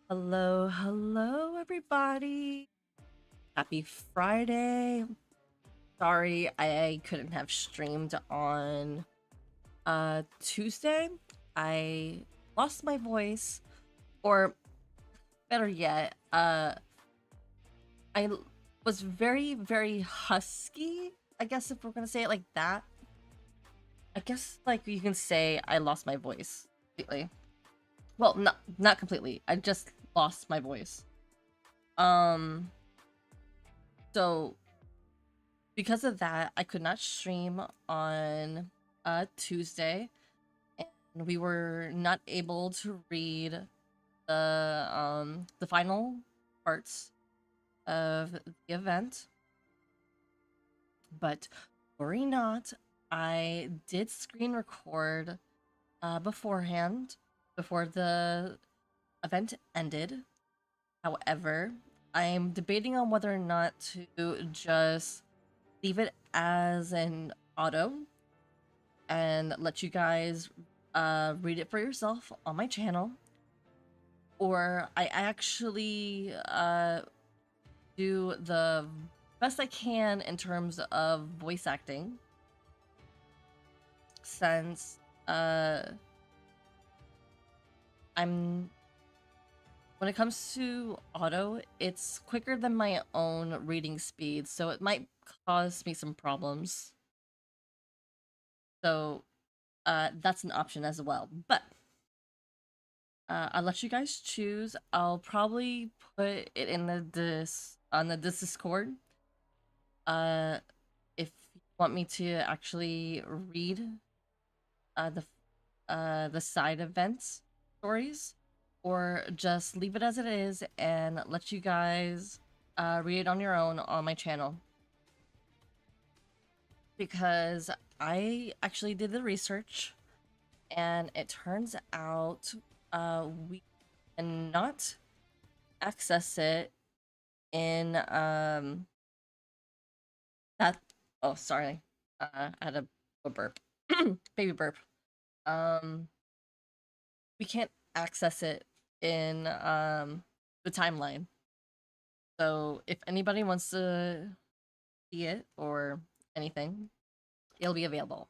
Hello, everybody. Happy Friday. Sorry I couldn't have streamed on Tuesday. I lost my voice, or better yet, I was very husky, I guess if we're gonna say it like that. I guess like you can say I lost my voice completely. Well, not completely. I just lost my voice. Um so because of that, I could not stream on Tuesday, and we were not able to read the final parts of the event. But worry not, I did screen record beforehand, before the event ended. However, I'm debating on whether or not to just leave it as an auto and let you guys read it for yourself on my channel, or I actually do the best I can in terms of voice acting, since I'm when it comes to auto, it's quicker than my own reading speed, so it might cause me some problems. So that's an option as well. But I'll let you guys choose. I'll probably put it in the Discord. Uh, if you want me to actually read uh the the side events stories, or just leave it as it is and let you guys read it on your own on my channel, because I actually did the research and it turns out we cannot access it in that oh sorry, I had a burp. Baby burp. um we can't access it in the timeline, so if anybody wants to see it or anything, it'll be available,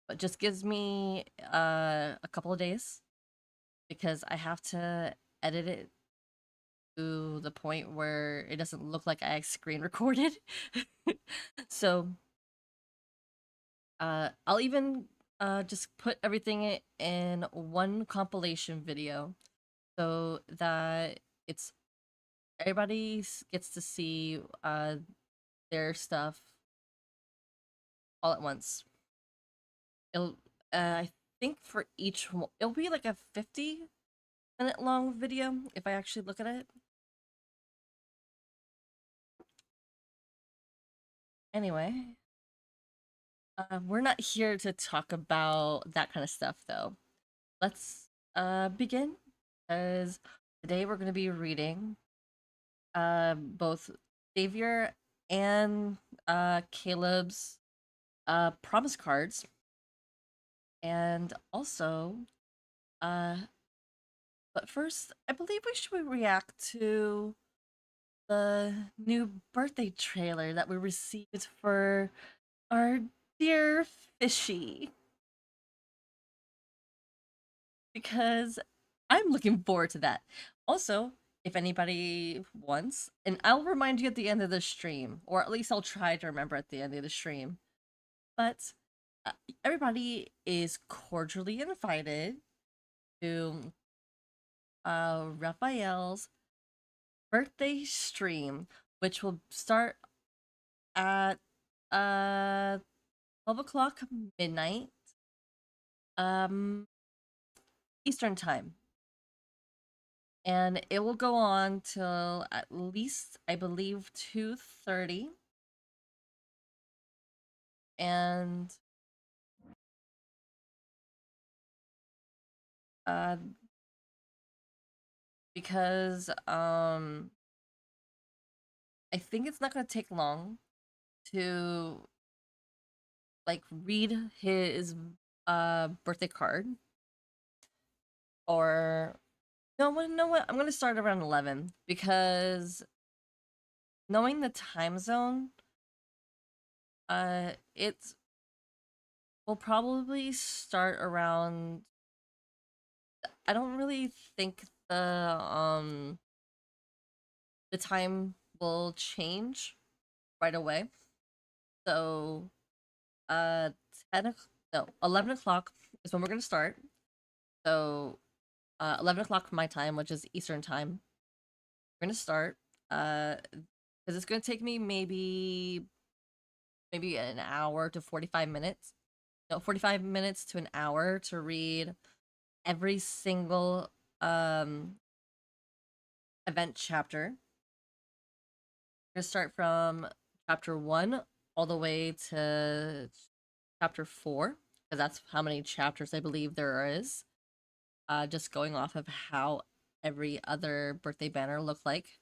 but just gives me a couple of days because I have to edit it to the point where it doesn't look like I screen recorded. So I'll even just put everything in one compilation video so that it's everybody gets to see their stuff all at once. It'll I think for each one, it'll be like a 50-minute long video if I actually look at it. Anyway, we're not here to talk about that kind of stuff though. Let's begin, because today we're going to be reading both Xavier and Caleb's promise cards, and also uh but first I believe we should react to the new birthday trailer that we received for our dear Fishy, because I'm looking forward to that. Also, if anybody wants, and I'll remind you at the end of the stream, or at least I'll try to remember at the end of the stream, but uh, everybody is cordially invited to Raphael's birthday stream, which will start at 12 o'clock midnight um Eastern time, and it will go on till at least I believe 2:30. And uh because I think it's not going to take long to like read his birthday card, or No, well, you know what? I'm gonna start around 11 because knowing the time zone, it's will probably start around. I don't really think the time will change right away. So, uh, 11 o'clock is when we're gonna start. So, 11 o'clock my time, which is Eastern time. We're gonna start. Because it's gonna take me maybe an hour to 45 minutes. No, 45 minutes to an hour to read every single event chapter. We're gonna start from chapter 1 all the way to chapter 4, because that's how many chapters I believe there is. Just going off of how every other birthday banner looked like.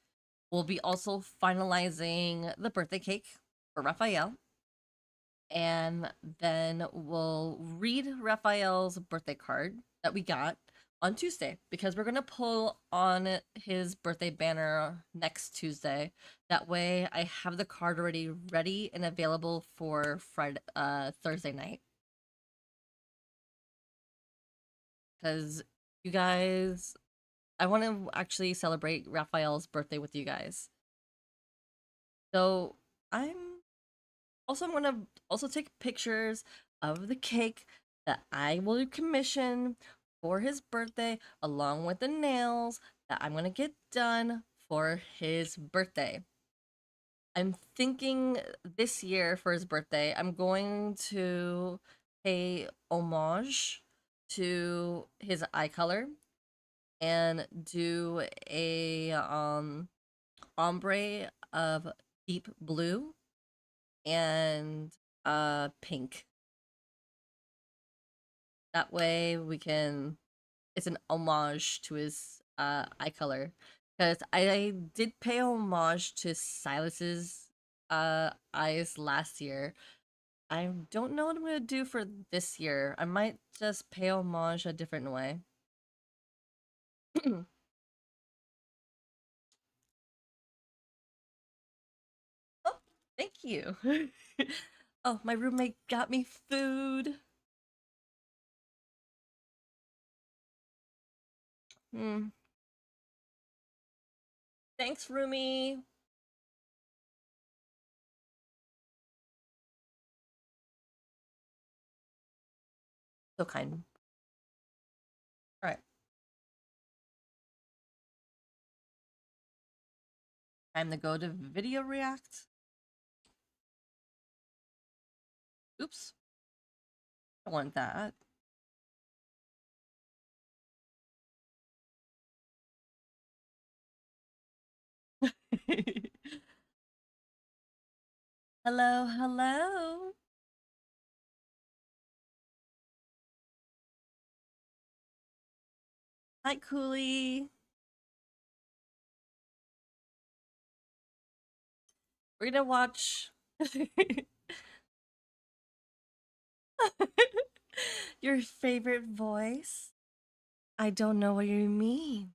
We'll be also finalizing the birthday cake for Raphael. And then we'll read Raphael's birthday card that we got on Tuesday, because we're gonna pull on his birthday banner next Tuesday. That way I have the card already ready and available for Thursday night. Because you guys, I want to actually celebrate Raphael's birthday with you guys. So I'm gonna also take pictures of the cake that I will commission for his birthday, along with the nails that I'm gonna get done for his birthday. I'm thinking this year for his birthday, I'm going to pay homage to his eye color and do a ombre of deep blue and pink. That way we can, it's an homage to his eye color, because I did pay homage to Silas's eyes last year. I don't know what I'm gonna do for this year. I might just pay homage a different way. Oh, thank you. Oh, my roommate got me food. Hmm. Thanks, roomie. So kind. All right. Time to go to video react. Oops. I want that. Hello, hello. Hi, Cooley. We're gonna watch your favorite voice. I don't know what you mean.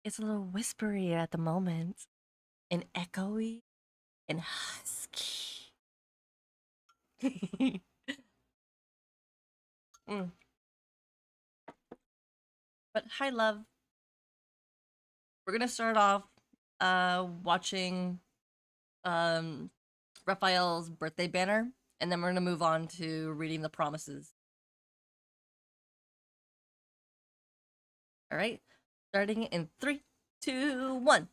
It's a little whispery at the moment, and echoey, and husky. Mm. But hi, love. We're gonna start off watching um Raphael's birthday banner, and then we're gonna move on to reading the promises. All right, starting in 3, 2, 1.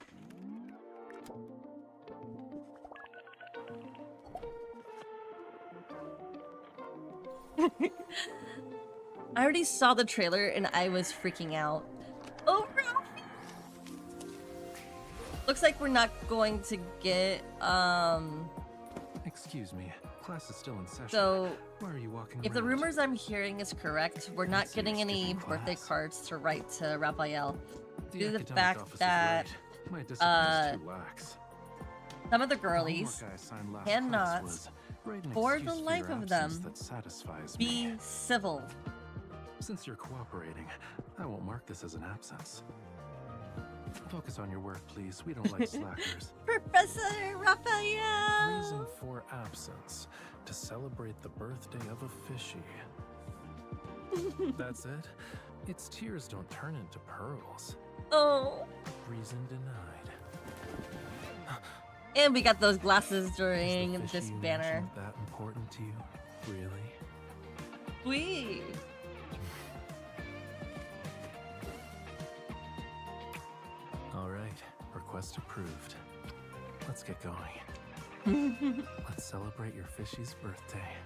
I already saw the trailer and I was freaking out. Oh, Ralphie! Looks like we're not going to get Excuse me, class is still in session. So why are you walking if around? the rumors I'm hearing is correct, we're not getting any birthday class. cards to write to Raphael. Due to the academic fact office is that right. My discipline is too lax. some of the The girlies homework I assigned last cannot, class was, "Write an for excuse the for life your of absence them, that satisfies be me. civil. Since you're cooperating, I won't mark this as an absence. Focus on your work, please. We don't like slackers. Professor Raphael! Reason for absence. To celebrate the birthday of a fishy. That's it? Its tears don't turn into pearls. Oh. Reason denied. And we got those glasses Is the during fishy this you banner. mentioned that important to you? Really? Sweet. All right. Request approved. Let's get going. Let's celebrate your fishy's birthday.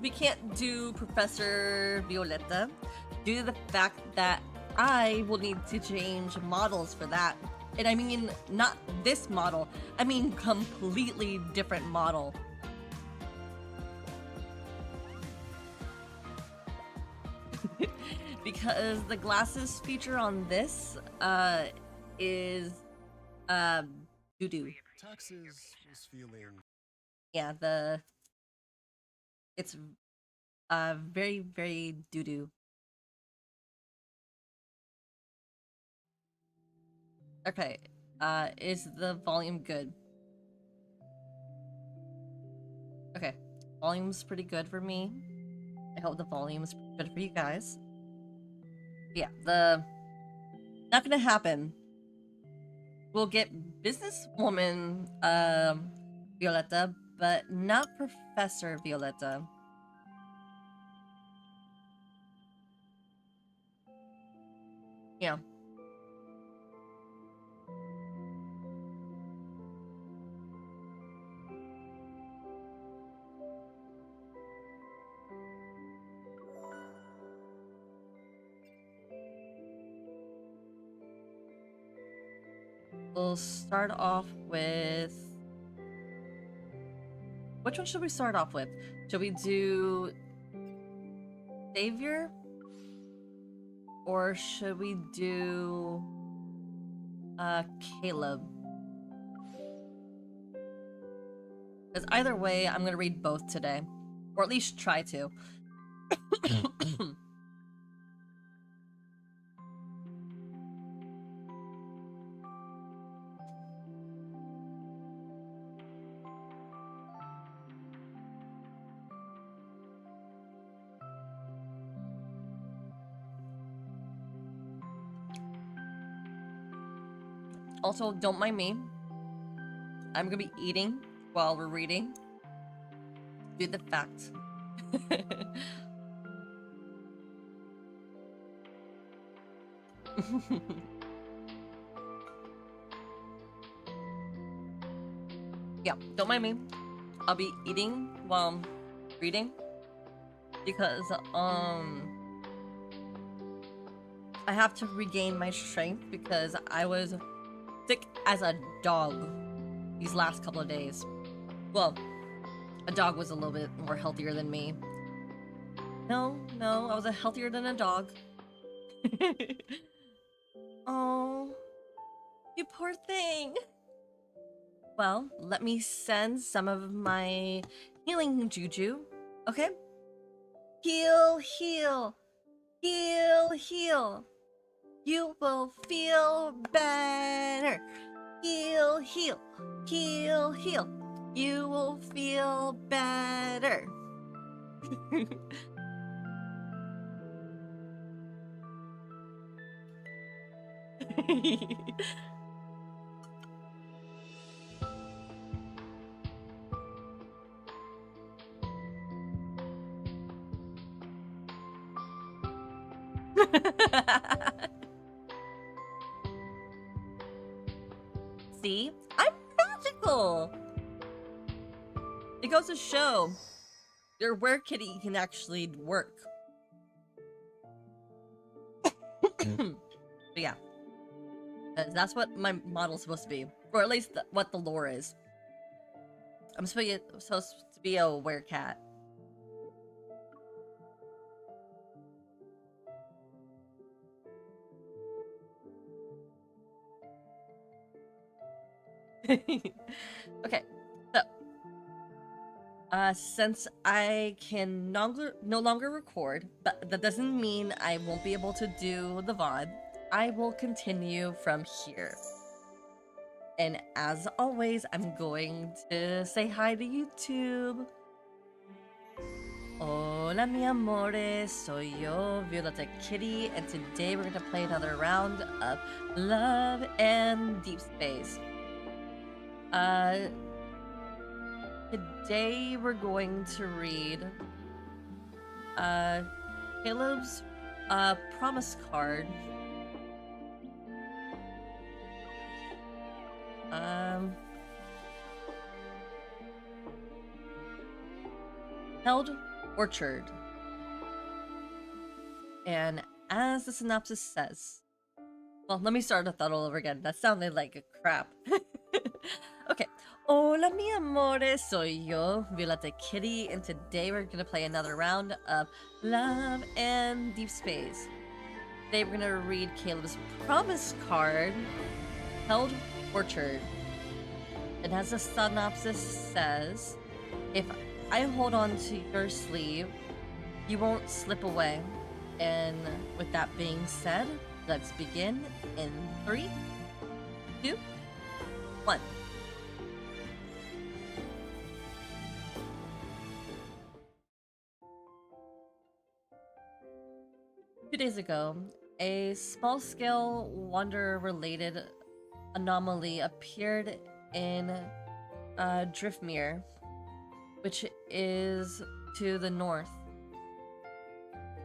We can't do Professor Violetta due to the fact that I will need to change models for that. And I mean, not this model. I mean, completely different model. Because the glasses feature on this is doo-doo. Taxes was feeling Yeah, it's very, very doo-doo. Okay, is the volume good? Okay, volume's pretty good for me. I hope the volume's good for you guys. Yeah, not gonna happen. We'll get businesswoman Violetta, but not Professor Violetta. Yeah. We'll start off with... Which one should we start off with? Should we do Savior? Or should we do Caleb? Because either way, I'm gonna read both today. Or at least try to. Also, don't mind me. I'm gonna be eating while we're reading. Do the fact. Yeah, don't mind me. I'll be eating while I'm reading. Because, I have to regain my strength because I was sick as a dog these last couple of days. Well, a dog was a little bit more healthier than me. No, I was healthier than a dog. Oh, you poor thing. Well, let me send some of my healing juju, okay? Heal, heal, heal, heal. You will feel better. Heal, heal, heal, heal. You will feel better. See? I'm magical! It goes to show your were kitty can actually work. But yeah. That's what my model's supposed to be. Or at least what the lore is. I'm supposed to be a werecat. Okay, so Since I can no longer record, but that doesn't mean I won't be able to do the VOD, I will continue from here. And as always, I'm going to say hi to YouTube. Hola mi amores, soy yo, Violeta Kitty, and today we're gonna play another round of Love and Deep Space. Today we're going to read Caleb's promise card. Held Orchard. And as the synopsis says, well, let me start the thought all over again. That sounded like a crap. Okay. Hola mi amores, soy yo, Violeta Kitty, and today we're gonna play another round of Love and Deep Space. Today we're gonna read Caleb's promise card, Held Orchard. And as the synopsis says, if I hold on to your sleeve, you won't slip away. And with that being said, let's begin in 3, 2, 1. Two days ago, a small-scale Wanderer-related anomaly appeared in Driftmere, which is to the north.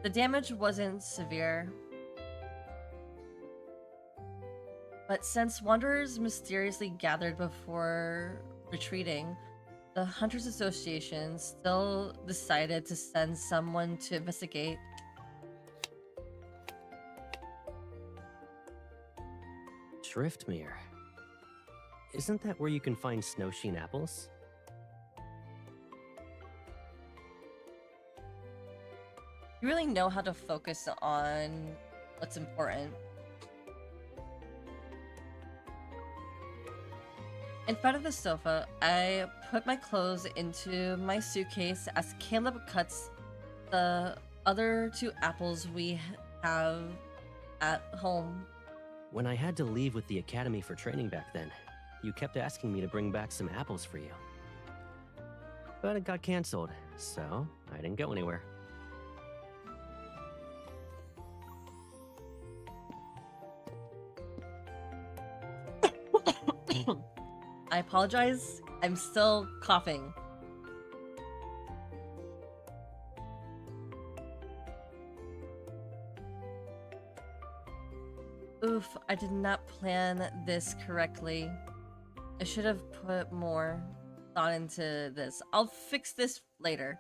The damage wasn't severe, but since wanderers mysteriously gathered before retreating, the Hunters Association still decided to send someone to investigate. Driftmere. Isn't that where you can find snowsheen apples? You really know how to focus on what's important. In front of the sofa, I put my clothes into my suitcase as Caleb cuts the other 2 apples we have at home. When I had to leave with the academy for training back then, you kept asking me to bring back some apples for you. But it got cancelled, so I didn't go anywhere. I apologize, I'm still coughing. Oof, I did not plan this correctly. I should have put more thought into this. I'll fix this later.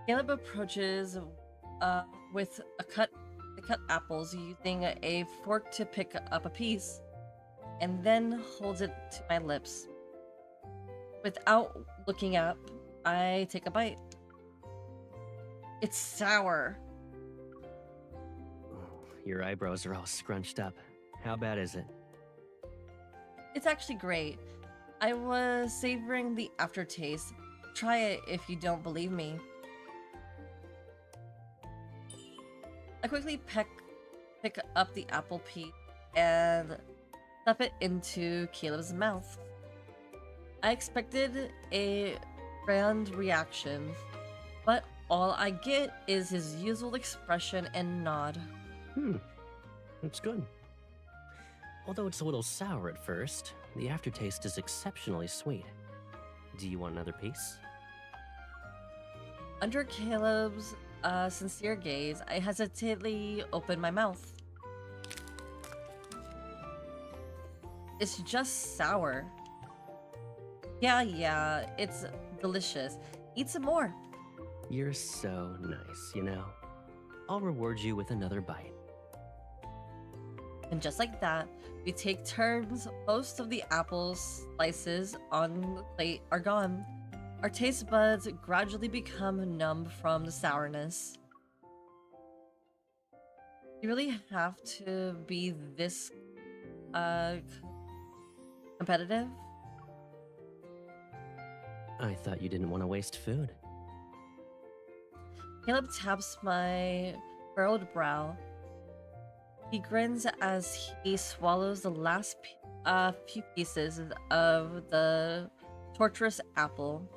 Caleb approaches with the cut apples using a fork to pick up a piece, and then holds it to my lips. Without looking up, I take a bite. It's sour. Your eyebrows are all scrunched up. How bad is it? It's actually great. I was savoring the aftertaste. Try it if you don't believe me. I quickly pick up the apple piece and stuff it into Caleb's mouth. I expected a grand reaction, but all I get is his usual expression and nod. It's good. Although it's a little sour at first, the aftertaste is exceptionally sweet. Do you want another piece? Under Caleb's sincere gaze, I hesitantly open my mouth. It's just sour. Yeah, it's delicious. Eat some more. You're so nice, you know. I'll reward you with another bite. And just like that, we take turns. Most of the apple slices on the plate are gone. Our taste buds gradually become numb from the sourness. You really have to be this uh competitive? I thought you didn't want to waste food. Caleb taps my furrowed brow. He grins as he swallows the last few pieces of the torturous apple.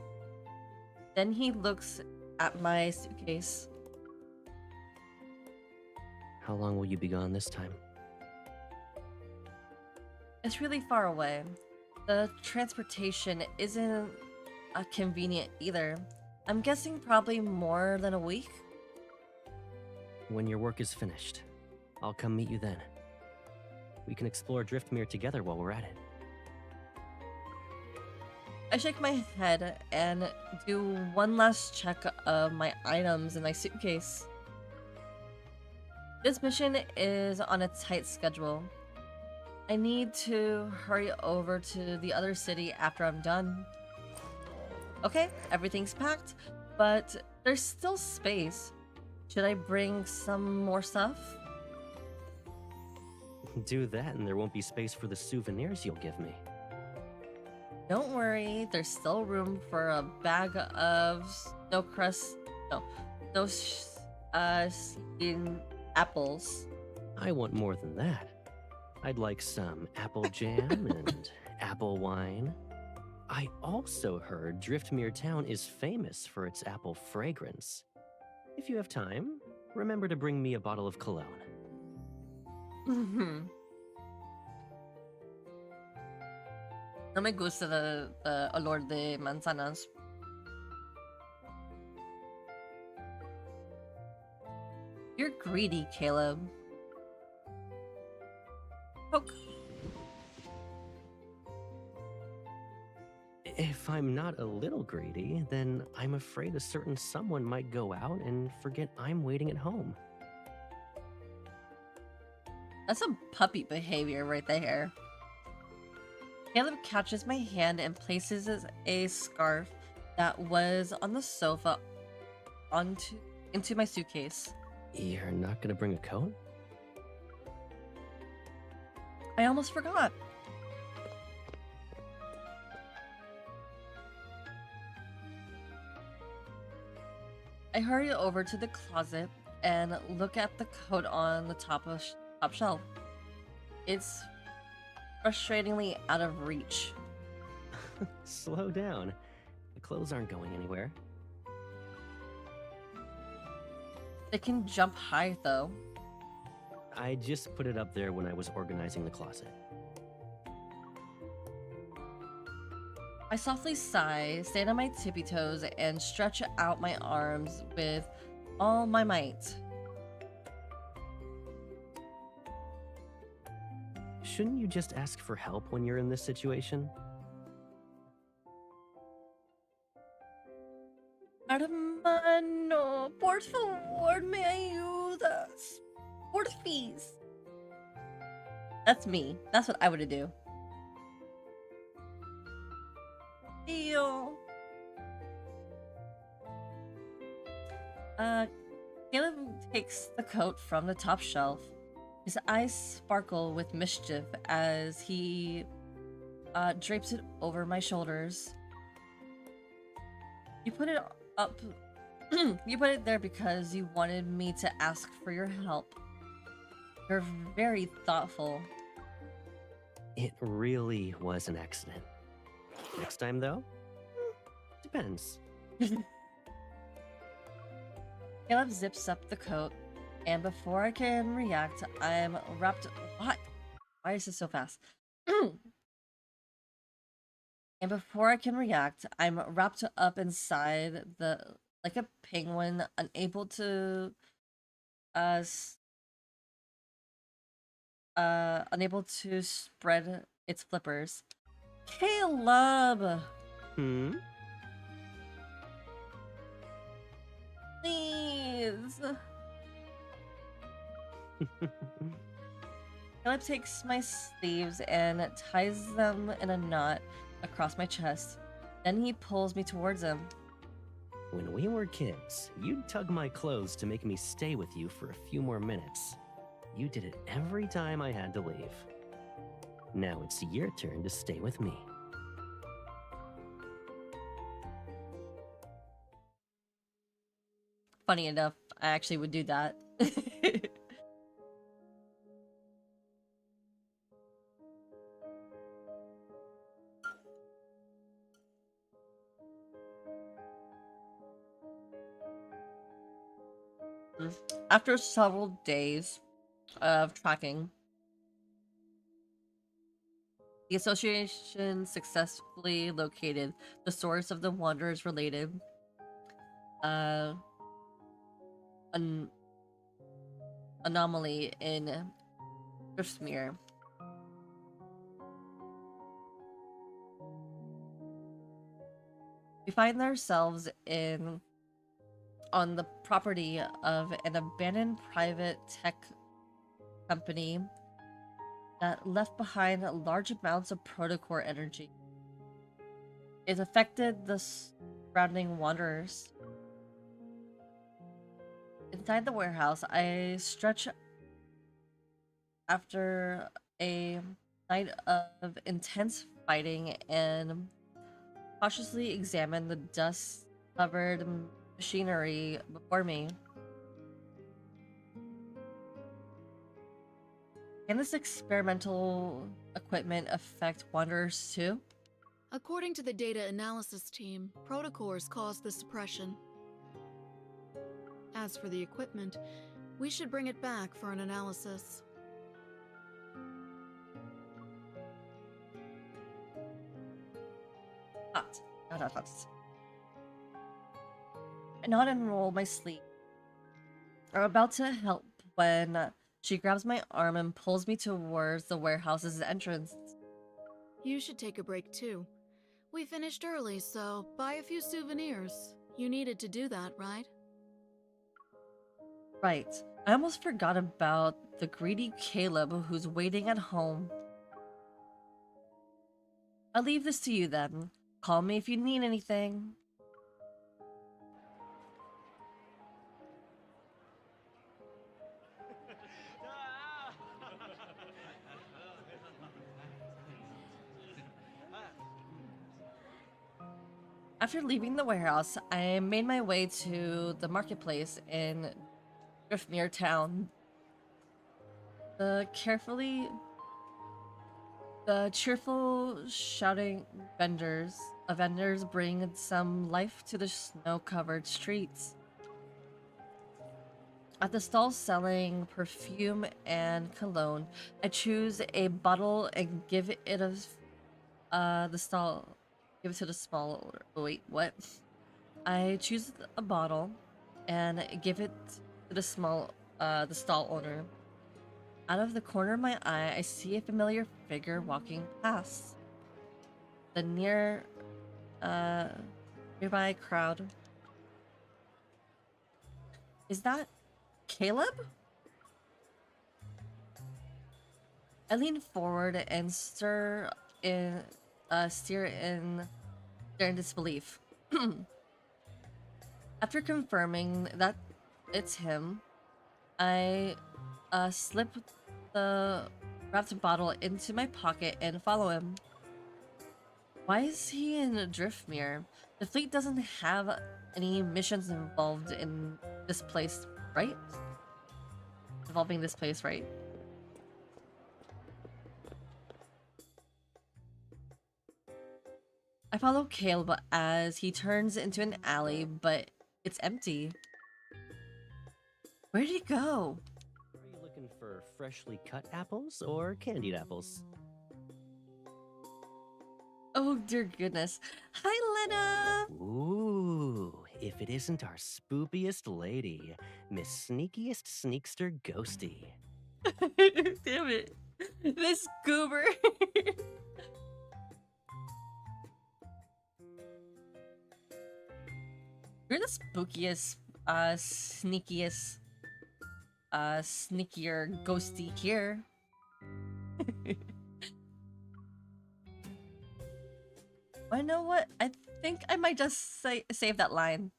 Then he looks at my suitcase. How long will you be gone this time? It's really far away. The transportation isn't convenient either. I'm guessing probably more than a week. When your work is finished, I'll come meet you then. We can explore Driftmere together while we're at it. I shake my head and do one last check of my items in my suitcase. This mission is on a tight schedule. I need to hurry over to the other city after I'm done. Okay, everything's packed, but there's still space. Should I bring some more stuff? Do that and there won't be space for the souvenirs you'll give me. Don't worry, there's still room for a bag of in apples. I want more than that. I'd like some apple jam and apple wine. I also heard Driftmere Town is famous for its apple fragrance. If you have time, remember to bring me a bottle of cologne. No me gusta the olor de manzanas. You're greedy, Caleb. Poke. If I'm not a little greedy, then I'm afraid a certain someone might go out and forget I'm waiting at home. That's some puppy behavior right there. Caleb catches my hand and places a scarf that was on the sofa into my suitcase. You're not gonna bring a coat? I almost forgot. I hurry over to the closet and look at the coat on the top shelf. It's frustratingly out of reach. Slow down. The clothes aren't going anywhere. They can jump high though. I just put it up there when I was organizing the closet. I softly sigh, stand on my tippy toes, and stretch out my arms with all my might. Shouldn't you just ask for help when you're in this situation? Hermano, por favor, me ayudas. Porfis. That's me. That's what I would do. Tío. Caleb takes the coat from the top shelf. His eyes sparkle with mischief as he drapes it over my shoulders. You put it up. You put it there because you wanted me to ask for your help. You're very thoughtful. It really was an accident. Next time, though? Depends. Caleb zips up the coat, and before I can react, I'm wrapped. What? Why is this so fast? And before I can react, I'm wrapped up inside like a penguin, unable to spread its flippers. Caleb! Hmm? Please! Caleb takes my sleeves and ties them in a knot across my chest. Then he pulls me towards him. When we were kids, you'd tug my clothes to make me stay with you for a few more minutes. You did it every time I had to leave. Now it's your turn to stay with me. Funny enough, I actually would do that. After several days of tracking, the association successfully located the source of the Wanderer's related an anomaly in Driftmere. We find ourselves on the property of an abandoned private tech company that left behind large amounts of protocore energy. It affected the surrounding wanderers. Inside the warehouse, I stretch after a night of intense fighting and cautiously examine the dust-covered machinery before me. Can this experimental equipment affect wanderers too? According to the data analysis team, protocores caused the suppression. As for the equipment, we should bring it back for an analysis. Hot. I nod and roll my sleeve. I'm about to help when she grabs my arm and pulls me towards the warehouse's entrance. You should take a break too. We finished early, so buy a few souvenirs. You needed to do that, right? Right. I almost forgot about the greedy Caleb who's waiting at home. I'll leave this to you then. Call me if you need anything. After leaving the warehouse, I made my way to the marketplace in Driftmere town. The cheerful shouting vendors bring some life to the snow-covered streets. At the stall selling perfume and cologne, I choose a bottle and give it to the small. Wait, what? I choose a bottle and give it to the stall owner. Out of the corner of my eye, I see a familiar figure walking past. The nearby crowd. Is that Caleb? I lean forward and stare in disbelief. After confirming that it's him, I slip the wrapped bottle into my pocket and follow him. Why is he in Driftmere? The fleet doesn't have any missions involved in this place, right? Involving this place, right? I follow Caleb as he turns into an alley, but it's empty. Where did he go? Are you looking for freshly cut apples or candied apples? Oh dear goodness. Hi, Lena! Ooh, if it isn't our spoopiest lady, Miss Sneakiest Sneakster Ghosty. Damn it. This goober. You're the spookiest, sneakiest, sneakier ghosty here. I know what? I think I might just save that line.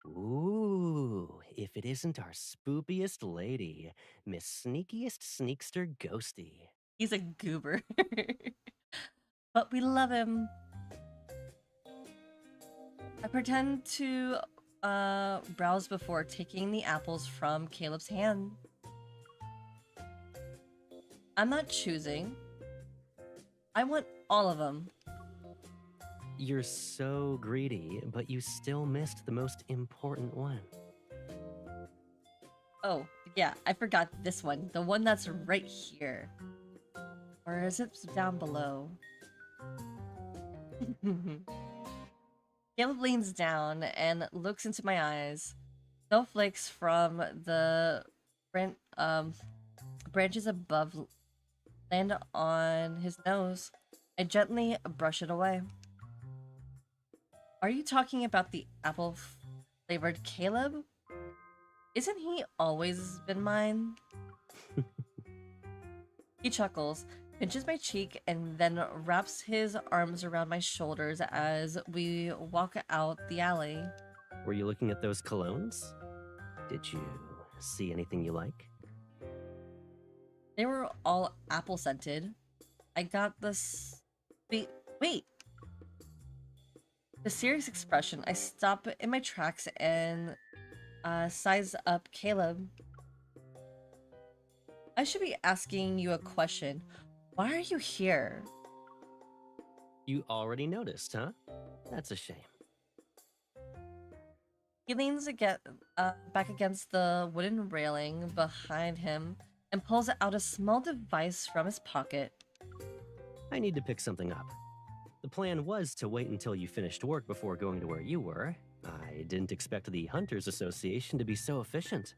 Ooh, if if it isn't our spoopiest lady, Miss Sneakiest Sneakster Ghosty. He's a goober. But we love him. I pretend to browse before taking the apples from Caleb's hand. I'm not choosing. I want all of them. You're so greedy, but you still missed the most important one. Oh, yeah, I forgot this one. The one that's right here. Or is it down below? Caleb leans down and looks into my eyes. Snowflakes from the branches above land on his nose. I gently brush it away. Are you talking about the apple-flavored Caleb? Isn't he always been mine? He chuckles, pinches my cheek, and then wraps his arms around my shoulders as we walk out the alley. Were you looking at those colognes? Did you see anything you like? They were all apple-scented. I got this... Wait! The serious expression, I stop in my tracks and size up Caleb. I should be asking you a question. Why are you here? You already noticed, huh? That's a shame. He leans back against the wooden railing behind him and pulls out a small device from his pocket. I need to pick something up. The plan was to wait until you finished work before going to where you were. I didn't expect the Hunters Association to be so efficient.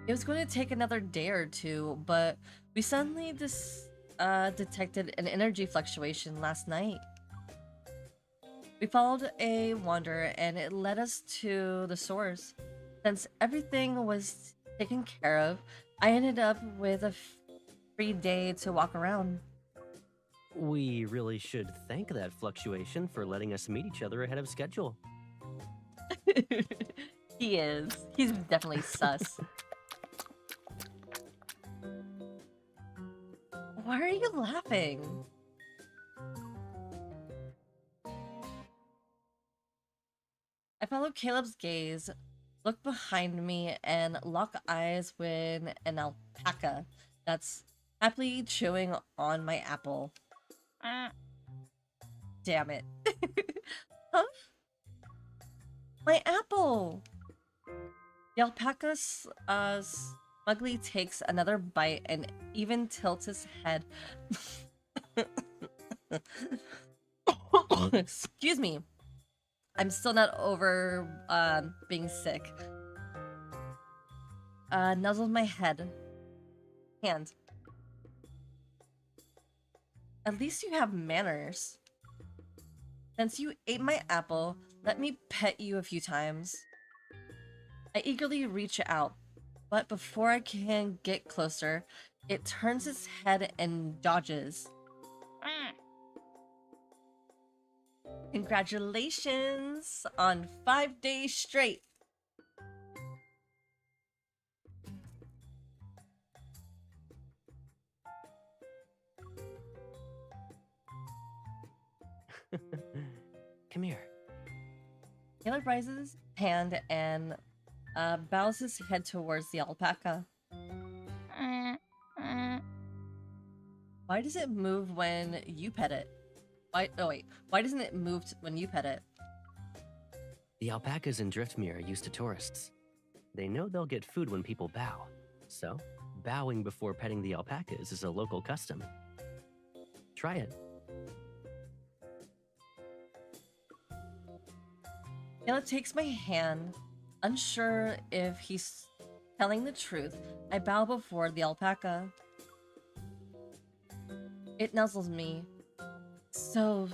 It was going to take another day or two, but we suddenly detected an energy fluctuation last night. We followed a wander and it led us to the source. Since everything was taken care of, I ended up with a free day to walk around. We really should thank that fluctuation for letting us meet each other ahead of schedule. He is. He's definitely sus. Why are you laughing? I follow Caleb's gaze, look behind me, and lock eyes with an alpaca that's happily chewing on my apple. Damn it. Huh? My apple! The alpaca smugly takes another bite and even tilts his head. Excuse me. I'm still not over being sick. Nuzzles my hand. At least you have manners. Since you ate my apple, let me pet you a few times. I eagerly reach out, but before I can get closer, it turns its head and dodges. Congratulations on 5 days straight. Come here. Caleb raises his hand and bows his head towards the alpaca. Why does it move when you pet it? Why doesn't it move when you pet it? The alpacas in Driftmere are used to tourists. They know they'll get food when people bow. So, bowing before petting the alpacas is a local custom. Try it. Caleb takes my hand, unsure if he's telling the truth. I bow before the alpaca. It nuzzles me. So,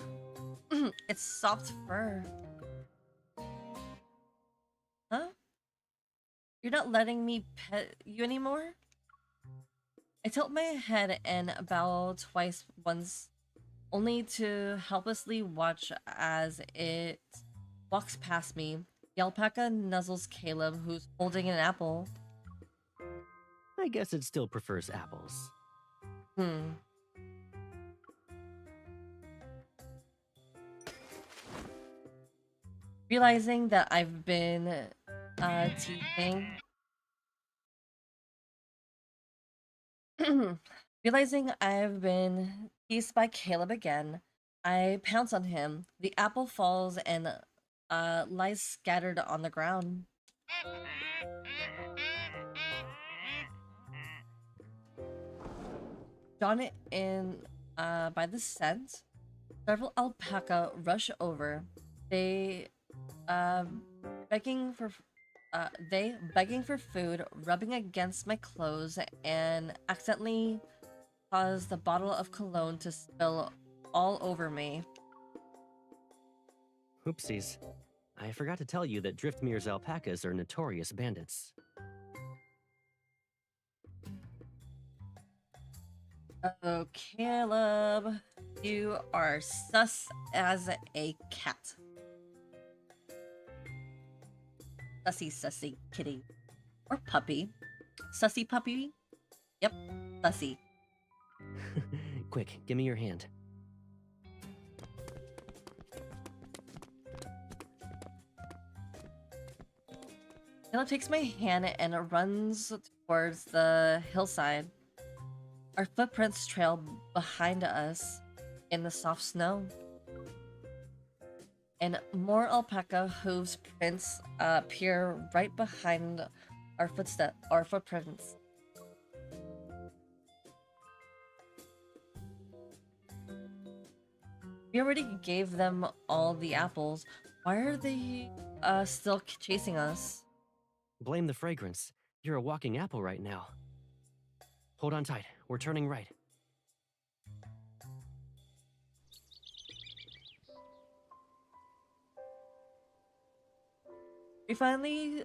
it's soft fur. Huh? You're not letting me pet you anymore? I tilt my head and bow twice once, only to helplessly watch as it walks past me, The alpaca nuzzles Caleb, who's holding an apple. I guess it still prefers apples. Hmm. Realizing that I've been teasing. Realizing I've been teased by Caleb again, I pounce on him. The apple falls and lies scattered on the ground. Drawn in by the scent, several alpaca rush over. They begging for begging for food, rubbing against my clothes, and accidentally cause the bottle of cologne to spill all over me. Oopsies. I forgot to tell you that Driftmere's alpacas are notorious bandits. Oh, Caleb, you are sus as a cat. Sussy kitty. Or puppy. Sussy puppy? Yep, sussy. Quick, give me your hand. Caleb takes my hand and runs towards the hillside. Our footprints trail behind us in the soft snow. And more alpaca hooves prints appear right behind our footprints. We already gave them all the apples. Why are they still chasing us? Blame the fragrance. You're a walking apple right now. Hold on tight. We're turning right. We finally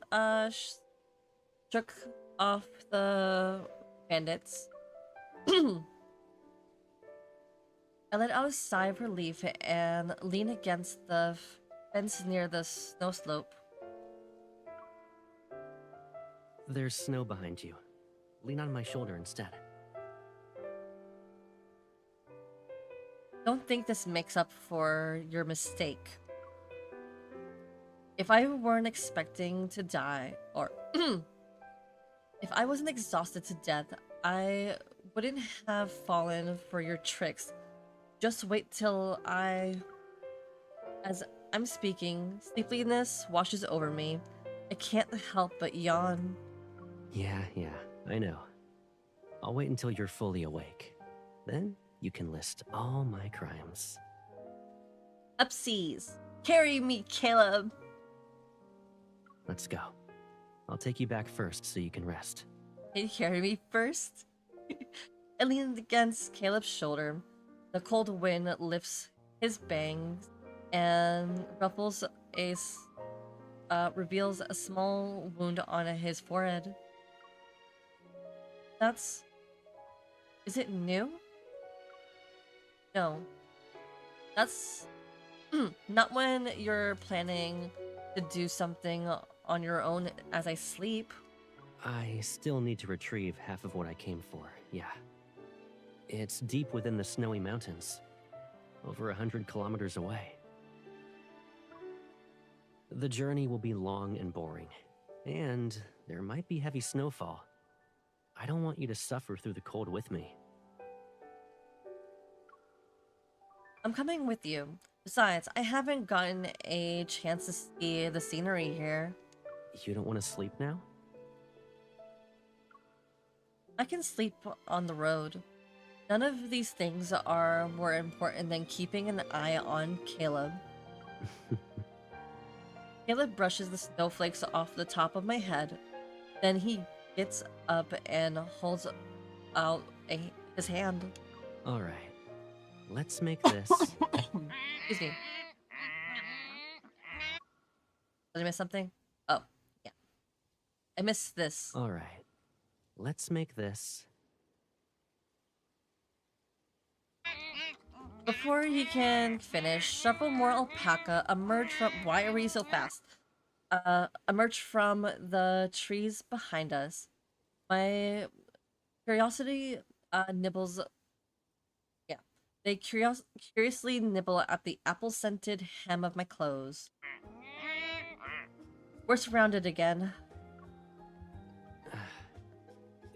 shook off the bandits. I let out a sigh of relief and leaned against the fence near the snow slope. There's snow behind you. Lean on my shoulder instead. Don't think this makes up for your mistake. If I weren't expecting to die, or if I wasn't exhausted to death, I wouldn't have fallen for your tricks. Just wait till as I'm speaking, sleepiness washes over me. I can't help but yawn. Yeah, I know. I'll wait until you're fully awake. Then you can list all my crimes. Upsies. Carry me, Caleb. Let's go. I'll take you back first so you can rest. Can you carry me first? I leaned against Caleb's shoulder. The cold wind lifts his bangs and reveals a small wound on his forehead. Is it new? No. That's not when you're planning to do something on your own as I sleep. I still need to retrieve half of what I came for, yeah. It's deep within the snowy mountains, over 100 kilometers away. The journey will be long and boring, and there might be heavy snowfall. I don't want you to suffer through the cold with me. I'm coming with you. Besides, I haven't gotten a chance to see the scenery here. You don't want to sleep now? I can sleep on the road. None of these things are more important than keeping an eye on Caleb. Caleb brushes the snowflakes off the top of my head. Then he gets up and holds out his hand. All right. Let's make this... Excuse me. Did I miss something? Oh, yeah. I missed this. All right. Let's make this... Before he can finish, several more alpaca emerge from... Why are we so fast? emerge from the trees behind us. My curiosity nibbles. Yeah, they curiously nibble at the apple-scented hem of my clothes. We're surrounded again.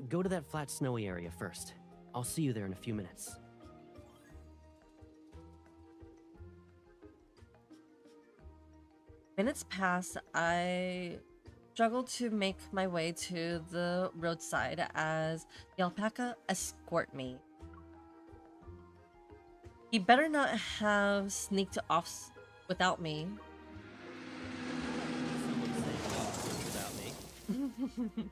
Go to that flat, snowy area first. I'll see you there in a few minutes. Minutes pass. I struggle to make my way to the roadside as the alpaca escort me. He better not have sneaked off without me. Without me.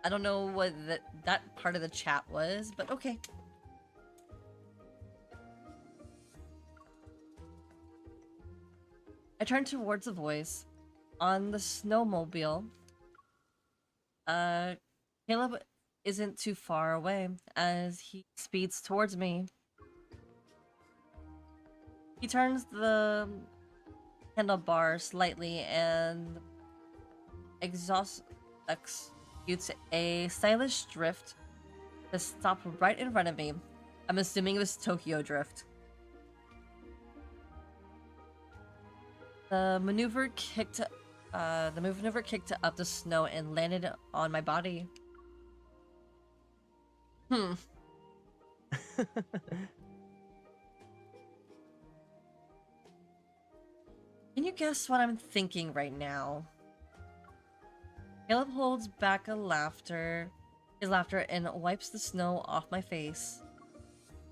I don't know what that part of the chat was, but okay. I turn towards the voice. On the snowmobile, Caleb isn't too far away as he speeds towards me. He turns the handlebar slightly and executes a stylish drift to stop right in front of me. I'm assuming it was Tokyo Drift. The maneuver kicked up the snow and landed on my body. Can you guess what I'm thinking right now? Caleb holds back his laughter and wipes the snow off my face.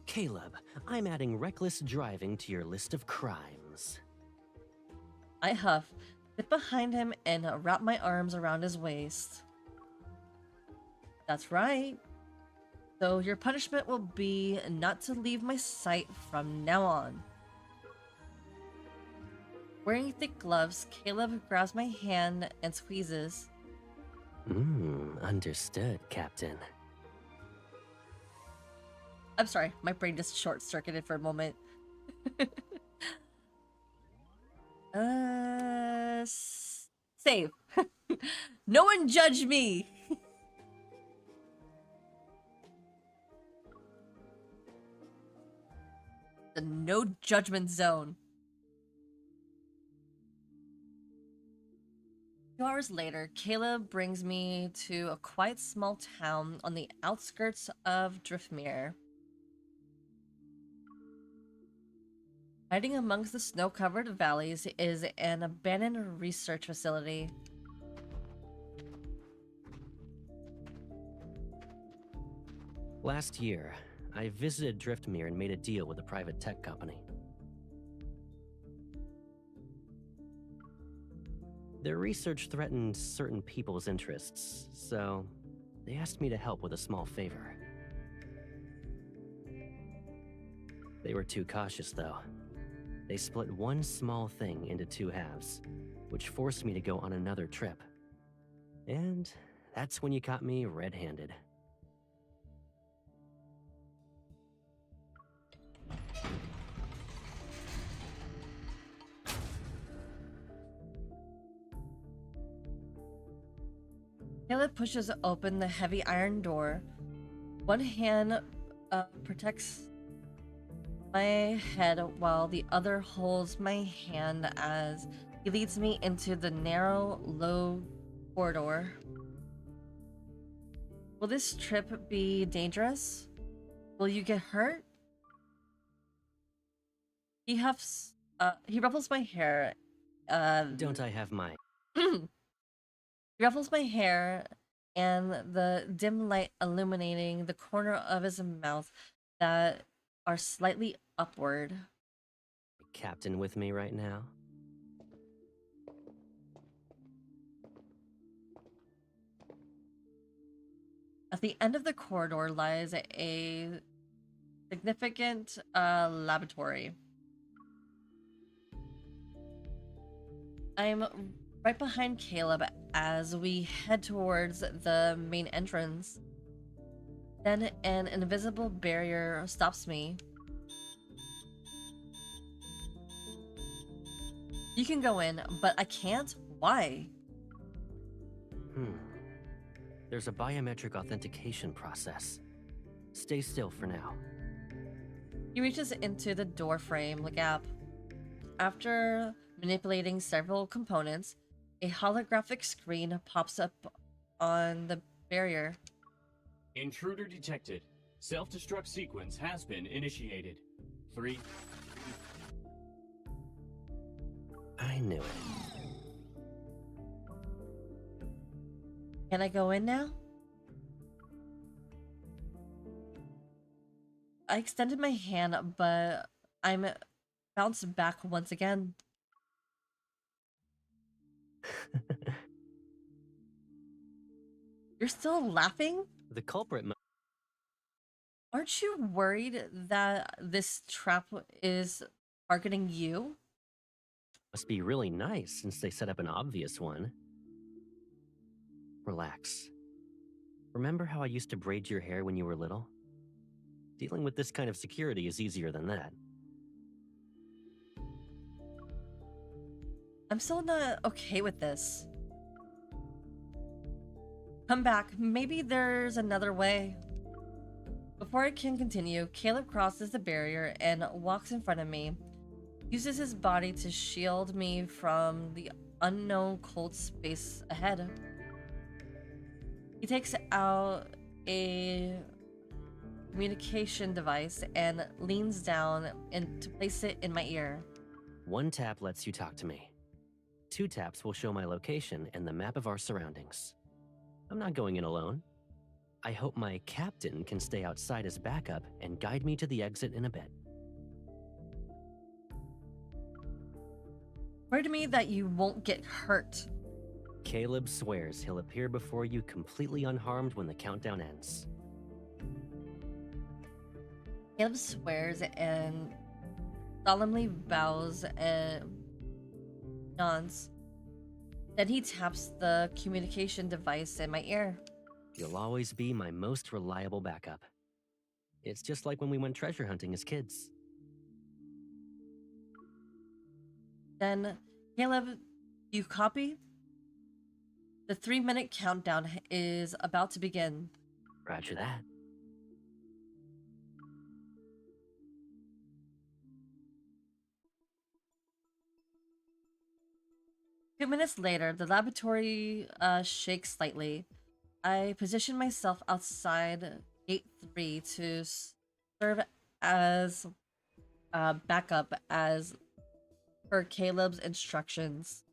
Caleb, I'm adding reckless driving to your list of crimes. I huff, sit behind him, and wrap my arms around his waist. That's right. So your punishment will be not to leave my sight from now on. Wearing thick gloves, Caleb grabs my hand and squeezes. Understood, Captain. I'm sorry, my brain just short-circuited for a moment. Save. No one judge me! The no judgment zone. 2 hours later, Caleb brings me to a quiet small town on the outskirts of Driftmere. Hiding amongst the snow-covered valleys is an abandoned research facility. Last year, I visited Driftmere and made a deal with a private tech company. Their research threatened certain people's interests, so they asked me to help with a small favor. They were too cautious, though. They split one small thing into 2 halves, which forced me to go on another trip. And that's when you caught me red-handed. Caleb pushes open the heavy iron door. One hand protects my head while the other holds my hand as he leads me into the narrow, low corridor. Will this trip be dangerous? Will you get hurt? He huffs. He ruffles my hair. Don't I have my... He ruffles my hair, and the dim light illuminating the corner of his mouth that are slightly upward. Captain with me right now? At the end of the corridor lies a Significant laboratory. I'm right behind Caleb as we head towards the main entrance. Then an invisible barrier stops me. You can go in, but I can't? Why? There's a biometric authentication process. Stay still for now. He reaches into the door frame gap. After manipulating several components, a holographic screen pops up on the barrier. Intruder detected. Self-destruct sequence has been initiated. 3. I knew it. Can I go in now? I extended my hand, but I'm bounced back once again. You're still laughing? The culprit Aren't you worried that this trap is targeting you? must be really nice since they set up an obvious one. Relax. Remember how I used to braid your hair when you were little? Dealing with this kind of security is easier than that. I'm still not okay with this. Come back. Maybe there's another way. Before I can continue, Caleb crosses the barrier and walks in front of me. Uses his body to shield me from the unknown cold space ahead. He takes out a communication device and leans down and to place it in my ear. 1 tap lets you talk to me. 2 taps will show my location and the map of our surroundings. I'm not going in alone. I hope my captain can stay outside as backup and guide me to the exit in a bit. Swear to me that you won't get hurt. Caleb swears he'll appear before you completely unharmed when the countdown ends. Caleb swears and solemnly bows and nods. Then he taps the communication device in my ear. You'll always be my most reliable backup. It's just like when we went treasure hunting as kids. Then, Caleb, you copy? The 3-minute countdown is about to begin. Roger that. Two minutes later, the laboratory shakes slightly. I position myself outside gate 3 to serve as backup as per Caleb's instructions.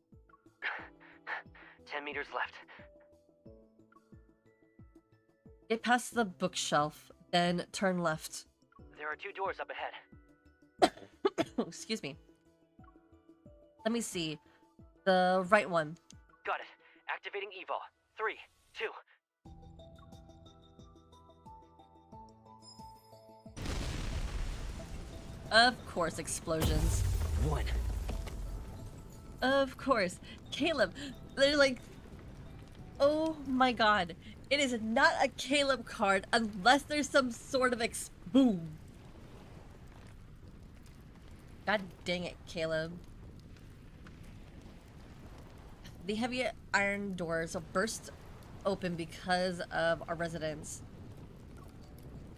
10 meters left. Get past the bookshelf, then turn left. There are 2 doors up ahead. Excuse me. Let me see. The right one. Got it. Activating evol. 3, 2. Of course, explosions. 1. Of course. Caleb, they're like... Oh my god. It is not a Caleb card unless there's some sort of boom. God dang it, Caleb. The heavy iron doors burst open because of our residents.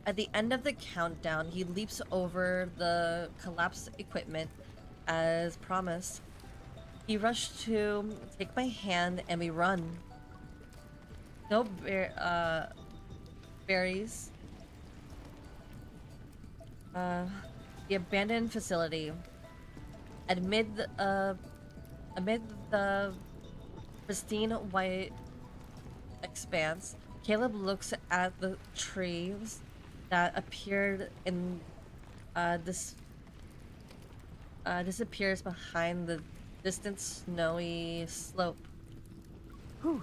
At the end of the countdown, he leaps over the collapsed equipment as promised. He rushed to take my hand and we run. No berries. The abandoned facility. Amid the pristine white expanse, Caleb looks at the trees that appeared in disappears behind the distant snowy slope. Whew.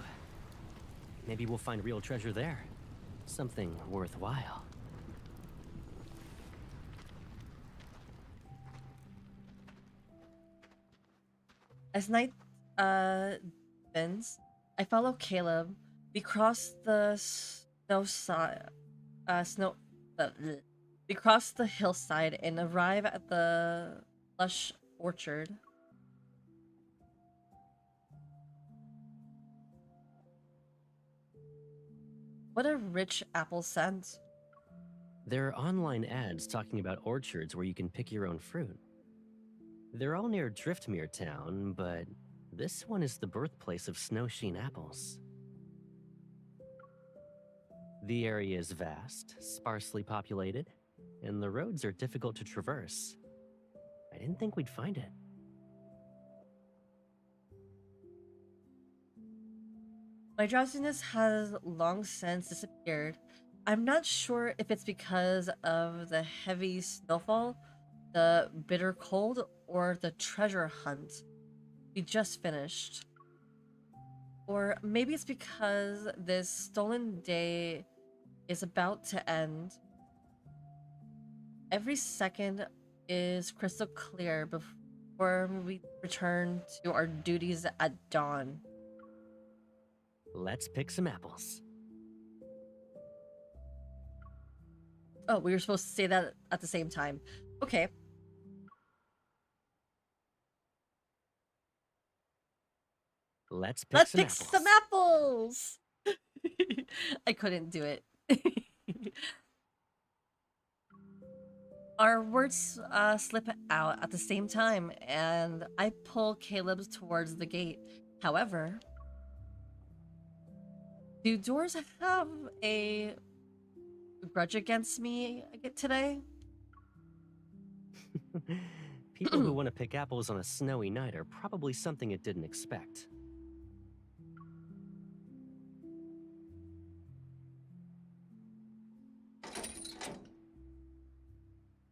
Maybe we'll find real treasure there. Something worthwhile. As night bends, I follow Caleb. We cross the snow side, snow. Bleh. We cross the hillside and arrive at the lush orchard. What a rich apple scent. There are online ads talking about orchards where you can pick your own fruit. They're all near Driftmere Town, but this one is the birthplace of snow-sheen apples. The area is vast, sparsely populated, and the roads are difficult to traverse. I didn't think we'd find it. My drowsiness has long since disappeared. I'm not sure if it's because of the heavy snowfall, the bitter cold, or the treasure hunt we just finished. Or maybe it's because this stolen day is about to end. Every second is crystal clear before we return to our duties at dawn. Let's pick some apples. Oh, we were supposed to say that at the same time. Okay. Let's pick Let's some pick apples. some apples! I couldn't do it. Our words slip out at the same time, and I pull Caleb towards the gate. However, do doors have a grudge against me today? People who want to pick apples on a snowy night are probably something it didn't expect.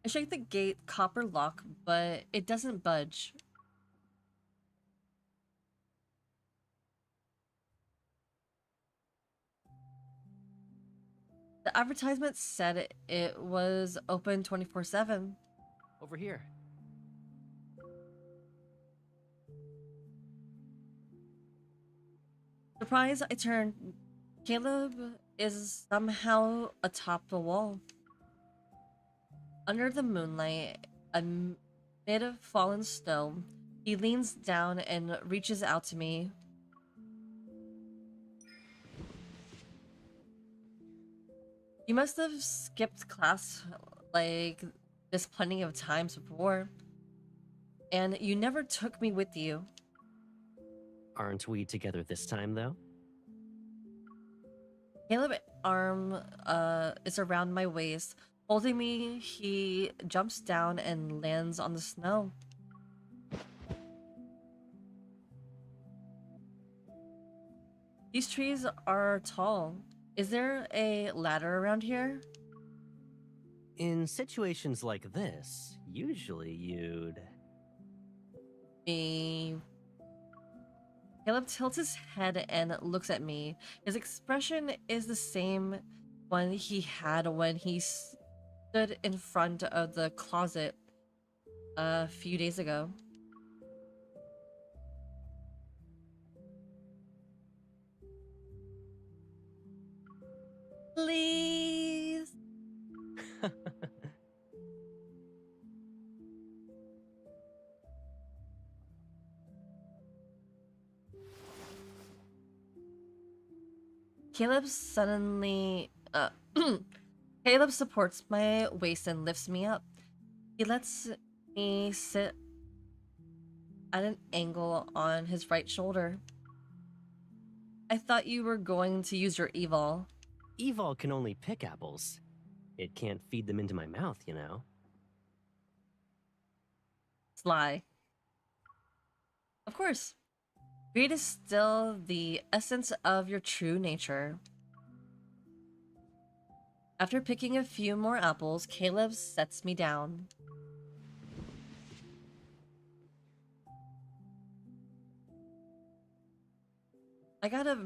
I shake the gate copper lock, but it doesn't budge. The advertisement said it was open 24/7. Over here. Surprise, I turn. Caleb is somehow atop the wall. Under the moonlight, amid fallen snow, he leans down and reaches out to me. You must have skipped class like this plenty of times before. And you never took me with you. Aren't we together this time, though? Caleb's arm is around my waist. Holding me, he jumps down and lands on the snow. These trees are tall. Is there a ladder around here? In situations like this, usually you'd... Me. Caleb tilts his head and looks at me. His expression is the same one he had when he stood in front of the closet a few days ago. Please. Caleb suddenly Caleb supports my waist and lifts me up. He lets me sit at an angle on his right shoulder. I thought you were going to use your evol. Evol can only pick apples. It can't feed them into my mouth, you know? Sly. Of course. Greed is still the essence of your true nature. After picking a few more apples, Caleb sets me down. I got the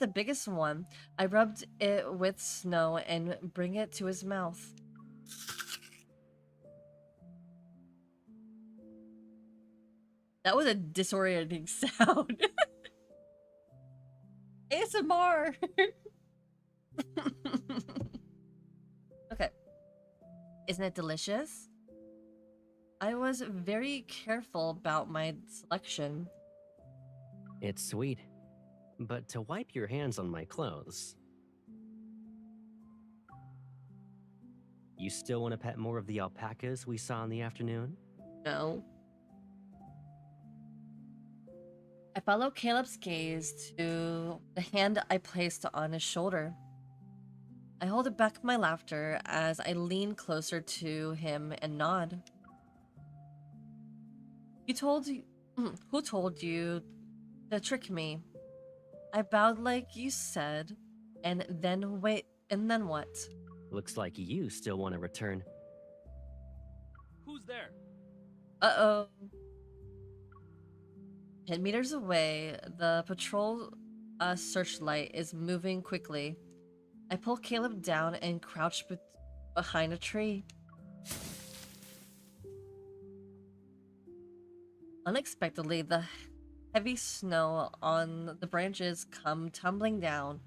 biggest one. I rubbed it with snow and bring it to his mouth. That was a disorienting sound. ASMR. Okay. Isn't it delicious? I was very careful about my selection. It's sweet. But to wipe your hands on my clothes. You still want to pet more of the alpacas we saw in the afternoon? No. I follow Caleb's gaze to the hand I placed on his shoulder. I hold back my laughter as I lean closer to him and nod. You told you, who told you to trick me? I bowed like you said, and then wait, and then what? Looks like you still want to return. Who's there? Uh-oh. 10 meters away, the patrol searchlight is moving quickly. I pull Caleb down and crouch behind a tree. Unexpectedly, the heavy snow on the branches come tumbling down.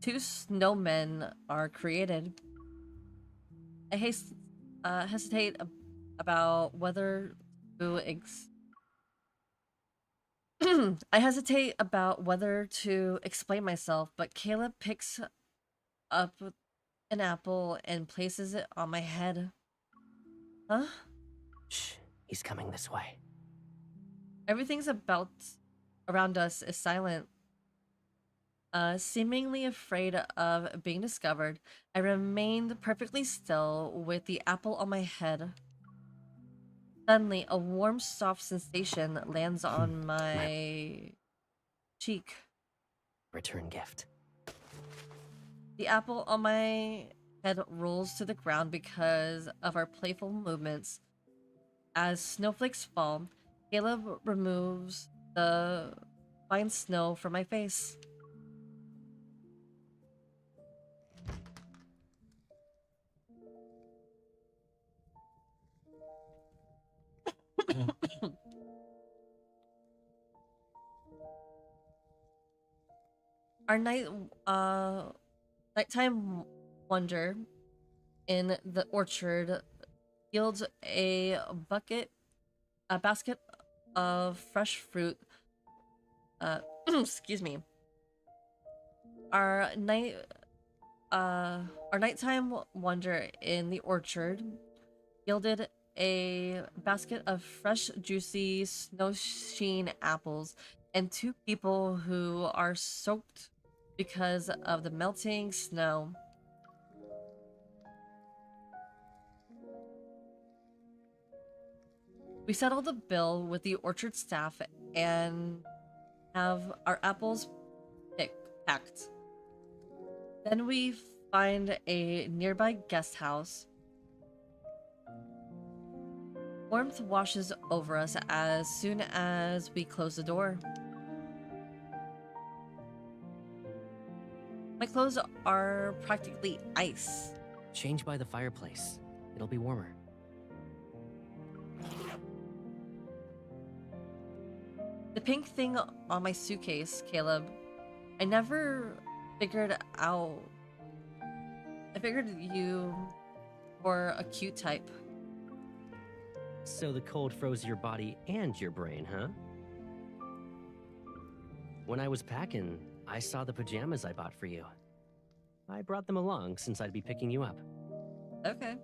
2 snowmen are created. I hesitate about whether to I hesitate about whether to explain myself, but Caleb picks up an apple and places it on my head. Huh? Shh, he's coming this way. Everything's around us is silent. Seemingly afraid of being discovered, I remained perfectly still with the apple on my head. Suddenly, a warm, soft sensation lands on my cheek. Return gift. The apple on my head rolls to the ground because of our playful movements. As snowflakes fall, Caleb removes the fine snow from my face. Our nighttime wander in the orchard yields a basket of fresh fruit. Excuse me. Our nighttime wander in the orchard yielded a basket of fresh, juicy, snow-sheen apples and 2 people who are soaked because of the melting snow. We settle the bill with the orchard staff and have our apples packed. Then we find a nearby guest house. Warmth washes over us as soon as we close the door. My clothes are practically ice. Change by the fireplace. It'll be warmer. The pink thing on my suitcase, Caleb, I never figured out. I figured you were a cute type. So the cold froze your body and your brain, huh? When I was packing, I saw the pajamas I bought for you. I brought them along since I'd be picking you up. Okay.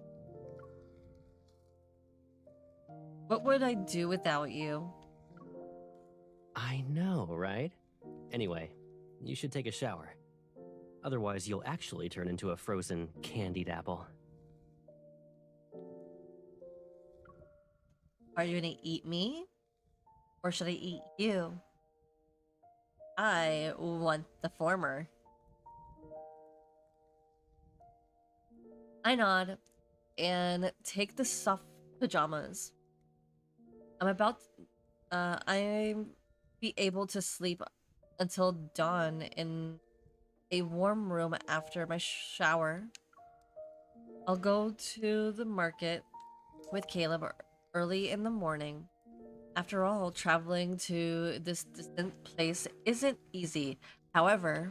What would I do without you? I know, right? Anyway, you should take a shower. Otherwise, you'll actually turn into a frozen, candied apple. Are you gonna eat me? Or should I eat you? I want the former. I nod and take the soft pajamas. I'm be able to sleep until dawn in a warm room after my shower. I'll go to the market with Caleb early in the morning. After all, traveling to this distant place isn't easy. However,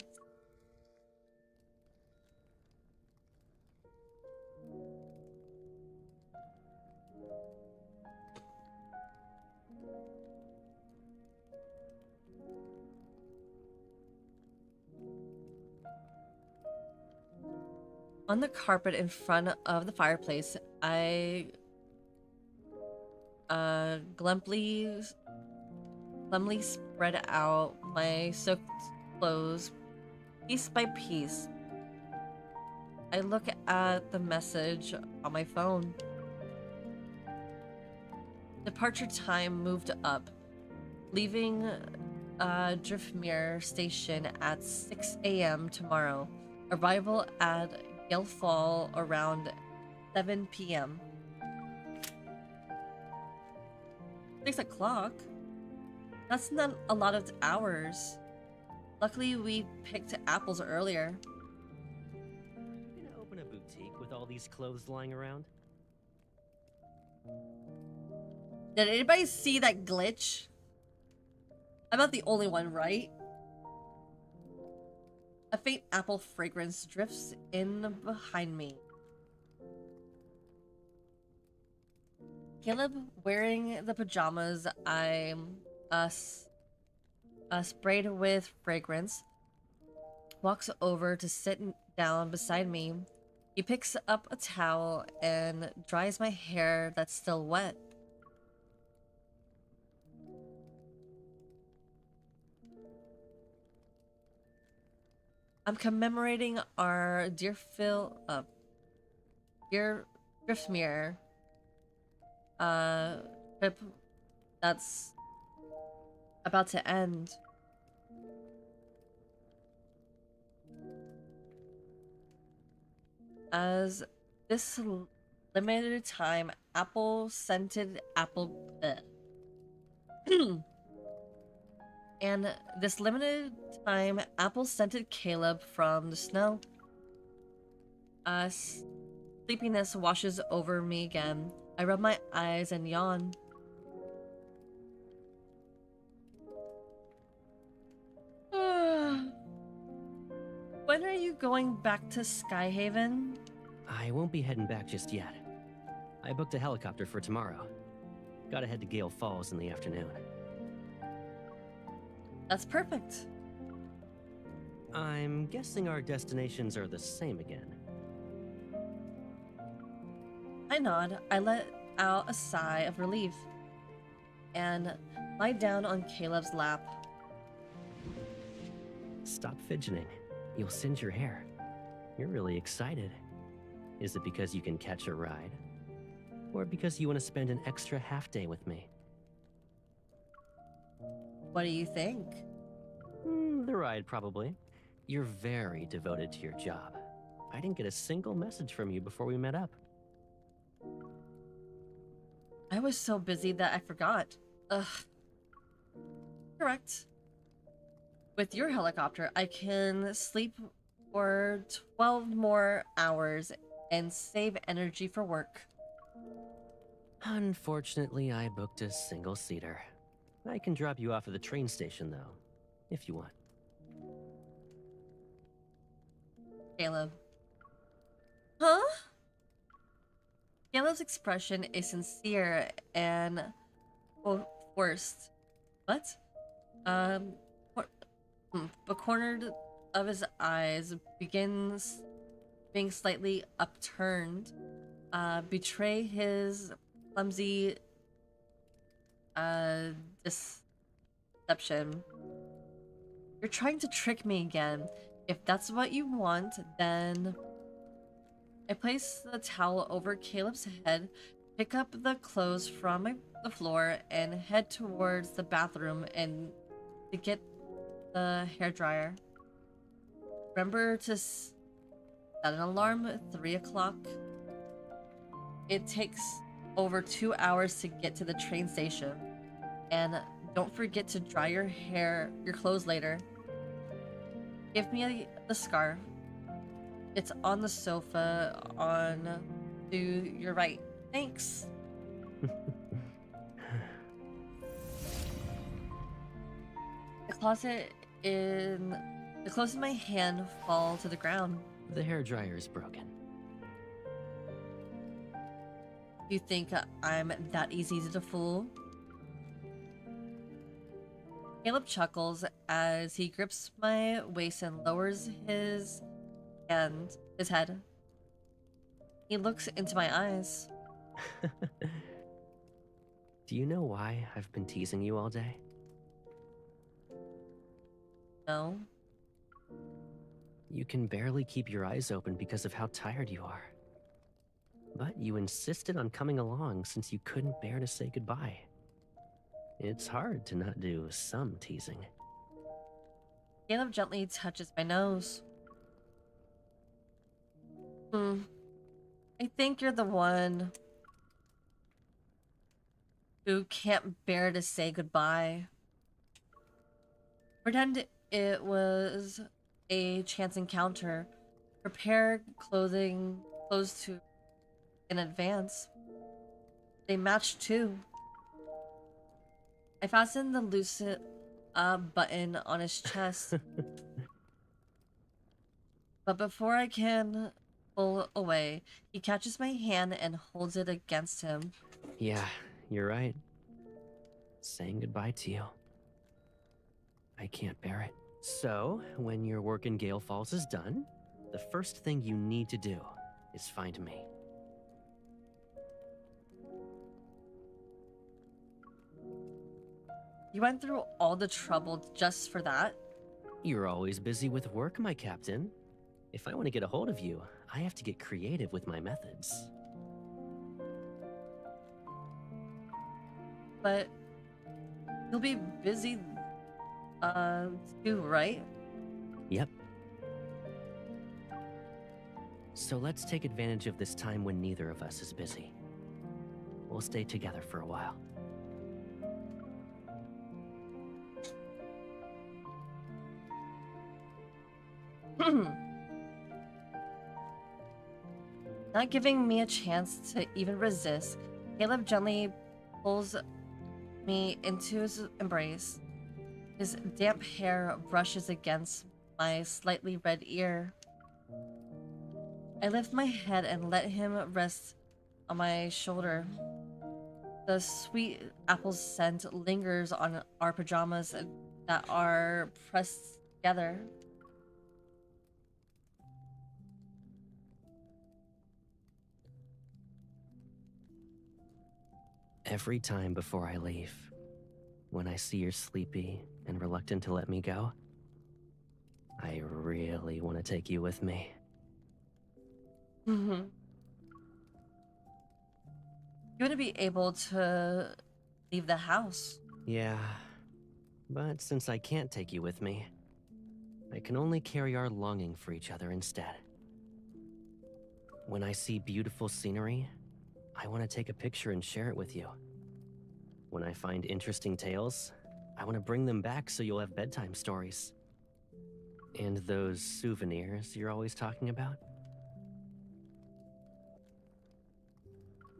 on the carpet in front of the fireplace, I glumly spread out my soaked clothes piece by piece. I look at the message on my phone. Departure time moved up, leaving Driftmere station at 6 a.m. tomorrow. Arrival at Gelfall around 7 p.m. 6 o'clock? That's not a lot of hours. Luckily, we picked apples earlier. You gonna open a boutique with all these clothes lying around? Did anybody see that glitch? I'm not the only one, right? A faint apple fragrance drifts in behind me. Caleb, wearing the pajamas I sprayed with fragrance, walks over to sit down beside me. He picks up a towel and dries my hair that's still wet. I'm commemorating our dear Driftmere trip that's about to end. As this limited time and this limited time apple scented Caleb from the snow. Sleepiness washes over me again. I rub my eyes and yawn. When are you going back to Skyhaven? I won't be heading back just yet. I booked a helicopter for tomorrow. Gotta head to Gale Falls in the afternoon. That's perfect. I'm guessing our destinations are the same again. I nod. I let out a sigh of relief and lie down on Caleb's lap. Stop fidgeting. You'll singe your hair. You're really excited. Is it because you can catch a ride? Or because you want to spend an extra half day with me? What do you think? The ride, probably. You're very devoted to your job. I didn't get a single message from you before we met up. I was so busy that I forgot. Ugh. Correct. With your helicopter, I can sleep for 12 more hours and save energy for work. Unfortunately, I booked a single-seater. I can drop you off at the train station, though, if you want. Caleb. Huh? Caleb's expression is sincere and forced. What? The corner of his eyes begins being slightly upturned, betray his clumsy deception. You're trying to trick me again. If that's what you want, then... I place the towel over Caleb's head, pick up the clothes from the floor, and head towards the bathroom and to get the hairdryer. Remember to set an alarm at 3 o'clock. It takes over 2 hours to get to the train station. And don't forget to dry your clothes later. Give me the scarf. It's on the sofa to your right. Thanks. closet in the clothes in my hand fall to the ground. The hairdryer is broken. You think I'm that easy to fool? Caleb chuckles as he grips my waist and lowers his head. He looks into my eyes. Do you know why I've been teasing you all day? No. You can barely keep your eyes open because of how tired you are. But you insisted on coming along since you couldn't bear to say goodbye. It's hard to not do some teasing. Caleb gently touches my nose. I think you're the one who can't bear to say goodbye. Pretend it was a chance encounter. Prepare clothes to in advance. They match too. I fasten the loose button on his chest. But before I can pull away, he catches my hand and holds it against him. Yeah, you're right. Saying goodbye to you. I can't bear it. So, when your work in Gale Falls is done, the first thing you need to do is find me. You went through all the trouble just for that? You're always busy with work, my captain. If I want to get a hold of you, I have to get creative with my methods. But you'll be busy, too, right? Yep. So let's take advantage of this time when neither of us is busy. We'll stay together for a while. Not giving me a chance to even resist, Caleb gently pulls me into his embrace. His damp hair brushes against my slightly red ear. I lift my head and let him rest on my shoulder. The sweet apple scent lingers on our pajamas that are pressed together. Every time before I leave, when I see you're sleepy and reluctant to let me go, I really want to take you with me. You want to be able to leave the house. Yeah, but since I can't take you with me, I can only carry our longing for each other instead. When I see beautiful scenery, I want to take a picture and share it with you. When I find interesting tales, I want to bring them back so you'll have bedtime stories. And those souvenirs you're always talking about?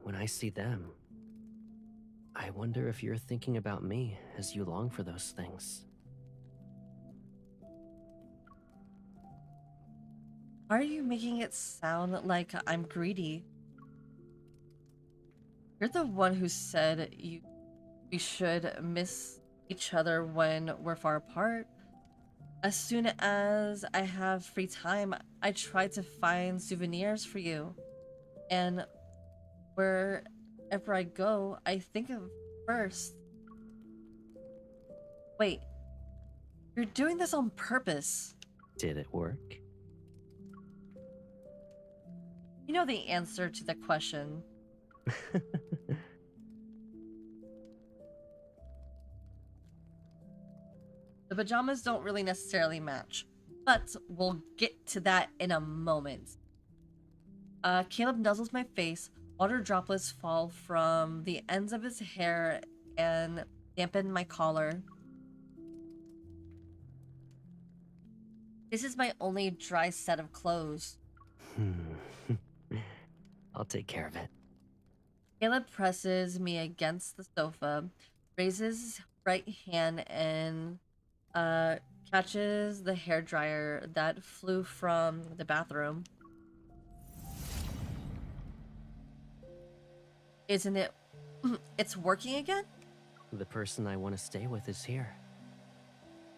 When I see them, I wonder if you're thinking about me as you long for those things. Why are you making it sound like I'm greedy? You're the one who said we should miss each other when we're far apart. As soon as I have free time, I try to find souvenirs for you. And wherever I go, I think of first. Wait, you're doing this on purpose. Did it work? You know the answer to the question. The pajamas don't really necessarily match, but we'll get to that in a moment. Caleb nuzzles my face. Water droplets fall from the ends of his hair and dampen my collar. This is my only dry set of clothes. I'll take care of it. Caleb presses me against the sofa, raises his right hand and catches the hairdryer that flew from the bathroom. Isn't it? It's working again? The person I want to stay with is here.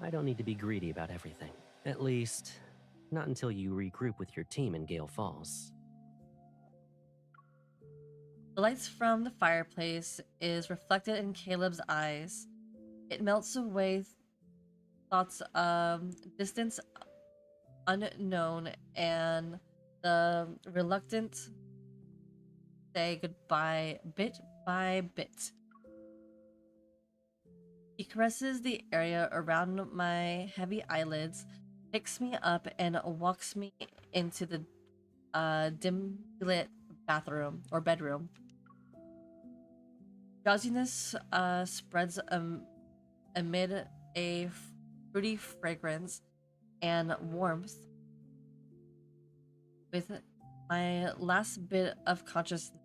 I don't need to be greedy about everything. At least, not until you regroup with your team in Gale Falls. The lights from the fireplace is reflected in Caleb's eyes. It melts away thoughts of distance unknown and the reluctant say goodbye bit by bit. He caresses the area around my heavy eyelids, picks me up, and walks me into the dim lit bathroom or bedroom. Drowsiness spreads amid a fruity fragrance and warmth. With my last bit of consciousness,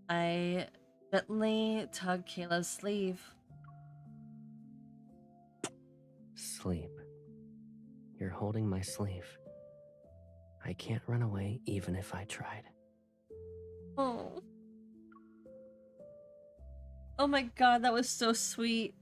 I gently tug Caleb's sleeve. Sleep. You're holding my sleeve. I can't run away even if I tried. Oh. Oh my god, that was so sweet.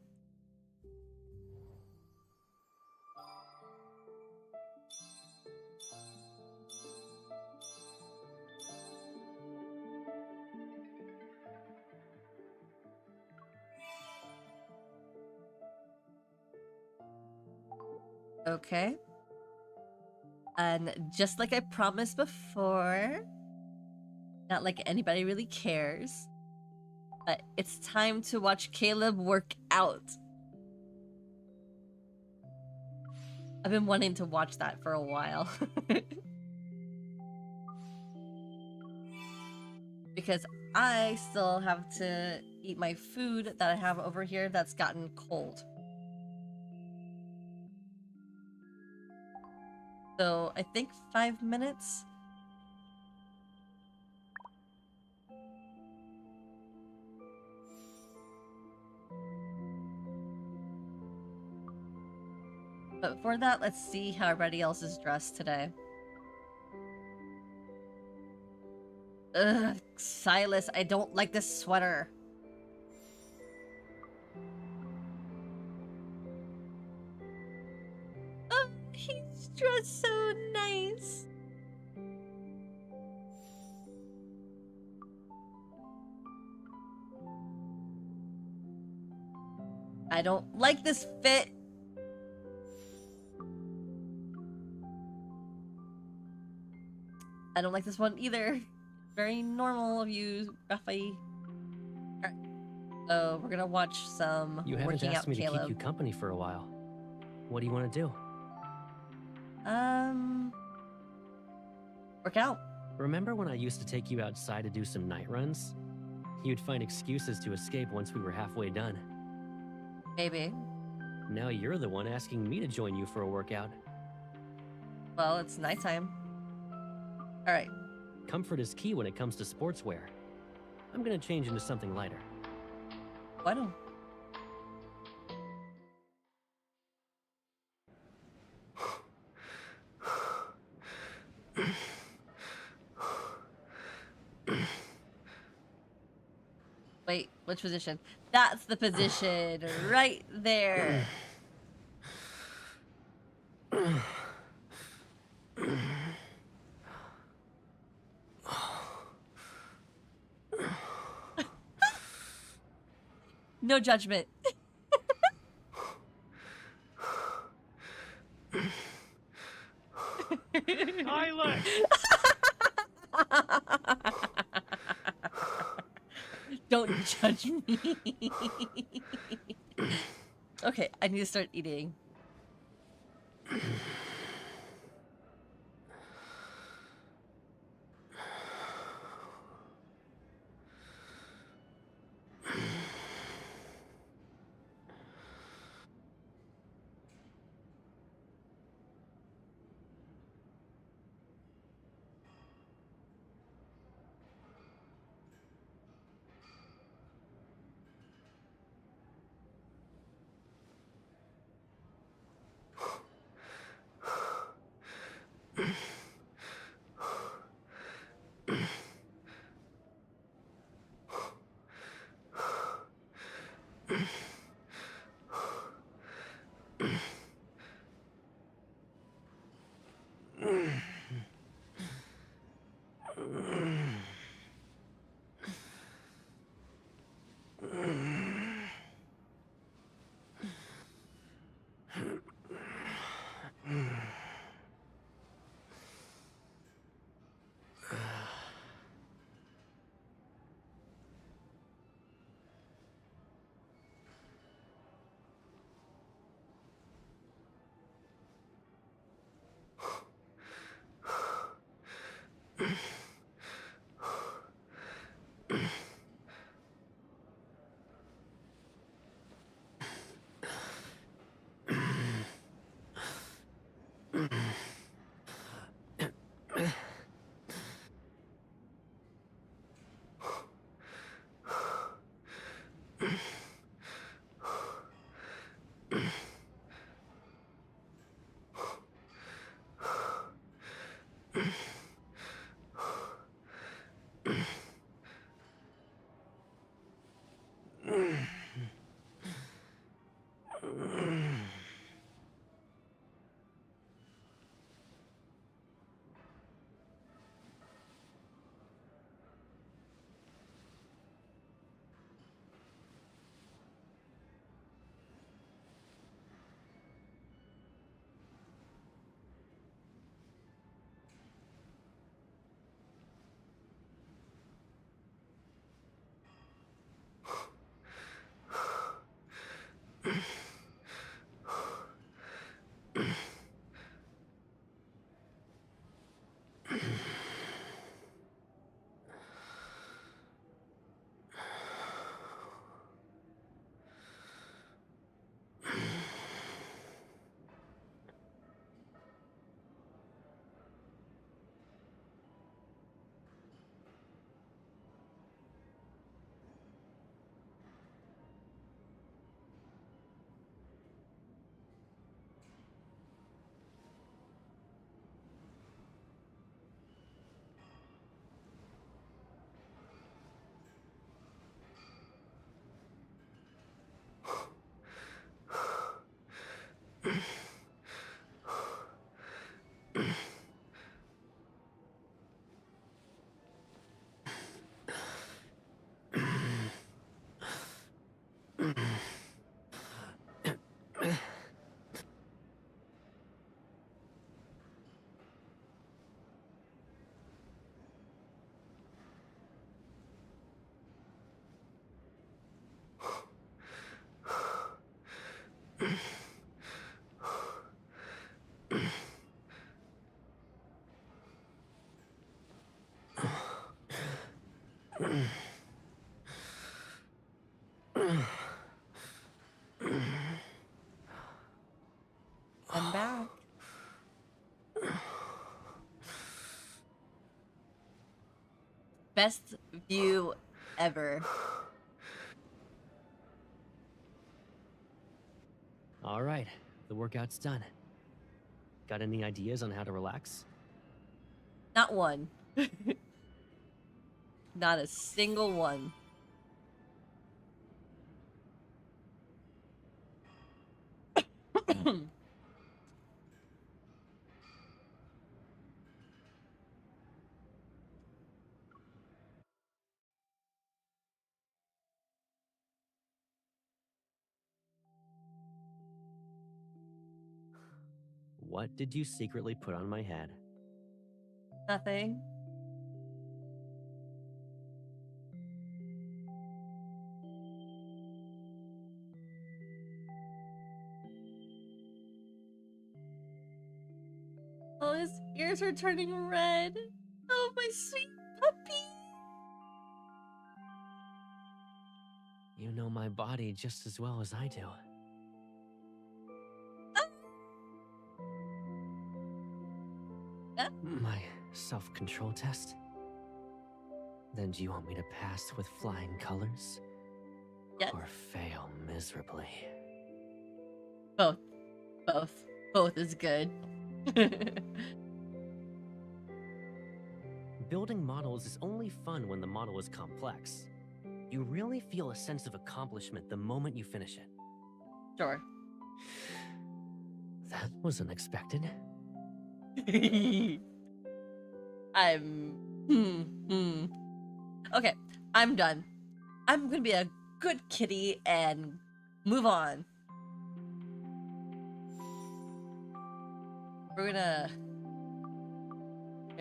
Okay. And just like I promised before, not like anybody really cares, but it's time to watch Caleb work out. I've been wanting to watch that for a while. Because I still have to eat my food that I have over here that's gotten cold. So I think 5 minutes. But for that, let's see how everybody else is dressed today. Ugh, Silas, I don't like this sweater. Oh, he's dressed so nice. I don't like this fit. I don't like this one either. Very normal of you, Rafi. Alright. So we're gonna watch some You haven't working asked out me to Caleb. keep you company for a while. What do you want to do? Work out. Remember when I used to take you outside to do some night runs? You'd find excuses to escape once we were halfway done. Maybe. Now you're the one asking me to join you for a workout. Well, it's nighttime. Alright. Comfort is key when it comes to sportswear. I'm gonna change into something lighter. Bueno. Wait, which position? That's the position right there. No judgment. Tyler! Don't judge me. Okay, I need to start eating. I'm back. Best view ever. All right, the workout's done. Got any ideas on how to relax? Not one. Not a single one. What did you secretly put on my head? Nothing. Oh, his ears are turning red. Oh, my sweet puppy. You know my body just as well as I do. My self-control test? Then do you want me to pass with flying colors? Yes. Or fail miserably? Both. Both. Both is good. Building models is only fun when the model is complex. You really feel a sense of accomplishment the moment you finish it. Sure. That was unexpected. I'm... Okay, I'm done. I'm gonna be a good kitty and move on. We're gonna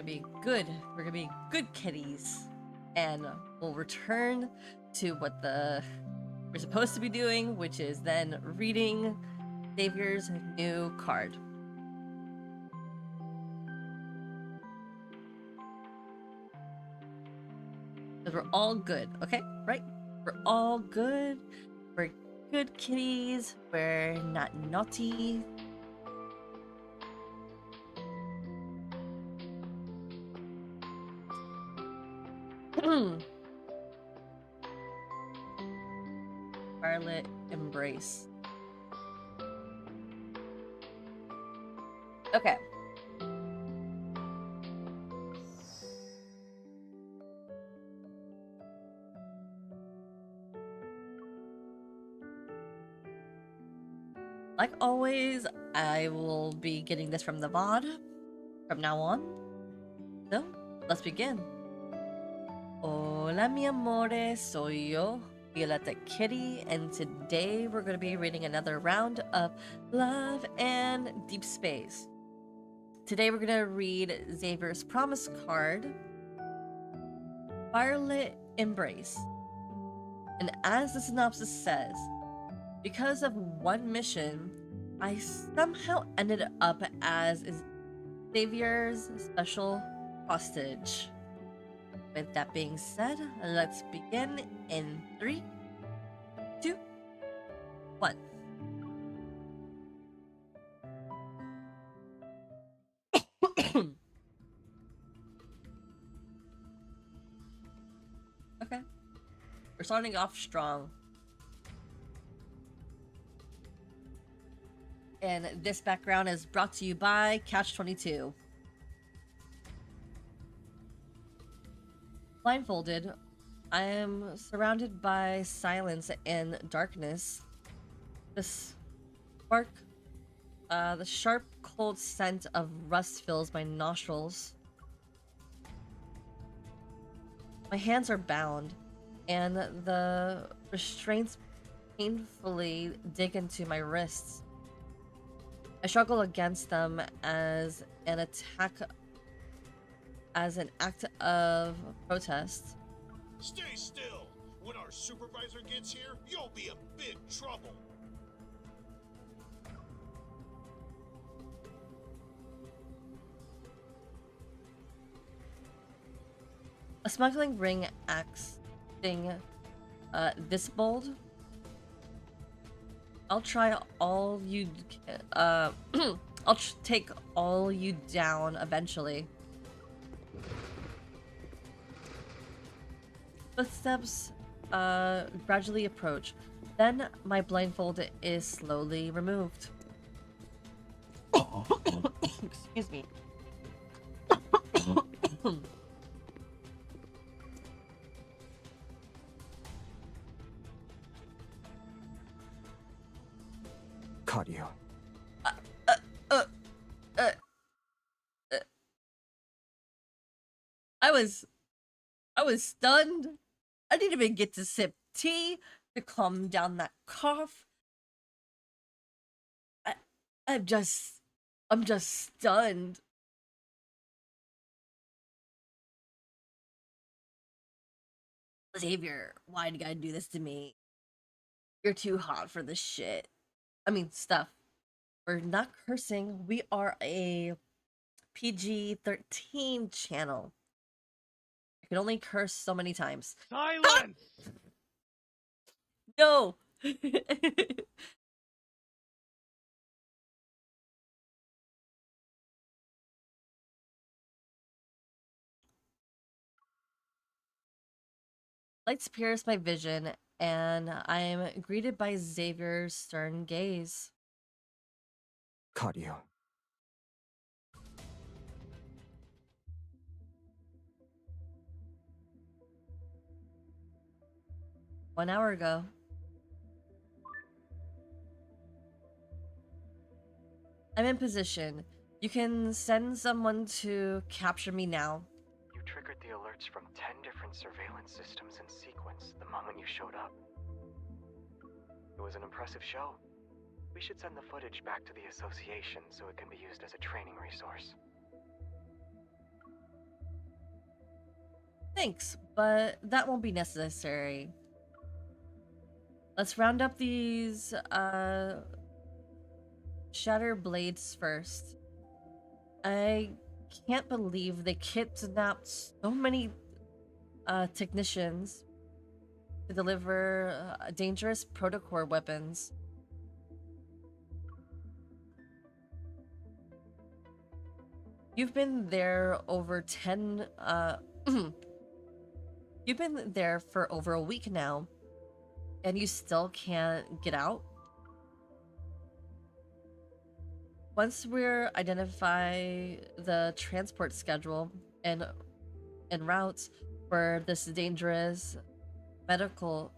be good. We're gonna be good kitties, and we'll return to what we're supposed to be doing, which is then reading Xavier's new card. Because we're all good, okay? Right? We're all good. We're good kitties. We're not naughty. Scarlet Embrace. Okay. Like always, I will be getting this from the VOD from now on. So, let's begin. Hola mi amore, soy yo, Violeta Kitty, and today we're going to be reading another round of Love and Deep Space. Today we're going to read Xavier's promise card, Scarlet Embrace. And as the synopsis says, because of one mission, I somehow ended up as Xavier's special hostage. With that being said, let's begin in 3, 2, 1. Okay. We're starting off strong. And this background is brought to you by Catch-22. Blindfolded, I am surrounded by silence and darkness. The sharp, cold scent of rust fills my nostrils. My hands are bound, and the restraints painfully dig into my wrists. I struggle against them as an act of protest. Stay still! When our supervisor gets here, you'll be in big trouble! A smuggling ring acting this bold. I'll try all you. I'll take all you down eventually. Footsteps gradually approach. Then my blindfold is slowly removed. Excuse me. Caught you. I was stunned. I didn't even get to sip tea to calm down that cough. I'm just stunned. Xavier, why do you gotta do this to me? You're too hot for this shit. I mean, stuff. We're not cursing. We are a PG-13 channel. I can only curse so many times. Silence! No! Lights pierce my vision, and I am greeted by Xavier's stern gaze. Caught you. 1 hour ago. I'm in position. You can send someone to capture me now. You triggered the alerts from 10 different surveillance systems in sequence the moment you showed up. It was an impressive show. We should send the footage back to the association so it can be used as a training resource. Thanks, but that won't be necessary. Let's round up these shatter blades first. I can't believe they kidnapped so many technicians to deliver dangerous protocore weapons. You've been there over 10 You've been there for over a week now, and you still can't get out? Once we're identify the transport schedule and routes for this dangerous medical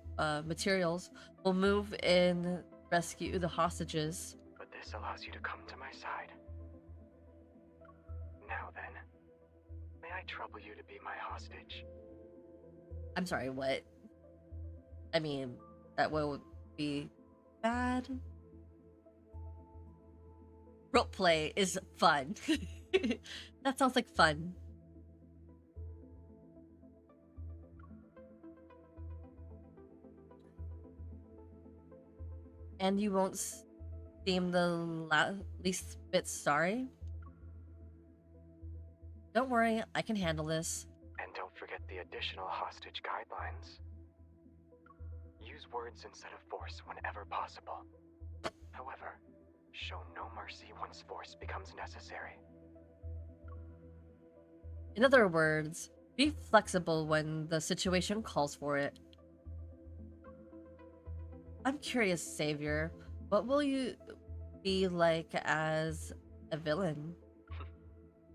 materials, we'll move and rescue the hostages. But this allows you to come to my side. Now then, may I trouble you to be my hostage? I'm sorry, what? I mean, that would be bad. Roleplay is fun. That sounds like fun. And you won't seem the least bit sorry? Don't worry, I can handle this. And don't forget the additional hostage guidelines. Use words instead of force whenever possible. However, show no mercy once force becomes necessary. In other words, be flexible when the situation calls for it. I'm curious, Savior, what will you be like as a villain?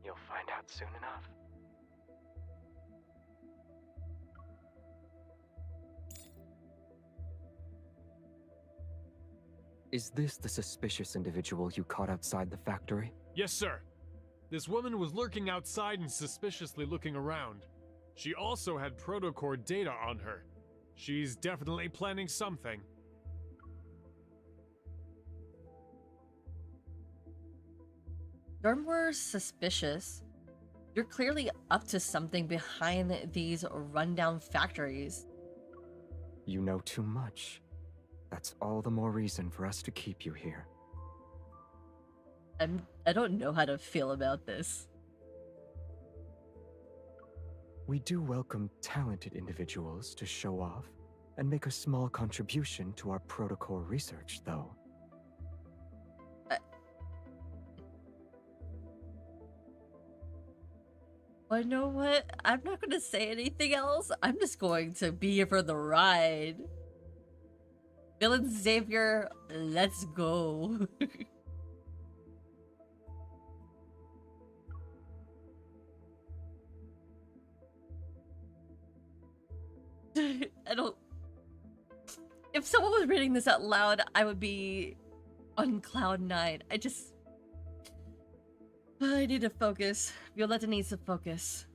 You'll find out soon enough. Is this the suspicious individual you caught outside the factory? Yes, sir. This woman was lurking outside and suspiciously looking around. She also had protocore data on her. She's definitely planning something. You're more suspicious. You're clearly up to something behind these rundown factories. You know too much. That's all the more reason for us to keep you here. I don't know how to feel about this. We do welcome talented individuals to show off and make a small contribution to our protocol research, though. Well, you know what? I'm not going to say anything else. I'm just going to be here for the ride. Villain Xavier, let's go. I don't... If someone was reading this out loud, I would be on cloud 9. I need to focus. Violetta needs to focus.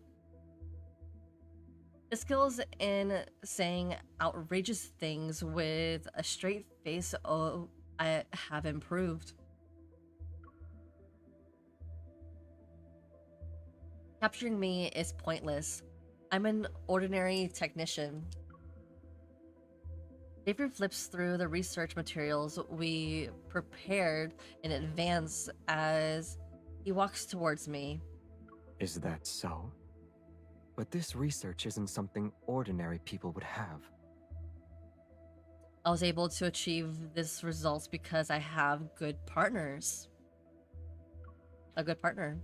The skills in saying outrageous things with a straight face, I have improved. Capturing me is pointless. I'm an ordinary technician. Xavier flips through the research materials we prepared in advance as he walks towards me. Is that so? But this research isn't something ordinary people would have. I was able to achieve this results because I have good partners. A good partner.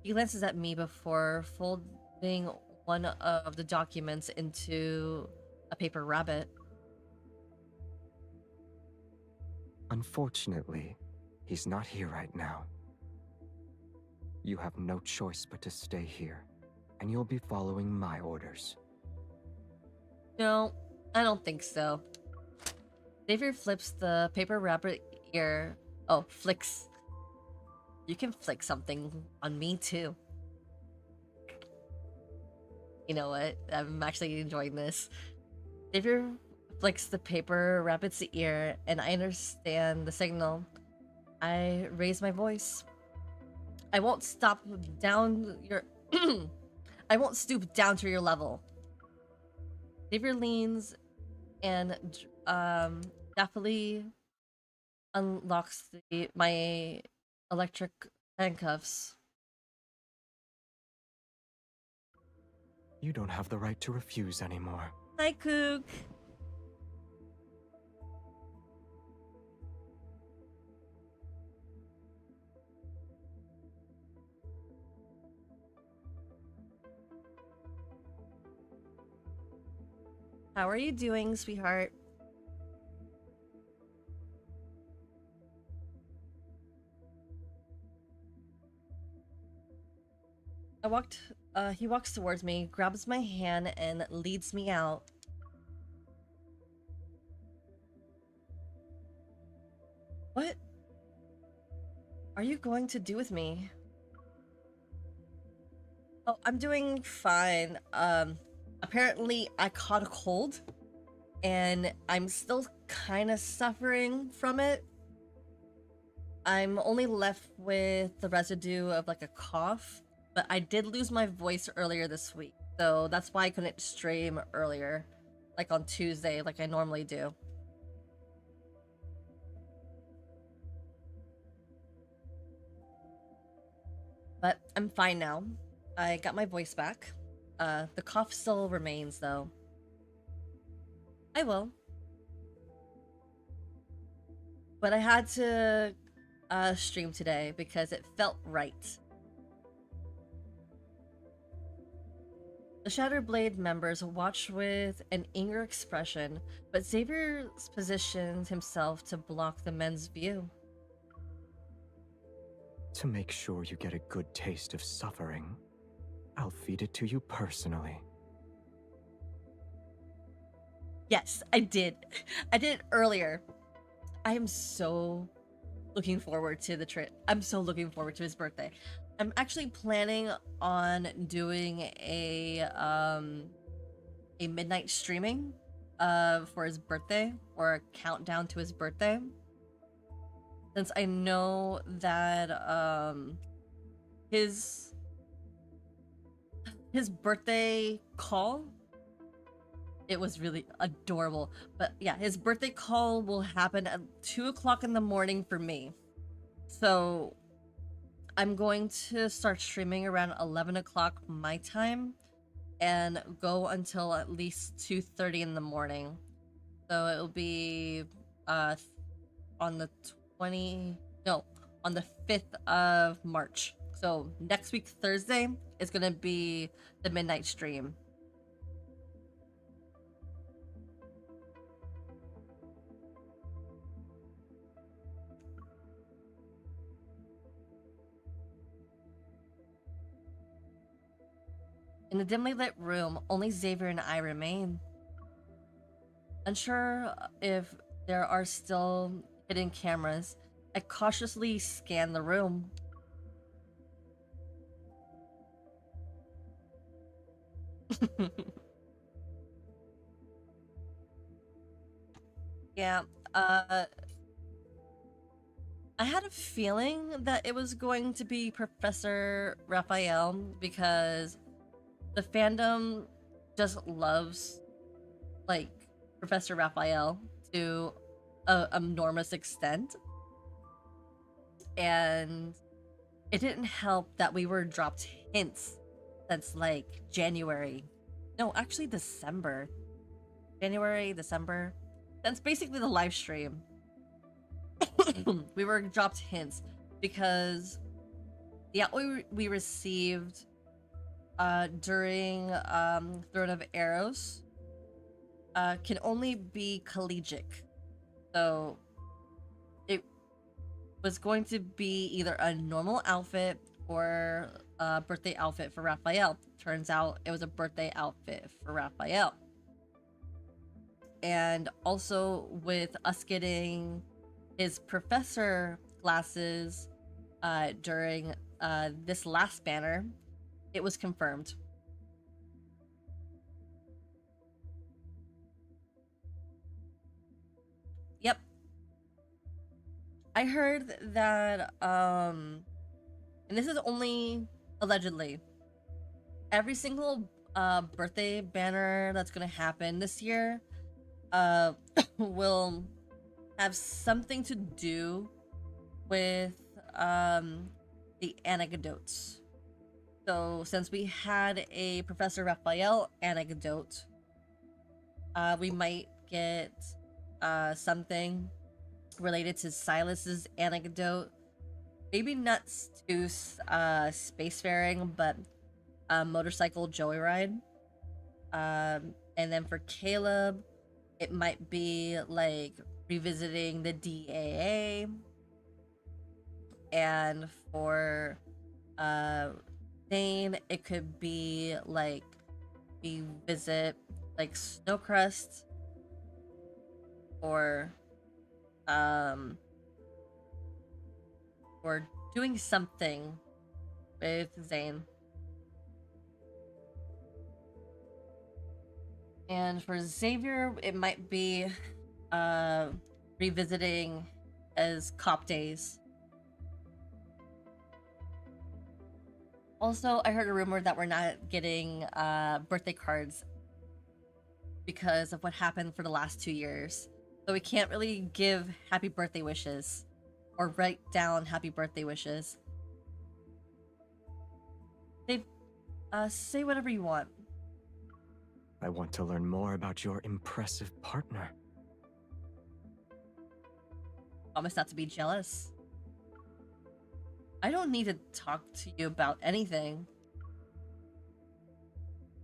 He glances at me before folding one of the documents into a paper rabbit. Unfortunately, he's not here right now. You have no choice but to stay here, and you'll be following my orders. No, I don't think so. Xavier flips the paper rabbit ear. Oh, flicks. You can flick something on me too. You know what? I'm actually enjoying this. Xavier flicks the paper rabbit's ear, and I understand the signal. I raise my voice. I won't stop down your I won't stoop down to your level. Xavier leans and deftly unlocks my electric handcuffs. You don't have the right to refuse anymore. Hi, Kook. How are you doing, sweetheart? He walks towards me, grabs my hand, and leads me out. What are you going to do with me? Oh, I'm doing fine. Apparently I caught a cold, and I'm still kind of suffering from it. I'm only left with the residue of like a cough, but I did lose my voice earlier this week, so that's why I couldn't stream earlier, like on Tuesday, like I normally do. But I'm fine now. I got my voice back. The cough still remains, though. I will. But I had to stream today because it felt right. The Shatterblade members watch with an eager expression, but Xavier positions himself to block the men's view. To make sure you get a good taste of suffering, I'll feed it to you personally. Yes, I did. I did it earlier. I am so looking forward to the trip. I'm so looking forward to his birthday. I'm actually planning on doing a midnight streaming for his birthday, or a countdown to his birthday. Since I know that his birthday call, it was really adorable. But yeah, his birthday call will happen at 2 o'clock in the morning for me. So I'm going to start streaming around 11 o'clock my time and go until at least 2:30 in the morning. So it'll be on the 5th of March. So next week, Thursday, is gonna be the midnight stream. In the dimly lit room, only Xavier and I remain. Unsure if there are still hidden cameras, I cautiously scan the room. Yeah, I had a feeling that it was going to be Professor Raphael because the fandom just loves, like, Professor Raphael to an enormous extent. And it didn't help that we were dropped hints since, like, January. No, actually December. January, December. That's basically the live stream. We were dropped hints because the outlet we received during Throne of Arrows can only be collegiate. So it was going to be either a normal outfit or a birthday outfit for Raphael. Turns out it was a birthday outfit for Raphael. And also with us getting his professor glasses during this last banner, it was confirmed. I heard that and this is only allegedly, every single birthday banner that's gonna happen this year will have something to do with the anecdotes. So since we had a Professor Raphael anecdote, we might get something related to Silas's anecdote. Maybe not to spacefaring, but motorcycle joyride. And then for Caleb, it might be like revisiting the DAA. And for Dane, it could be like we visit like Snowcrest, or doing something with Zane. And for Xavier, it might be revisiting as cop days. Also, I heard a rumor that we're not getting birthday cards because of what happened for the last 2 years. So we can't really give happy birthday wishes or write down happy birthday wishes. Say whatever you want. I want to learn more about your impressive partner. Promise not to be jealous. I don't need to talk to you about anything.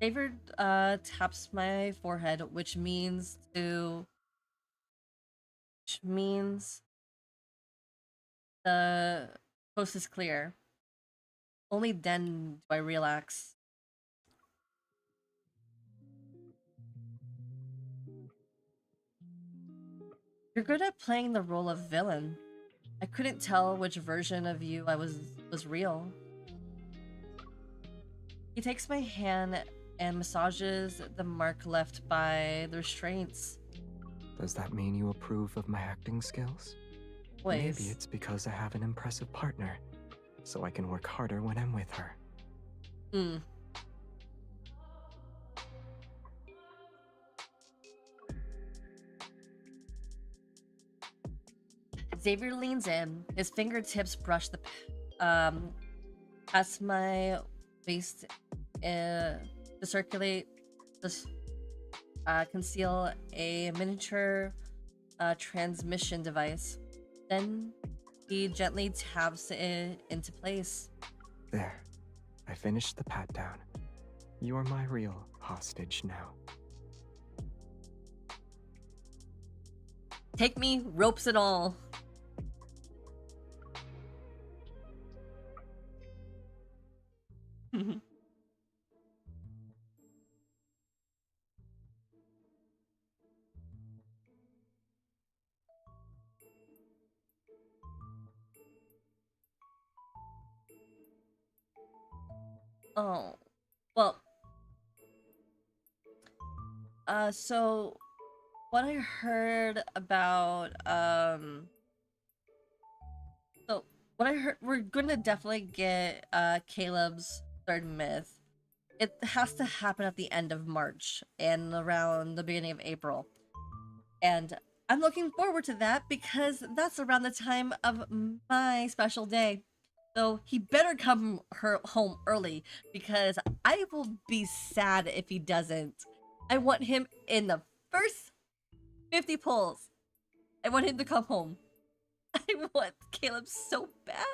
David taps my forehead, which means the coast is clear. Only then do I relax. You're good at playing the role of villain. I couldn't tell which version of you I was real. He takes my hand and massages the mark left by the restraints. Does that mean you approve of my acting skills? Always. Maybe it's because I have an impressive partner, so I can work harder when I'm with her. Xavier leans in. His fingertips brush the past my waist to circulate, conceal a miniature transmission device. Then he gently taps it into place. There. I finished the pat down. You're my real hostage now. Take me, ropes and all. Oh, well, so what I heard about, so what I heard, we're gonna definitely get, Caleb's third myth. It has to happen at the end of March and around the beginning of April. And I'm looking forward to that because that's around the time of my special day. So he better come home early because I will be sad if he doesn't. I want him in the first 50 pulls. I want him to come home. I want Caleb so bad.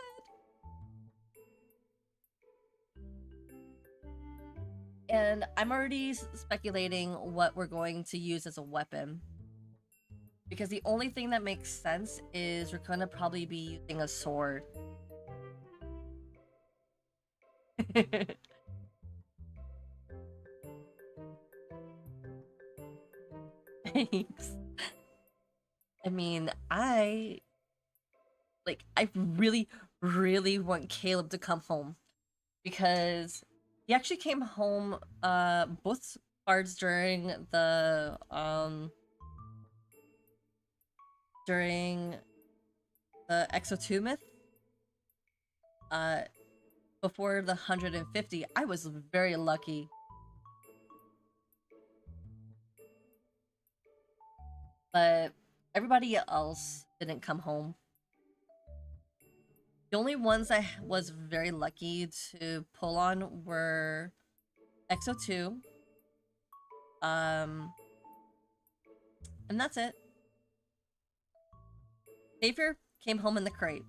And I'm already speculating what we're going to use as a weapon. Because the only thing that makes sense is we're gonna probably be using a sword. Thanks. I mean, I really, really want Caleb to come home. Because he actually came home both parts during the the Exo2 myth, before the 150, I was very lucky. But everybody else didn't come home. The only ones I was very lucky to pull on were Exo2, and that's it. Xavier came home in the crate.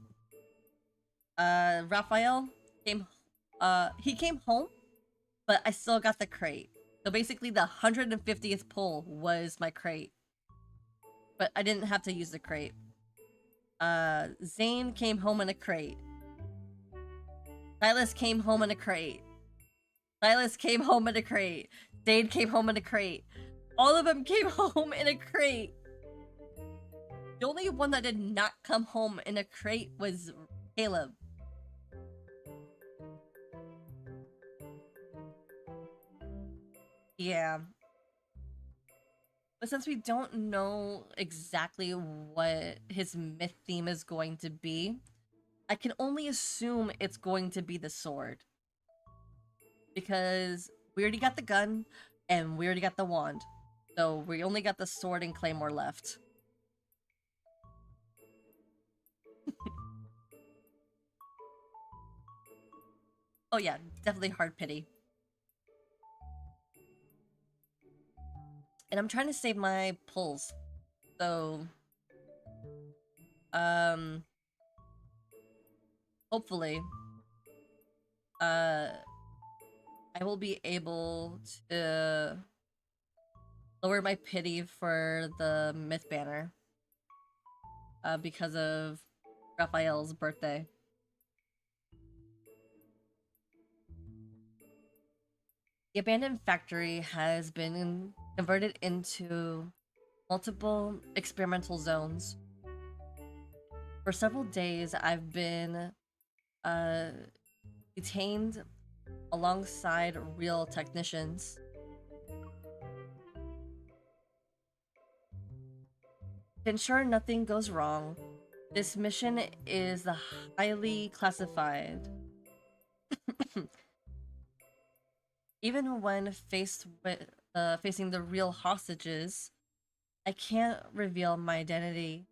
Raphael he came home, but I still got the crate. So basically the 150th pull was my crate. But I didn't have to use the crate. Zane came home in a crate. Silas came home in a crate. Silas came home in a crate. Dade came home in a crate. All of them came home in a crate. The only one that did not come home in a crate was Caleb. Yeah. But since we don't know exactly what his myth theme is going to be, I can only assume it's going to be the sword. Because we already got the gun, and we already got the wand. So we only got the sword and claymore left. Oh yeah, definitely hard pity. And I'm trying to save my pulls. So hopefully I will be able to lower my pity for the myth banner because of Raphael's birthday. The abandoned factory has been converted into multiple experimental zones. For several days, I've been detained alongside real technicians. To ensure nothing goes wrong, this mission is the highly classified. Even when faced with facing the real hostages, I can't reveal my identity.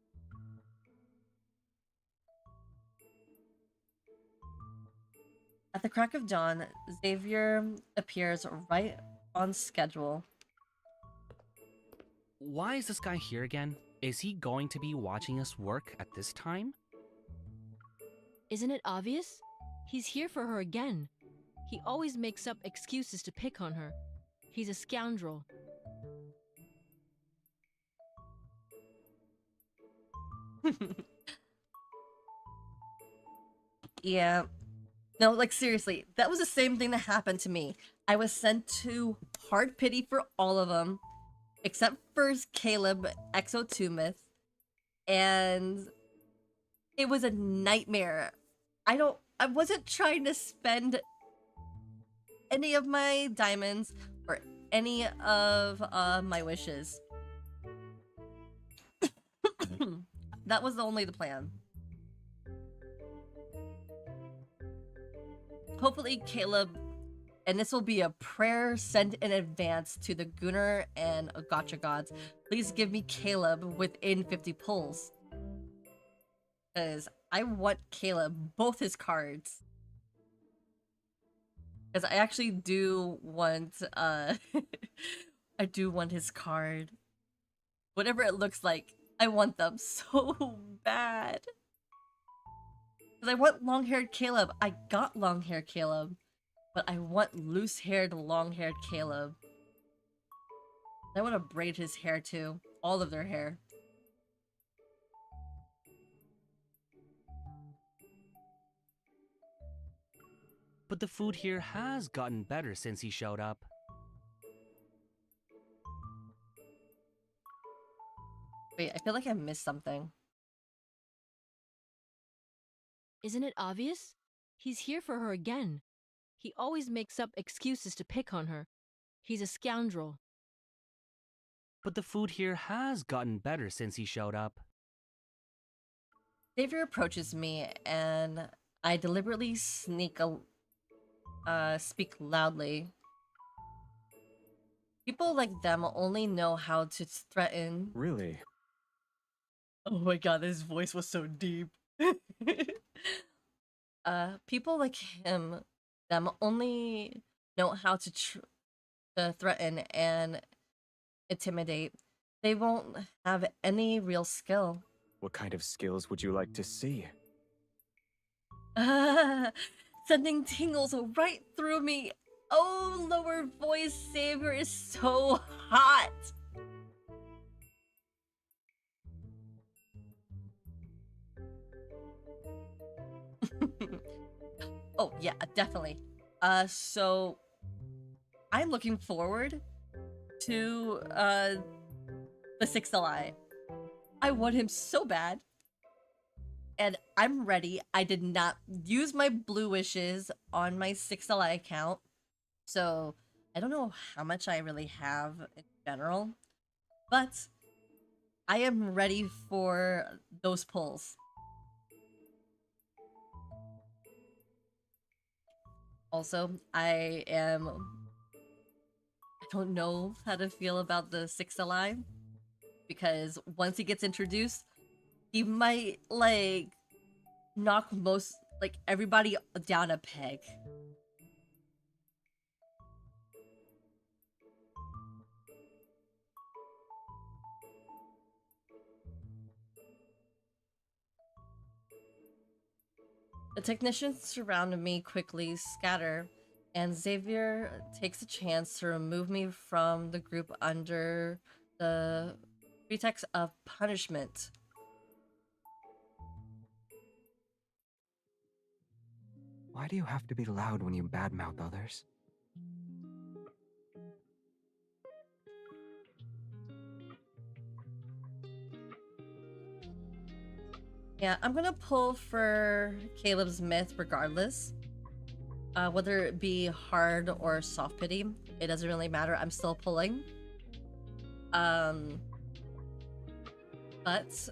At the crack of dawn, Xavier appears right on schedule. Why is this guy here again? Is he going to be watching us work at this time? Isn't it obvious? He's here for her again. He always makes up excuses to pick on her. He's a scoundrel. Yeah. No, like seriously, that was the same thing that happened to me. I was sent to hard pity for all of them, except for Caleb Exo2 Myth, and it was a nightmare. I wasn't trying to spend any of my diamonds or any of my wishes. That was only the plan. Hopefully Caleb, and this will be a prayer sent in advance to the Gunnar and Gotcha gods, please give me Caleb within 50 pulls. Because I want Caleb, both his cards. Because I actually do want, I do want his card. Whatever it looks like, I want them so bad. Because I want long-haired Caleb. I got long-haired Caleb. But I want loose-haired, long-haired Caleb. I want to braid his hair too. All of their hair. But the food here has gotten better since he showed up. Wait, I feel like I missed something. Isn't it obvious? He's here for her again. He always makes up excuses to pick on her. He's a scoundrel. But the food here has gotten better since he showed up. Xavier approaches me, and I deliberately speak loudly. People like them only know how to threaten. Really? Oh my god, his voice was so deep. People like them only know how to threaten and intimidate. They won't have any real skill. What kind of skills would you like to see? Sending tingles right through me. Oh, lower voice savior is so hot. Oh yeah, definitely. So I'm looking forward to the sixth ally. I want him so bad. And I'm ready. I did not use my blue wishes on my sixth ally account. So I don't know how much I really have in general. But I am ready for those pulls. Also, I don't know how to feel about the sixth ally. Because once he gets introduced, he might, like, knock everybody down a peg. The technicians surrounding me quickly scatter, and Xavier takes a chance to remove me from the group under the pretext of punishment. Why do you have to be loud when you badmouth others? Yeah, I'm gonna pull for Caleb's myth regardless. Whether it be hard or soft pity, it doesn't really matter. I'm still pulling. But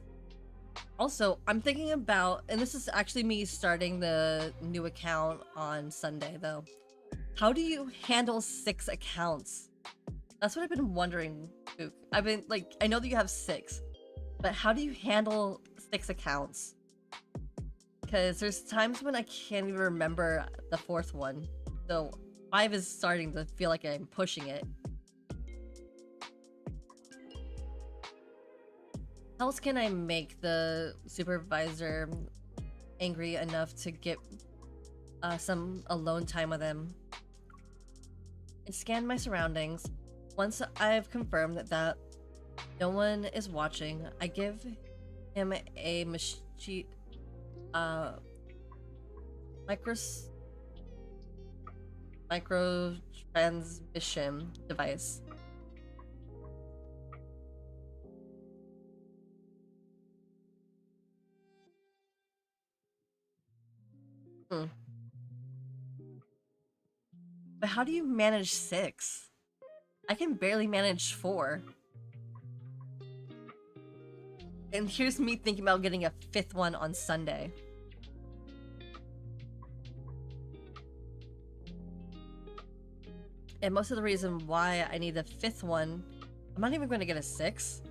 also, I'm thinking about, and this is actually me starting the new account on Sunday though. How do you handle 6 accounts? That's what I've been wondering, Luke. I've been like, I know that you have 6, but how do you handle 6 accounts? Because there's times when I can't even remember the 4th one. So 5 is starting to feel like I'm pushing it. How else can I make the supervisor angry enough to get some alone time with him? I scan my surroundings. Once I've confirmed that no one is watching, I give him a micro transmission device. But how do you manage 6? I can barely manage 4. And here's me thinking about getting a 5th one on Sunday. And most of the reason why I need a 5th one, I'm not even going to get a 6,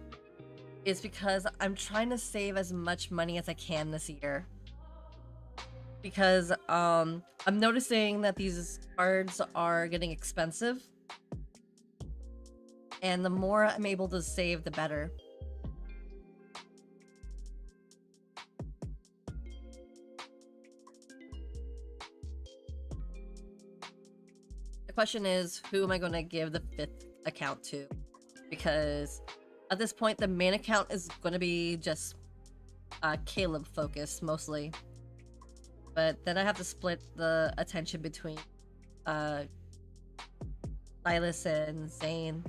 is because I'm trying to save as much money as I can this year. Because I'm noticing that these cards are getting expensive. And the more I'm able to save, the better. The question is, who am I going to give the 5th account to? Because at this point, the main account is going to be just Caleb focused mostly. But then I have to split the attention between Silas and Zane.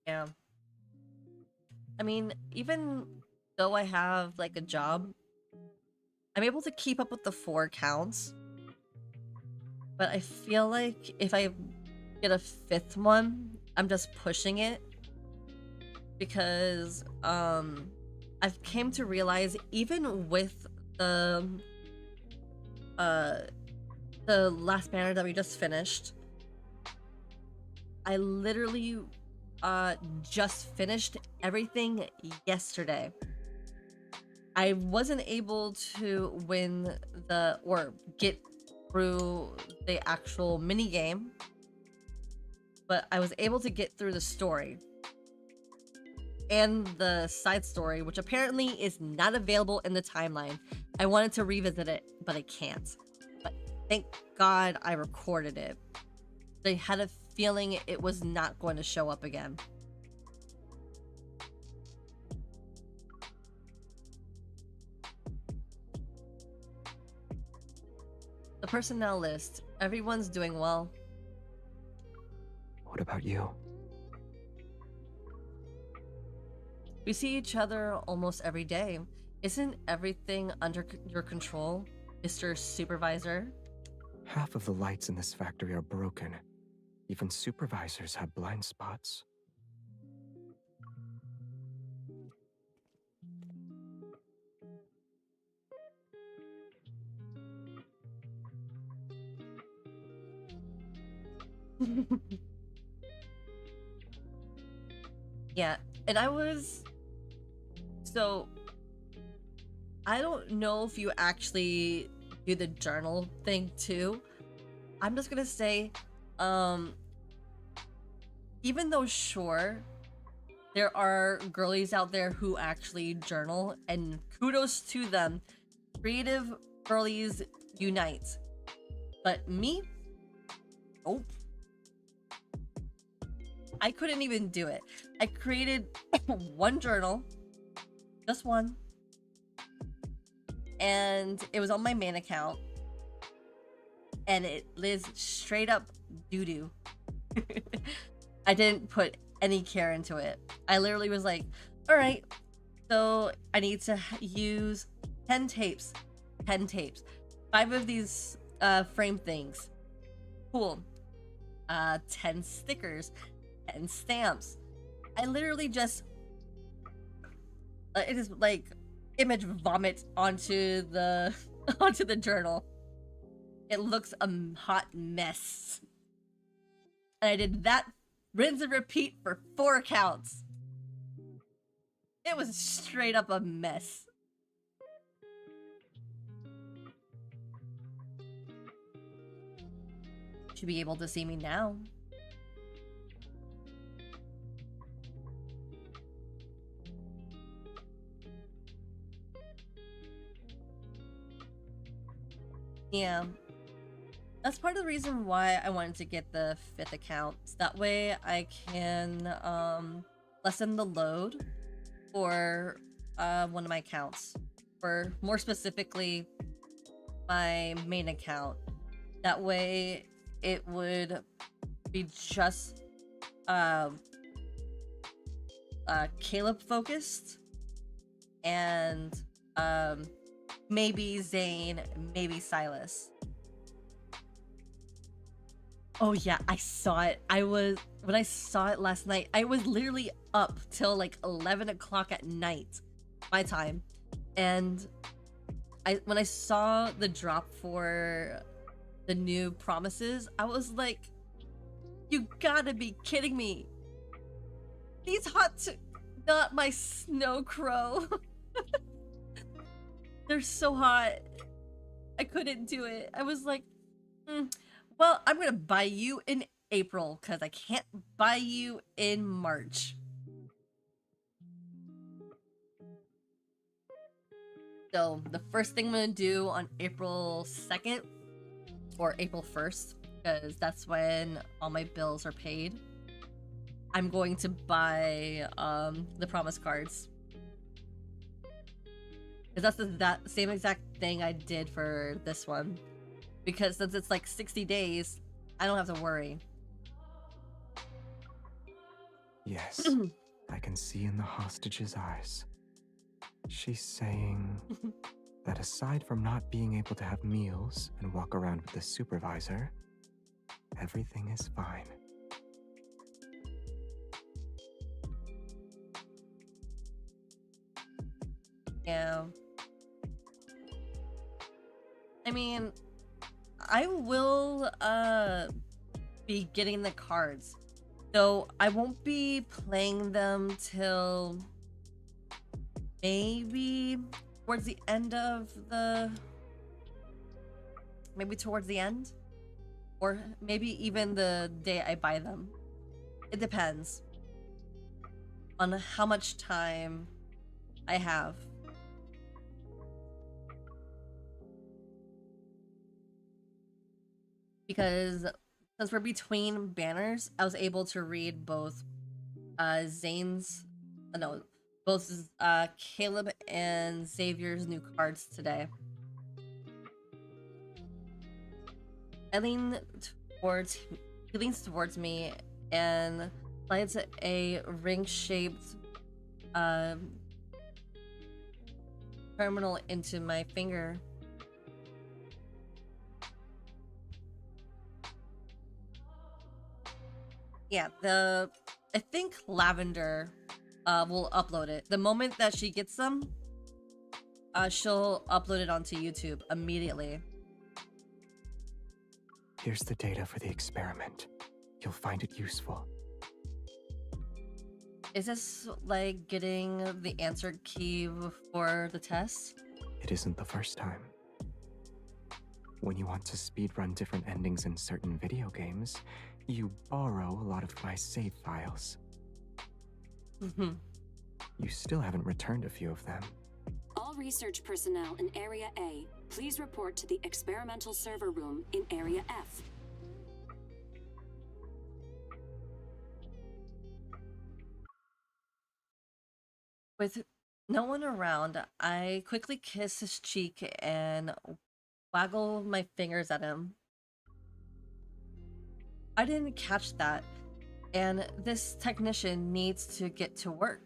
Yeah. I mean, even though I have like a job, I'm able to keep up with the 4 accounts. But I feel like if I get a 5th one, I'm just pushing it. Because I've came to realize even with the last banner that we just finished, I literally just finished everything yesterday. I wasn't able to win or get through the actual mini game, but I was able to get through the story and the side story, which apparently is not available in the timeline. I wanted to revisit it, but I can't. But thank God I recorded it. I had a feeling it was not going to show up again. The personnel list. Everyone's doing well. What about you? We see each other almost every day. Isn't everything under your control, Mr. Supervisor? Half of the lights in this factory are broken. Even supervisors have blind spots. Yeah, and so I don't know if you actually do the journal thing too. I'm just gonna say, even though sure, there are girlies out there who actually journal, and kudos to them. Creative girlies unite. But me? Nope. I couldn't even do it. I created one journal, just one, and it was on my main account, and it is straight up doo-doo. I didn't put any care into it. I literally was like, all right, so I need to use 10 tapes, 5 of these frame things. Cool. 10 stickers, 10 stamps. I literally just it is like image vomit onto the onto the journal. It looks a hot mess. And I did that rinse and repeat for 4 accounts. It was straight up a mess. Should be able to see me now. Yeah. That's part of the reason why I wanted to get the 5th account. So that way I can lessen the load for one of my accounts. Or more specifically, my main account. That way it would be just Caleb focused and maybe Zane, maybe Silas. Oh yeah, I saw it. When I saw it last night, I was literally up till like 11 o'clock at night, my time. And when I saw the drop for the new promises, I was like, you gotta be kidding me. These not my snow crow. They're so hot. I couldn't do it. I was like, well, I'm gonna buy you in April because I can't buy you in March. So the first thing I'm gonna do on April 2nd or April 1st, because that's when all my bills are paid, I'm going to buy the promise cards. Because that's that same exact thing I did for this one. Because since it's like 60 days, I don't have to worry. Yes, I can see in the hostage's eyes. She's saying that aside from not being able to have meals and walk around with the supervisor, everything is fine. Yeah. I mean, I will be getting the cards. Though I won't be playing them till maybe towards the end of the towards the end, or maybe even the day I buy them. It depends on how much time I have. Because since we're between banners, I was able to read both Zane's no, both Caleb and Xavier's new cards today. I lean towards he leans towards me and slides a ring-shaped terminal into my finger. Yeah, I think Lavender will upload it. The moment that she gets them, she'll upload it onto YouTube immediately. Here's the data for the experiment. You'll find it useful. Is this like getting the answer key for the test? It isn't the first time. When you want to speedrun different endings in certain video games, you borrow a lot of my save files. You still haven't returned a few of them. All research personnel in Area A, please report to the experimental server room in Area F. With no one around, I quickly kiss his cheek and waggle my fingers at him. I didn't catch that, and this technician needs to get to work.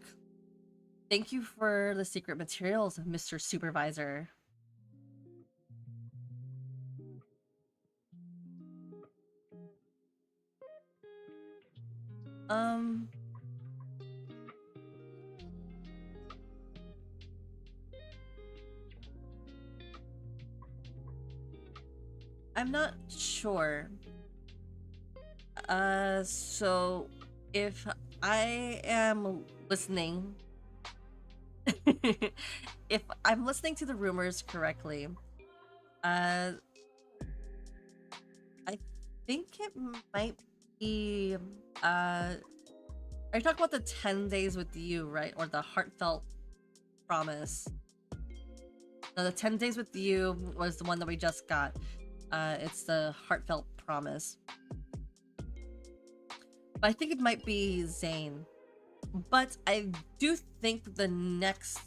Thank you for the secret materials, Mr. Supervisor. I'm not sure. So if I am listening, if I'm listening to the rumors correctly, I think it might be, are you talking about the 10 days with you, right? Or the heartfelt promise? No, the 10 days with you was the one that we just got. It's the heartfelt promise. But I think it might be Zane. But I do think the next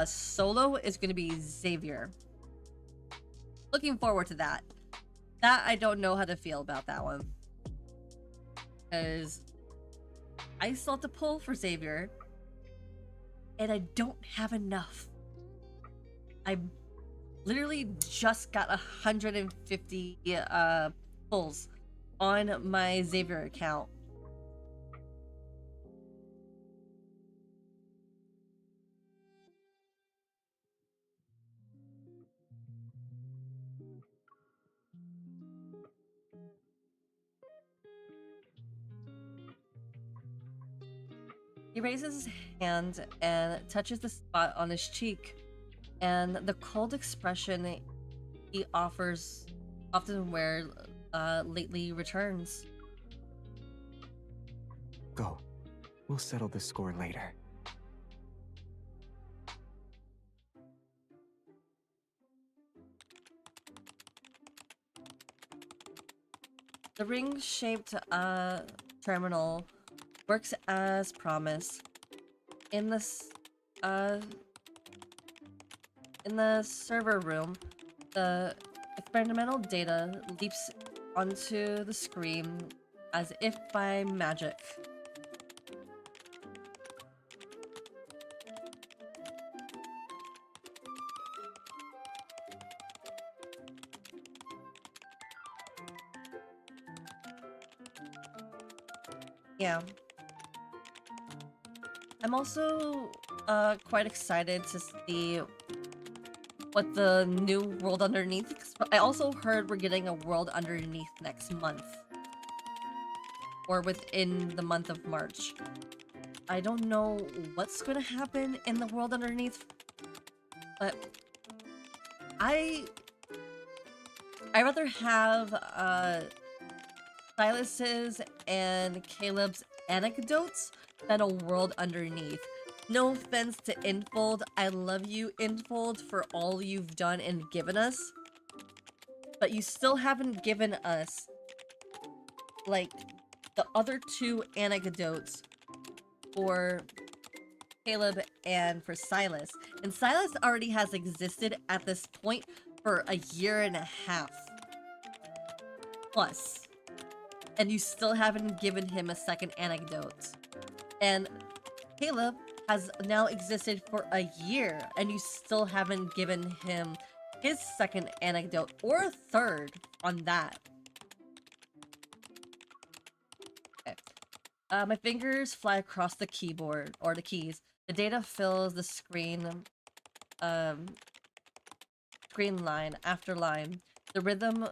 solo is going to be Xavier. Looking forward to that. That I don't know how to feel about that one. Because I still have to pull for Xavier. And I don't have enough. I literally just got 150 pulls on my Xavier account. He raises his hand and touches the spot on his cheek, and the cold expression he offers often wear lately returns. Go. We'll settle the score later. The ring-shaped terminal works as promised. In the server room, the experimental data leaps onto the screen as if by magic. Yeah. I'm also quite excited to see what the new World Underneath, 'cause I also heard we're getting a World Underneath next month. Or within the month of March. I don't know what's gonna happen in the World Underneath, but I rather have Silas's and Caleb's anecdotes than a World Underneath. No offense to Infold, I love you, Infold, for all you've done and given us, but you still haven't given us, like, the other two anecdotes for Caleb and for Silas. And Silas already has existed at this point for a year and a half. Plus. And you still haven't given him a second anecdote. And Caleb has now existed for a year, and you still haven't given him his second anecdote or a third on that. Okay. My fingers fly across the keyboard, or the keys. The data fills the screen, screen line after line. The rhythm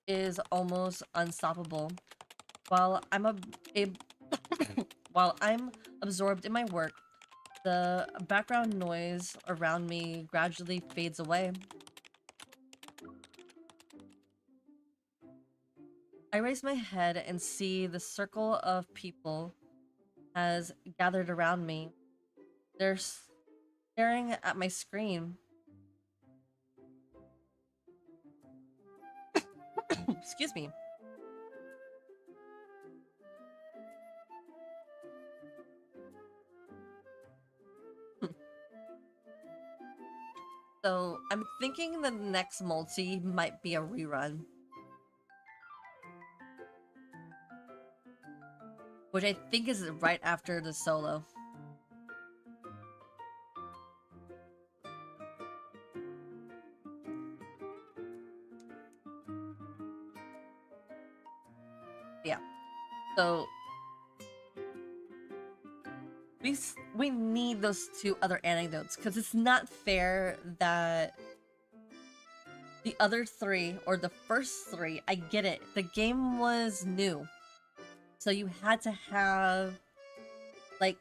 is almost unstoppable. While I'm while I'm absorbed in my work, the background noise around me gradually fades away. I raise my head and see the circle of people has gathered around me. They're staring at my screen. Excuse me. So, I'm thinking the next multi might be a rerun. Which I think is right after the solo. Yeah. So we need those two other anecdotes, because it's not fair that the other three, or the first three, I get it. The game was new. So you had to have like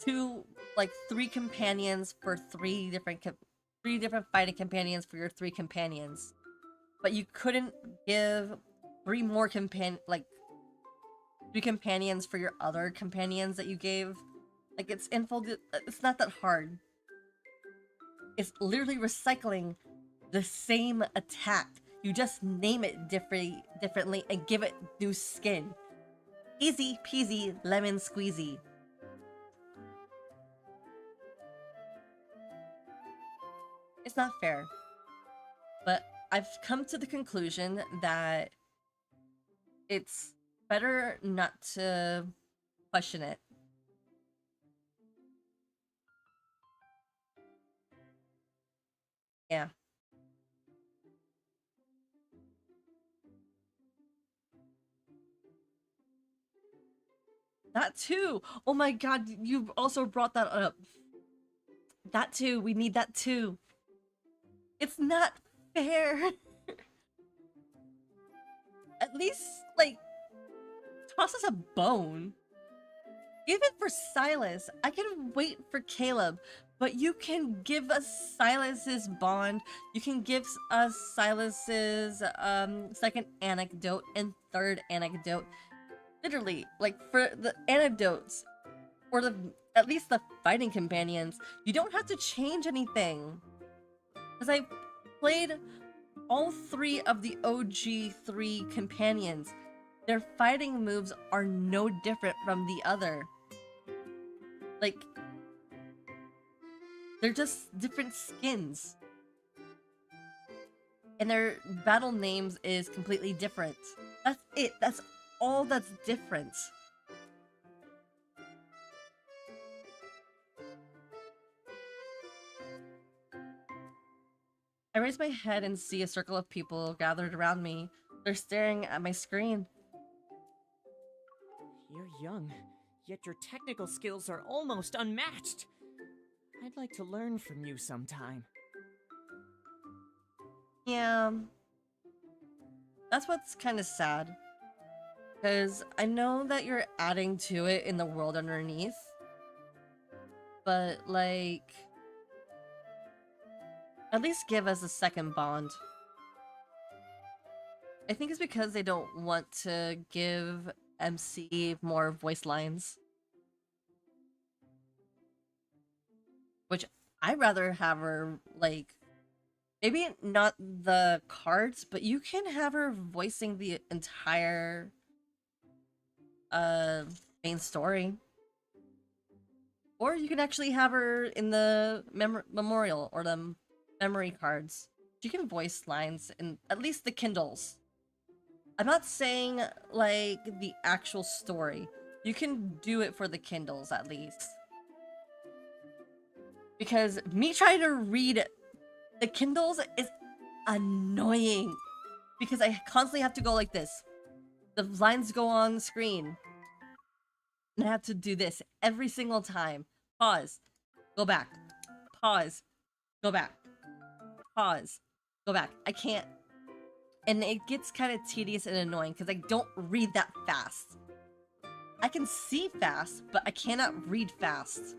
three companions for three different fighting companions for your three companions. But you couldn't give three companions for your other companions that you gave. Like, it's not that hard. It's literally recycling the same attack. You just name it differently and give it new skin. Easy peasy lemon squeezy. It's not fair. But I've come to the conclusion that it's better not to question it. Yeah. That too! Oh my god, you also brought that up. That too, we need that too. It's not fair. At least, like, toss us a bone. Even for Silas, I can wait for Caleb, but you can give us Silas's bond. You can give us Silas's second anecdote and third anecdote. Literally, like, for the anecdotes, or at least the fighting companions, you don't have to change anything. Because I played all three of the OG 3 companions. Their fighting moves are no different from the other. Like, they're just different skins. And their battle names is completely different. That's it. That's all that's different. I raise my head and see a circle of people gathered around me. They're staring at my screen. Here You're young, yet your technical skills are almost unmatched. I'd like to learn from you sometime. Yeah. That's what's kind of sad. Because I know that you're adding to it in the world underneath. But, like, at least give us a second bond. I think it's because they don't want to give MC more voice lines. Which I'd rather have her, like, maybe not the cards, but you can have her voicing the entire main story. Or you can actually have her in the memorial or the memory cards. You can voice lines in at least the Kindles. I'm not saying, like, the actual story. You can do it for the Kindles, at least. Because me trying to read the Kindles is annoying. Because I constantly have to go like this. The lines go on screen. And I have to do this every single time. Pause. Go back. Pause. Go back. Pause. Go back. I can't. And it gets kind of tedious and annoying because I don't read that fast. I can see fast, but I cannot read fast.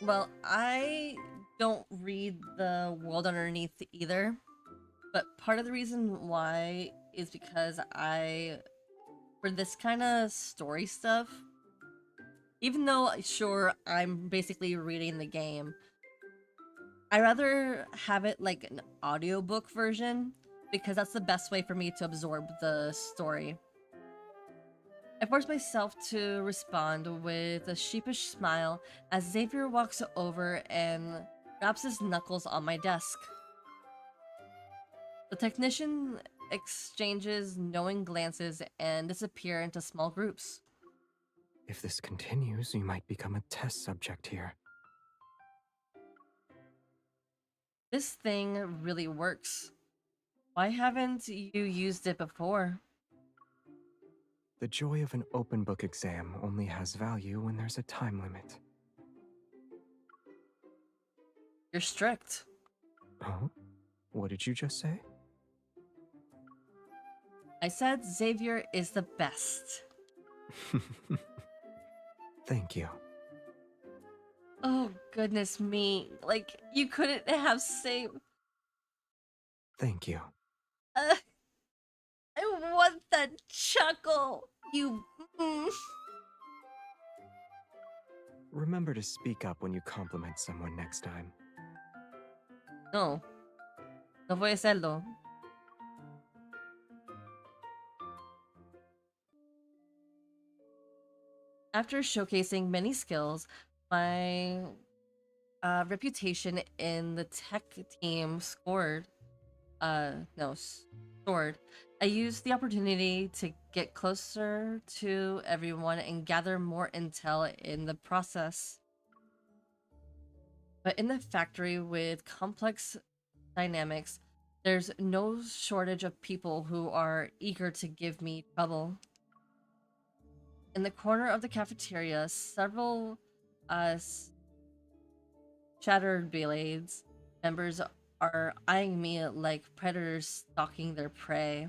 Well, I don't read the world underneath either, but part of the reason why is because for this kind of story stuff, even though, sure, I'm basically reading the game, I rather have it like an audiobook version because that's the best way for me to absorb the story. I force myself to respond with a sheepish smile as Xavier walks over and raps his knuckles on my desk. The technician exchanges knowing glances and disappear into small groups. If this continues, you might become a test subject here. This thing really works. Why haven't you used it before? The joy of an open book exam only has value when there's a time limit. You're strict. Oh? What did you just say? I said Xavier is the best. Thank you. Oh, goodness me. Like, you couldn't have saved... Thank you. I want that chuckle. You... Remember to speak up when you compliment someone next time. No. No voy a hacerlo. After showcasing many skills, my reputation in the tech team soared. I used the opportunity to get closer to everyone and gather more intel in the process. But in the factory with complex dynamics, there's no shortage of people who are eager to give me trouble. In the corner of the cafeteria, several shattered blades members are eyeing me like predators stalking their prey.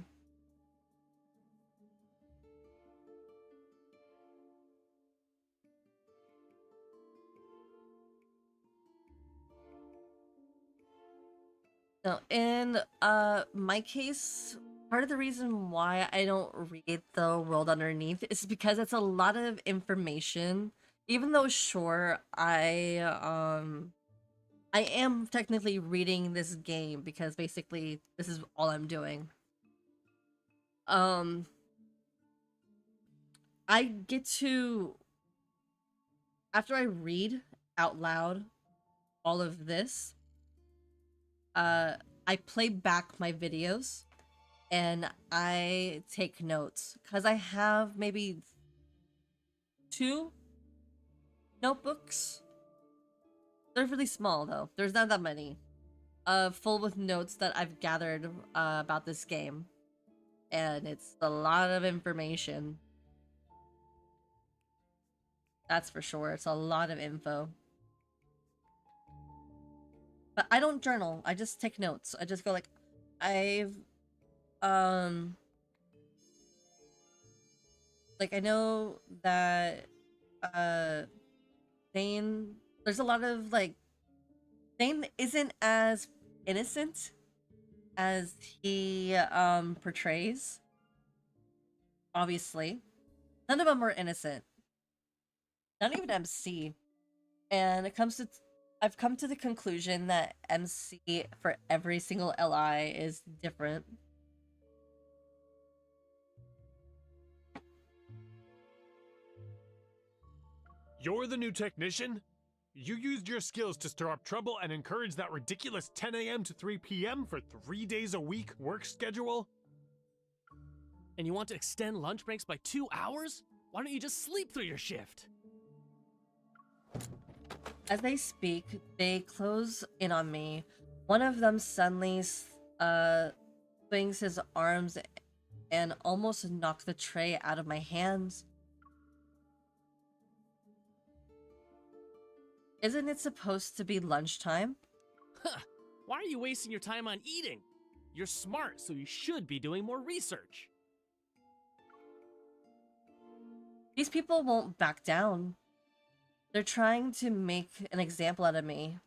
Now, in my case, part of the reason why I don't read the world underneath is because it's a lot of information. Even though, sure, I am technically reading this game because basically this is all I'm doing. I get to, after I read out loud all of this, I play back my videos and I take notes because I have maybe 2 notebooks. They're really small though. There's not that many. Full with notes that I've gathered about this game. And it's a lot of information. That's for sure. It's a lot of info. But I don't journal. I just take notes. I just go like, like I know that Thane, there's a lot of like, Thane isn't as innocent as he portrays. Obviously, none of them are innocent. Not even MC. And I've come to the conclusion that MC for every single LI is different. You're the new technician? You used your skills to stir up trouble and encourage that ridiculous 10 a.m. to 3 p.m. for 3 days a week work schedule? And you want to extend lunch breaks by 2 hours? Why don't you just sleep through your shift? As they speak, they close in on me. One of them suddenly swings his arms and almost knocks the tray out of my hands. Isn't it supposed to be lunchtime? Huh. Why are you wasting your time on eating? You're smart, so you should be doing more research. These people won't back down. They're trying to make an example out of me.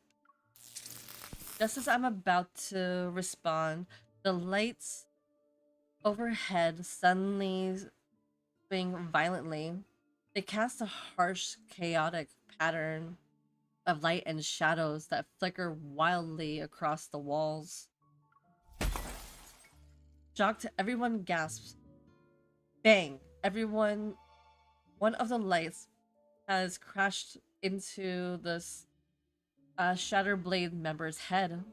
Just as I'm about to respond, the lights overhead suddenly swing violently. They cast a harsh, chaotic pattern of light and shadows that flicker wildly across the walls. Shocked, everyone gasps. Bang! One of the lights has crashed into this Shatterblade member's head.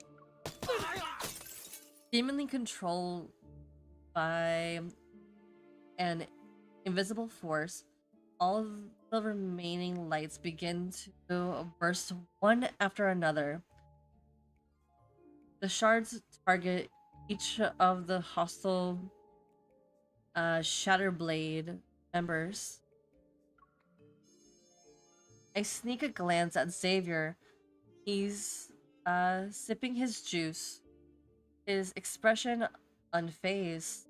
Seemingly controlled by an invisible force, all of the remaining lights begin to burst one after another. The shards target each of the hostile Shatterblade members. I sneak a glance at Xavier. He's sipping his juice, his expression unfazed.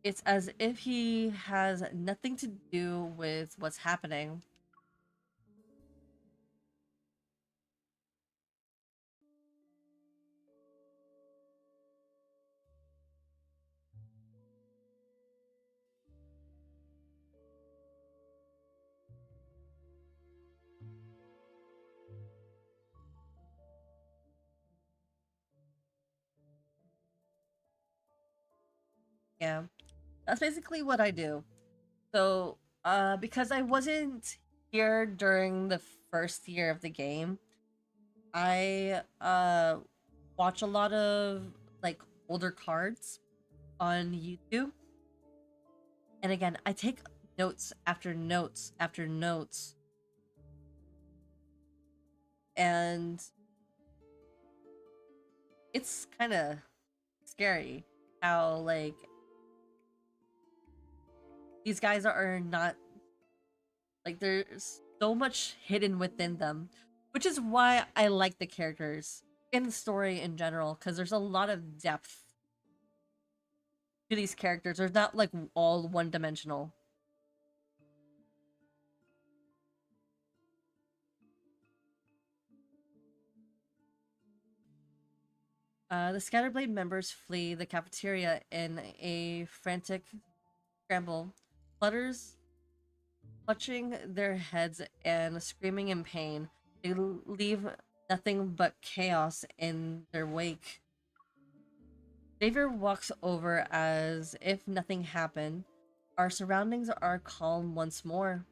It's as if he has nothing to do with what's happening. Yeah, that's basically what I do. So, because I wasn't here during the first year of the game, I watch a lot of like older cards on YouTube. And again, I take notes after notes after notes. And it's kind of scary how like these guys are not like, there's so much hidden within them, which is why I like the characters in the story in general, because there's a lot of depth to these characters. They're not like all one-dimensional. The Scatterblade members flee the cafeteria in a frantic scramble. Flutters, clutching their heads and screaming in pain, they leave nothing but chaos in their wake. Xavier walks over as if nothing happened. Our surroundings are calm once more.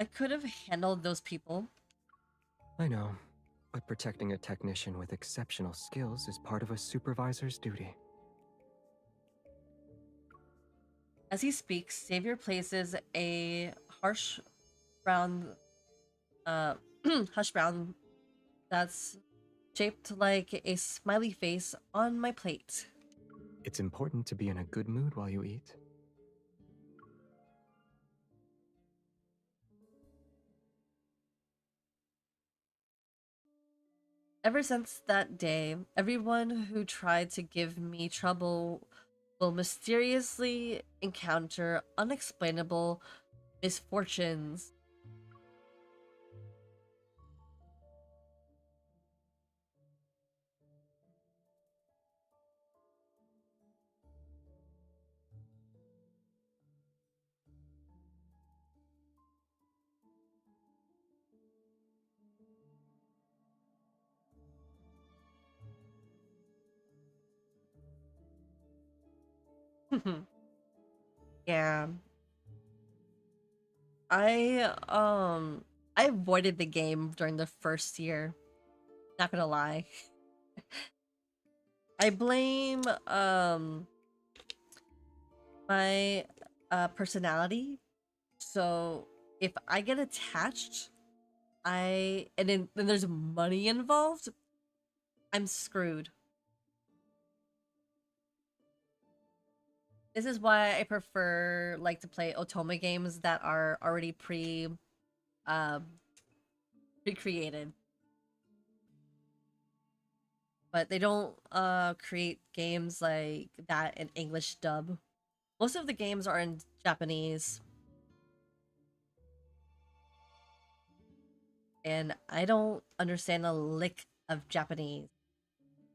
I could have handled those people. I know, but protecting a technician with exceptional skills is part of a supervisor's duty. As he speaks, Xavier places a harsh brown, hush brown that's shaped like a smiley face on my plate. It's important to be in a good mood while you eat. Ever since that day, everyone who tried to give me trouble will mysteriously encounter unexplainable misfortunes. Yeah. I avoided the game during the first year. Not gonna lie. I blame my personality. So if I get attached, then there's money involved, I'm screwed. This is why I prefer like to play otome games that are already pre-created. But they don't create games like that in English dub. Most of the games are in Japanese. And I don't understand a lick of Japanese.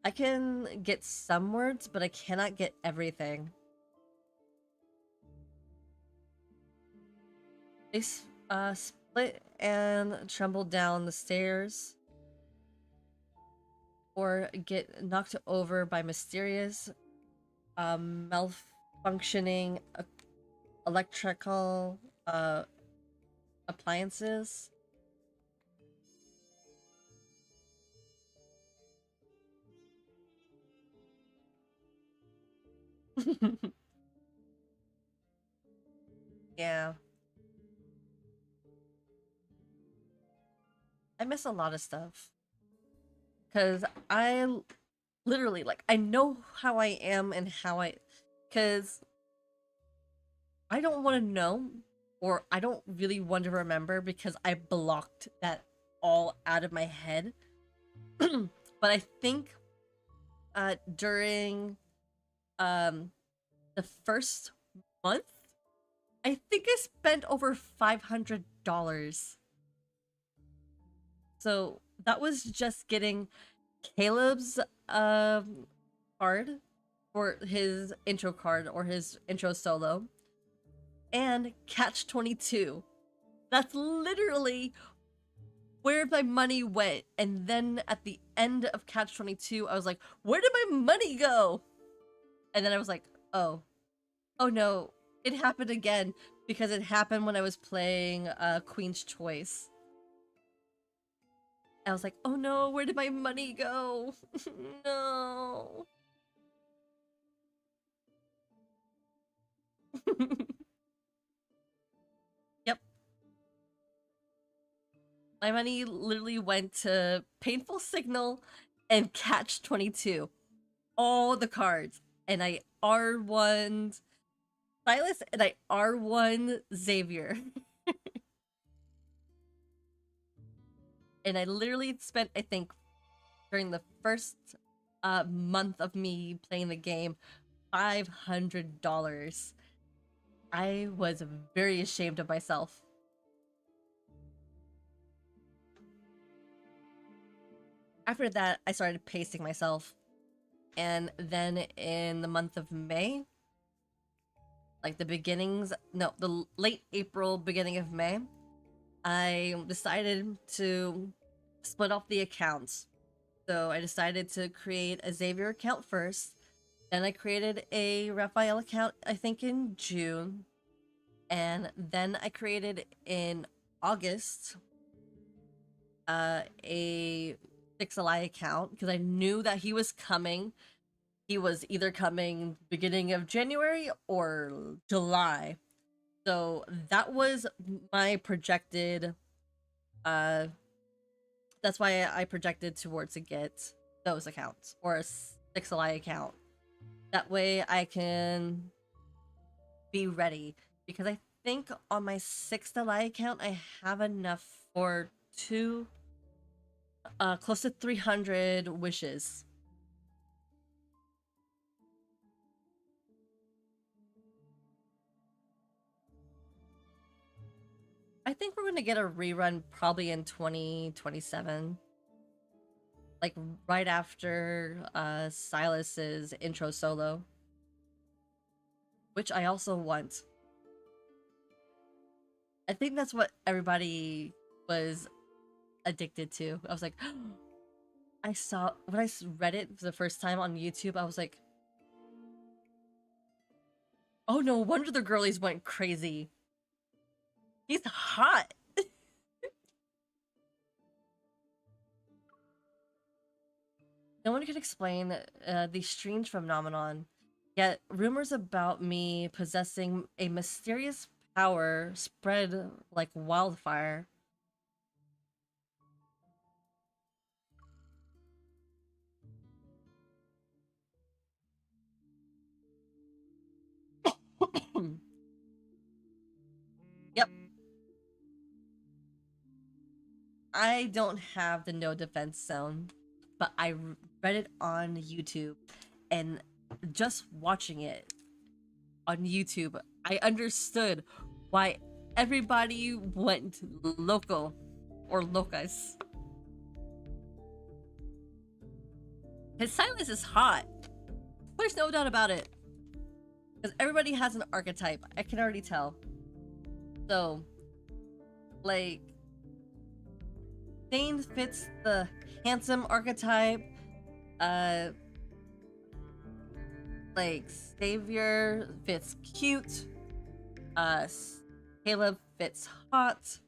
I can get some words, but I cannot get everything. They split and tremble down the stairs, or get knocked over by mysterious, malfunctioning electrical appliances. Yeah. I miss a lot of stuff. Because literally, like, I know how I am and because I don't want to know, or I don't really want to remember because I blocked that all out of my head. But I think during the first month, I think I spent over $500. So that was just getting Caleb's card for his intro card or his intro solo, and Catch 22. That's literally where my money went. And then at the end of Catch 22, I was like, where did my money go? And then I was like, oh no, it happened again, because it happened when I was playing Queen's Choice. I was like, oh no, where did my money go? No. Yep. My money literally went to Painful Signal and Catch 22. All the cards. And I R1 Silas and I R1 Xavier. And I literally spent, I think, during the first month of me playing the game, $500. I was very ashamed of myself. After that, I started pacing myself. And then in the month of May, like the late April, beginning of May, I decided to split off the accounts. So I decided to create a Xavier account first. Then I created a Raphael account, I think in June. And then I created in August, a Six-Ally account because I knew that he was coming. He was either coming beginning of January or July. So that was my projected that's why I projected towards to get those accounts or a Six-Ally account. That way I can be ready because I think on my Six-Ally account I have enough for close to 300 wishes. I think we're going to get a rerun probably in 2027. Like right after Silas's intro solo. Which I also want. I think that's what everybody was addicted to. I was like, when I read it for the first time on YouTube, I was like, oh, no wonder the girlies went crazy. He's hot. No one could explain the strange phenomenon, yet rumors about me possessing a mysterious power spread like wildfire. Yep. I don't have the no defense zone, but I read it on YouTube, and just watching it on YouTube, I understood why everybody went local or locus. His silence is hot. There's no doubt about it. Because everybody has an archetype. I can already tell. So, like, Dane fits the handsome archetype. Like, Savior fits cute. Caleb fits hot.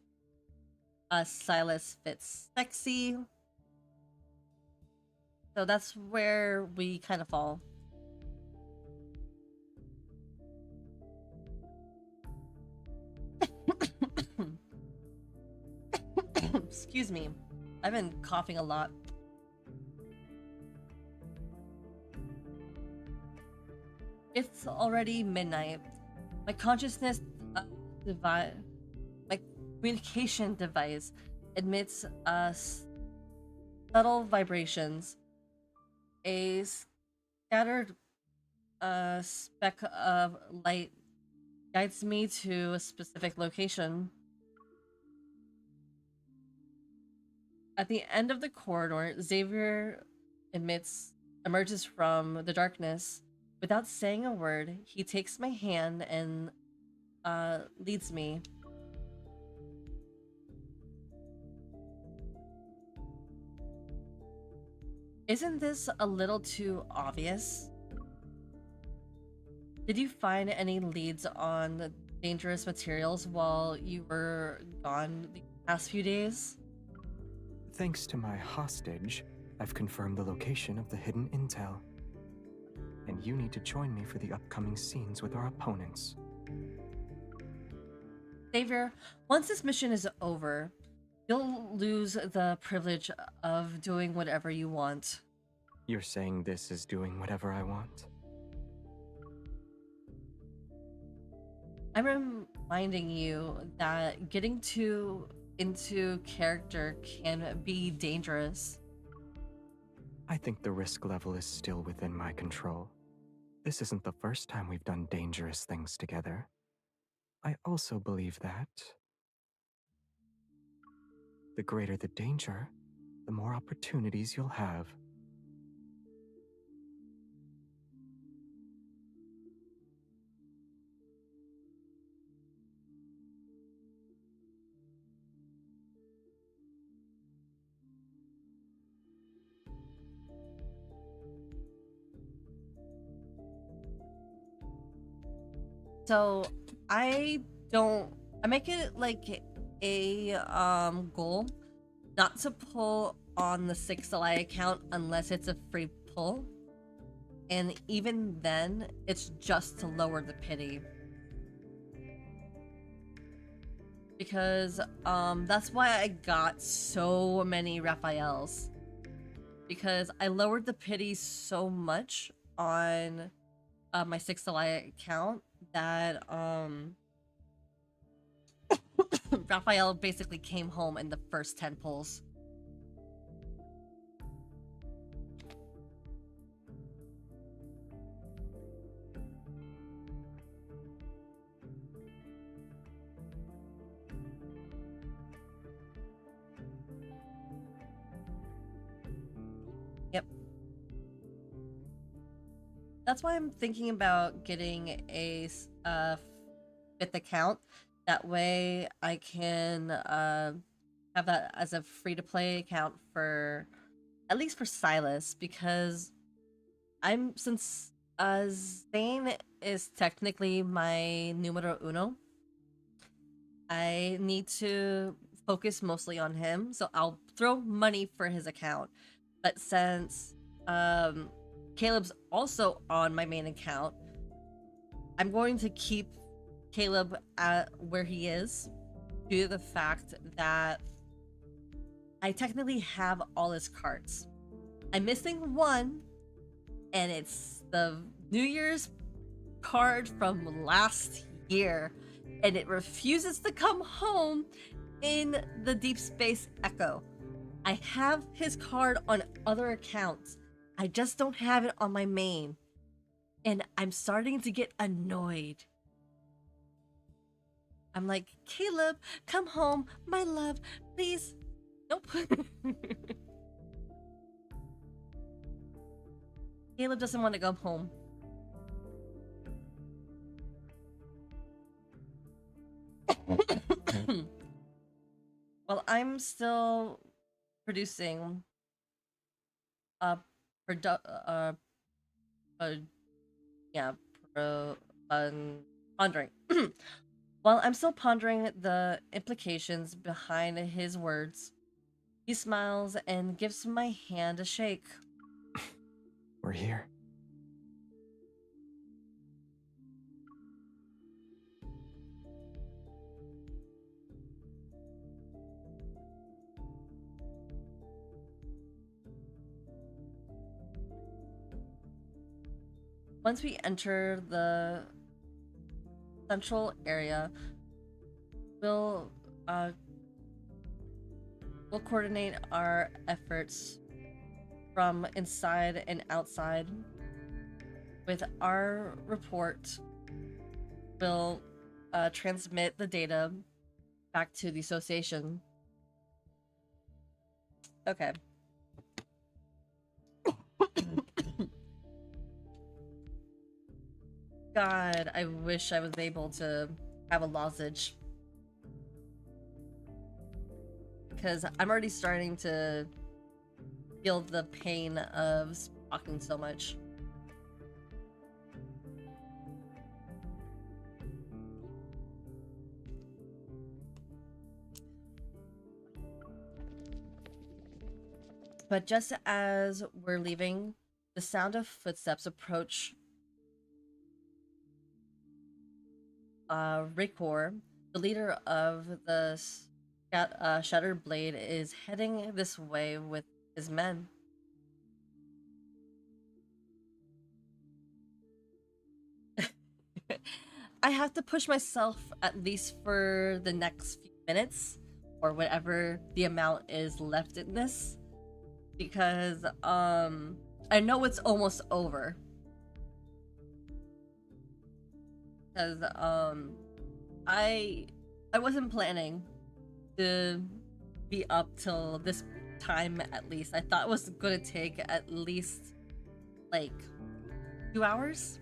Silas fits sexy. So that's where we kind of fall. Excuse me. I've been coughing a lot. It's already midnight. My consciousness my communication device emits subtle vibrations. A scattered speck of light guides me to a specific location. At the end of the corridor, Xavier emerges from the darkness. Without saying a word, he takes my hand and leads me. Isn't this a little too obvious? Did you find any leads on the dangerous materials while you were gone the past few days? Thanks to my hostage, I've confirmed the location of the hidden intel. And you need to join me for the upcoming scenes with our opponents. Xavier, once this mission is over, you'll lose the privilege of doing whatever you want. You're saying this is doing whatever I want? I'm reminding you that getting into character can be dangerous. I think the risk level is still within my control. This isn't the first time we've done dangerous things together. I also believe that the greater the danger, the more opportunities you'll have. So I make it like a goal not to pull on the 6LI account unless it's a free pull. And even then, it's just to lower the pity. Because that's why I got so many Raphaels. Because I lowered the pity so much on my 6LI account that Raphael basically came home in the first 10 pulls. Yep. That's why I'm thinking about getting a 5th account. That way I can have that as a free-to-play account for, at least for Silas, because since Zane is technically my numero uno, I need to focus mostly on him, so I'll throw money for his account. But since Caleb's also on my main account, I'm going to keep Caleb at where he is due to the fact that I technically have all his cards. I'm missing one, and it's the New Year's card from last year, and it refuses to come home in the Deep Space Echo. I have his card on other accounts. I just don't have it on my main. And I'm starting to get annoyed. I'm like, Caleb, come home, my love, please. Nope. Caleb doesn't want to go home. Well, I'm still producing pondering. While I'm still pondering the implications behind his words, he smiles and gives my hand a shake. We're here. Once we enter the central area, we'll coordinate our efforts from inside and outside. With our report, we'll transmit the data back to the association. Okay. God, I wish I was able to have a lozenge. Because I'm already starting to feel the pain of talking so much. But just as we're leaving, the sound of footsteps approach Ricor, the leader of the Shattered Blade, is heading this way with his men. I have to push myself at least for the next few minutes, or whatever the amount is left in this, because I know it's almost over. Because I wasn't planning to be up till this time at least. I thought it was gonna take at least like 2 hours.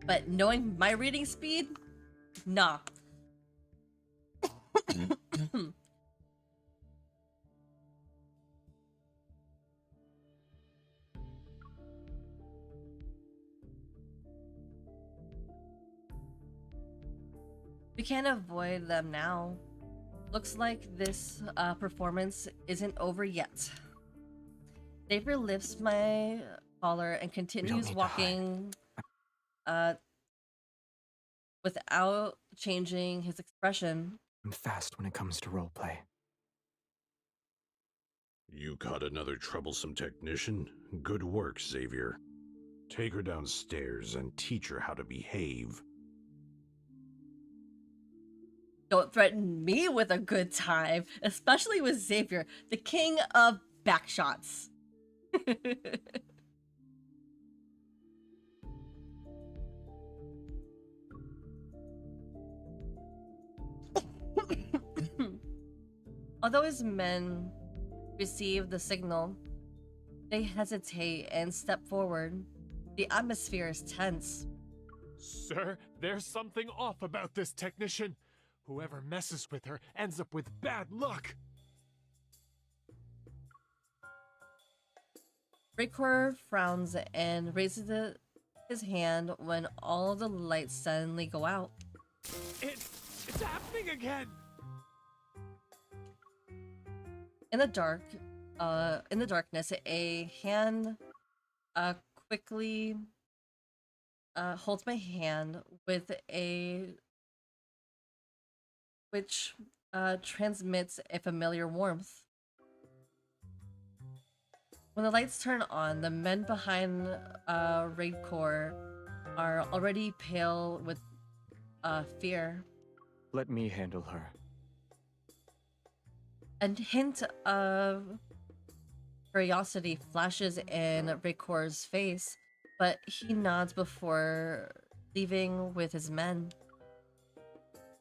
But knowing my reading speed, nah. We can't avoid them now. Looks like this performance isn't over yet. Xavier lifts my collar and continues walking without changing his expression. I'm fast when it comes to roleplay. You caught another troublesome technician? Good work, Xavier. Take her downstairs and teach her how to behave. Don't threaten me with a good time, especially with Xavier, the king of backshots. Although his men receive the signal, they hesitate and step forward. The atmosphere is tense. Sir, there's something off about this technician. Whoever messes with her ends up with bad luck. Raycor frowns and raises his hand when all the lights suddenly go out. It's happening again. In the darkness, a hand quickly holds my hand with which transmits a familiar warmth. When the lights turn on, the men behind Raidcore are already pale with fear. Let me handle her. A hint of curiosity flashes in Raycor's face, but he nods before leaving with his men.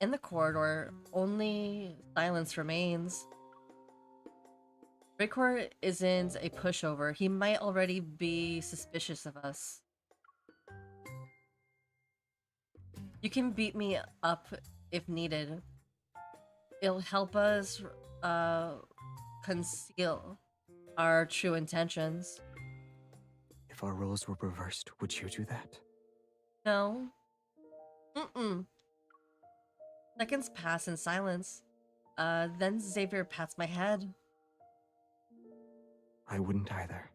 In the corridor, only silence remains. Raycor isn't a pushover. He might already be suspicious of us. You can beat me up if needed. It'll help us conceal our true intentions. If our roles were reversed, would you do that? No. Seconds pass in silence. Then Xavier pats my head. I wouldn't either.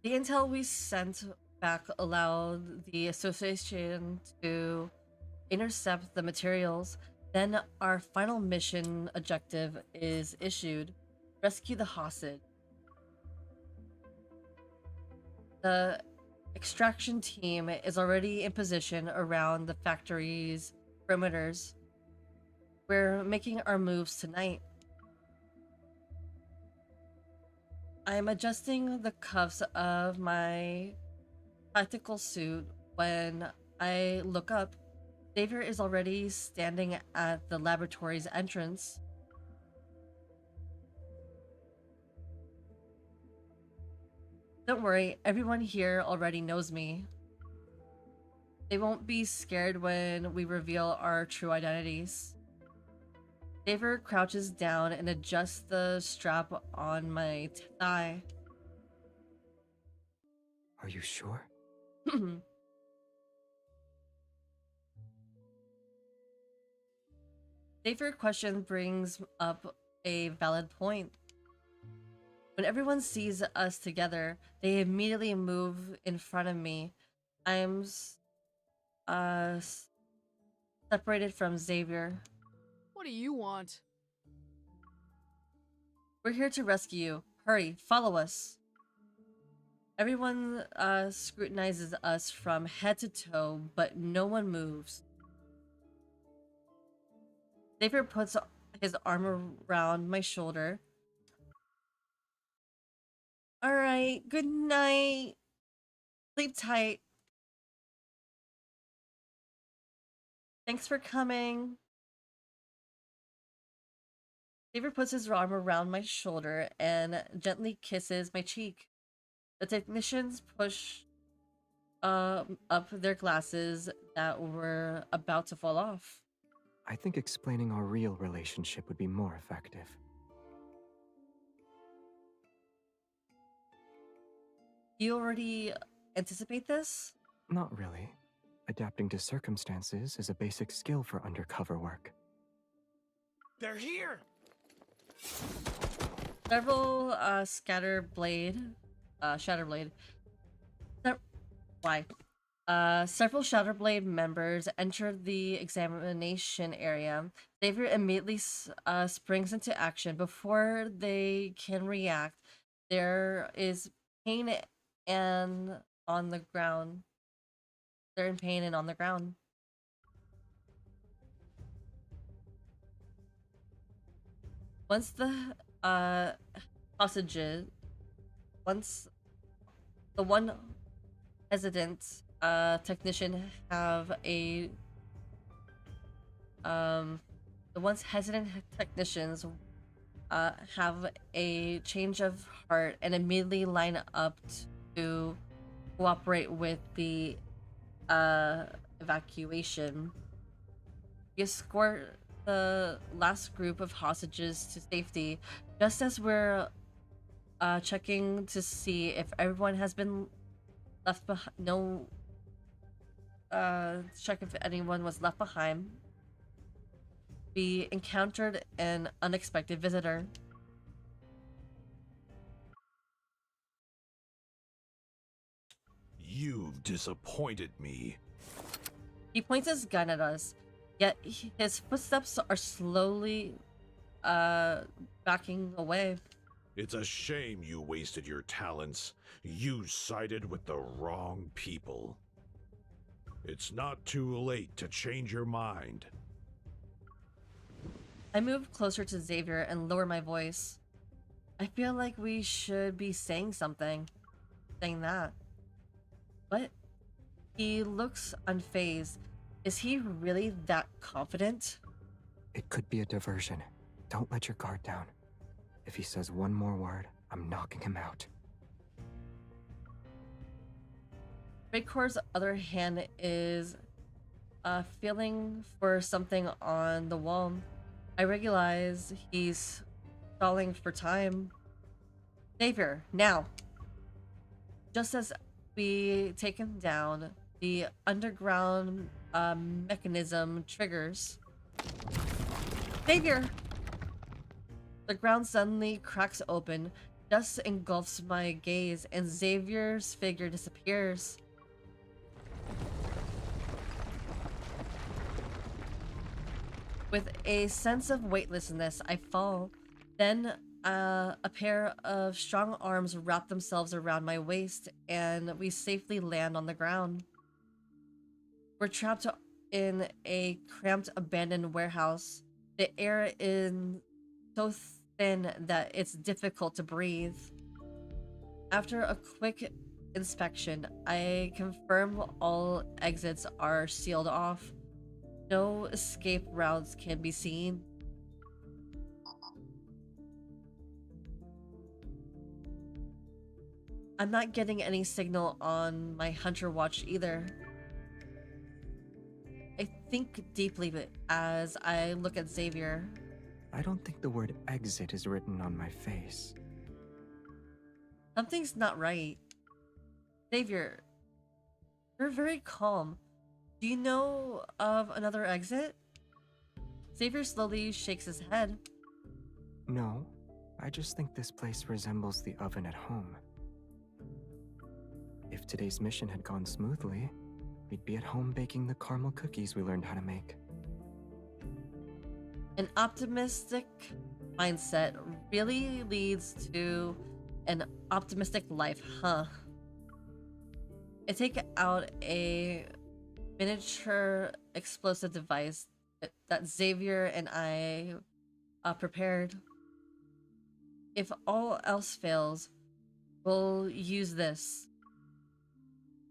The intel we sent back allowed the association to intercept the materials. Then our final mission objective is issued: rescue the hostage. The extraction team is already in position around the factory's perimeters. We're making our moves tonight. I am adjusting the cuffs of my tactical suit when I look up. Xavier is already standing at the laboratory's entrance. Don't worry, everyone here already knows me. They won't be scared when we reveal our true identities. Xavier crouches down and adjusts the strap on my thigh. Are you sure? Xavier's question brings up a valid point. When everyone sees us together, they immediately move in front of me. I'm separated from Xavier. What do you want? We're here to rescue you. Hurry, follow us. Everyone scrutinizes us from head to toe, but no one moves. Xavier puts his arm around my shoulder. Alright, good night. Sleep tight. Thanks for coming. Xavier puts his arm around my shoulder and gently kisses my cheek. The technicians push up their glasses that were about to fall off. I think explaining our real relationship would be more effective. You already anticipate this? Not really. Adapting to circumstances is a basic skill for undercover work. They're here! Several Shatterblade. Why? Several Shatterblade members entered the examination area. Xavier immediately springs into action. Before they can react, there is pain and on the ground. They're in pain and on the ground. Once the hostages, once the one hesitant technician have a the ones hesitant technicians have a change of heart and immediately line up to cooperate with the evacuation. We escort the last group of hostages to safety just as we're checking to see if everyone has been left behind. Check if anyone was left behind. We encountered an unexpected visitor. You've disappointed me. He points his gun at us, yet his footsteps are slowly backing away. It's a shame you wasted your talents. You sided with the wrong people. It's not too late to change your mind. I move closer to Xavier and lower my voice. I feel like we should be saying something. Saying that. What? He looks unfazed. Is he really that confident? It could be a diversion. Don't let your guard down. If he says one more word, I'm knocking him out. Breakcore's other hand is feeling for something on the wall. I realize he's stalling for time. Xavier, now! Just as we take him down, the underground mechanism triggers. Xavier! The ground suddenly cracks open, dust engulfs my gaze, and Xavier's figure disappears. With a sense of weightlessness, I fall. Then a pair of strong arms wrap themselves around my waist, and we safely land on the ground. We're trapped in a cramped, abandoned warehouse. The air is so thin that it's difficult to breathe. After a quick inspection, I confirm all exits are sealed off. No escape routes can be seen. I'm not getting any signal on my hunter watch either. I think deeply as I look at Xavier. I don't think the word exit is written on my face. Something's not right. Xavier, you're very calm. Do you know of another exit? Xavier slowly shakes his head. No, I just think this place resembles the oven at home. If today's mission had gone smoothly, we'd be at home baking the caramel cookies we learned how to make. An optimistic mindset really leads to an optimistic life, huh? I take out a miniature explosive device that Xavier and I prepared. If all else fails, we'll use this.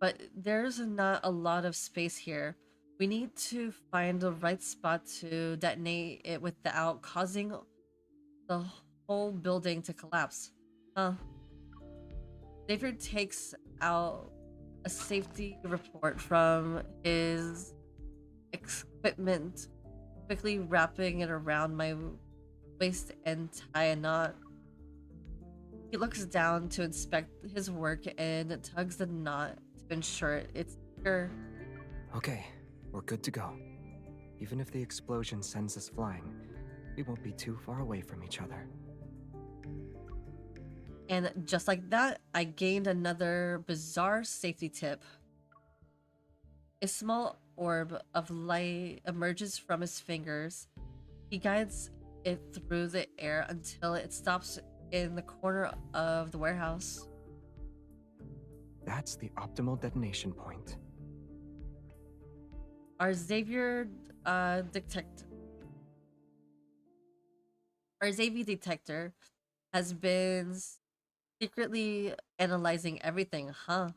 But there's not a lot of space here. We need to find the right spot to detonate it without causing the whole building to collapse. Xavier takes out a safety report from his equipment, quickly wrapping it around my waist and tie a knot. He looks down to inspect his work and tugs the knot to ensure it's secure. Okay, we're good to go. Even if the explosion sends us flying, we won't be too far away from each other. And just like that, I gained another bizarre safety tip. A small orb of light emerges from his fingers. He guides it through the air until it stops in the corner of the warehouse. That's the optimal detonation point. Our Xavier detector has been secretly analyzing everything, huh?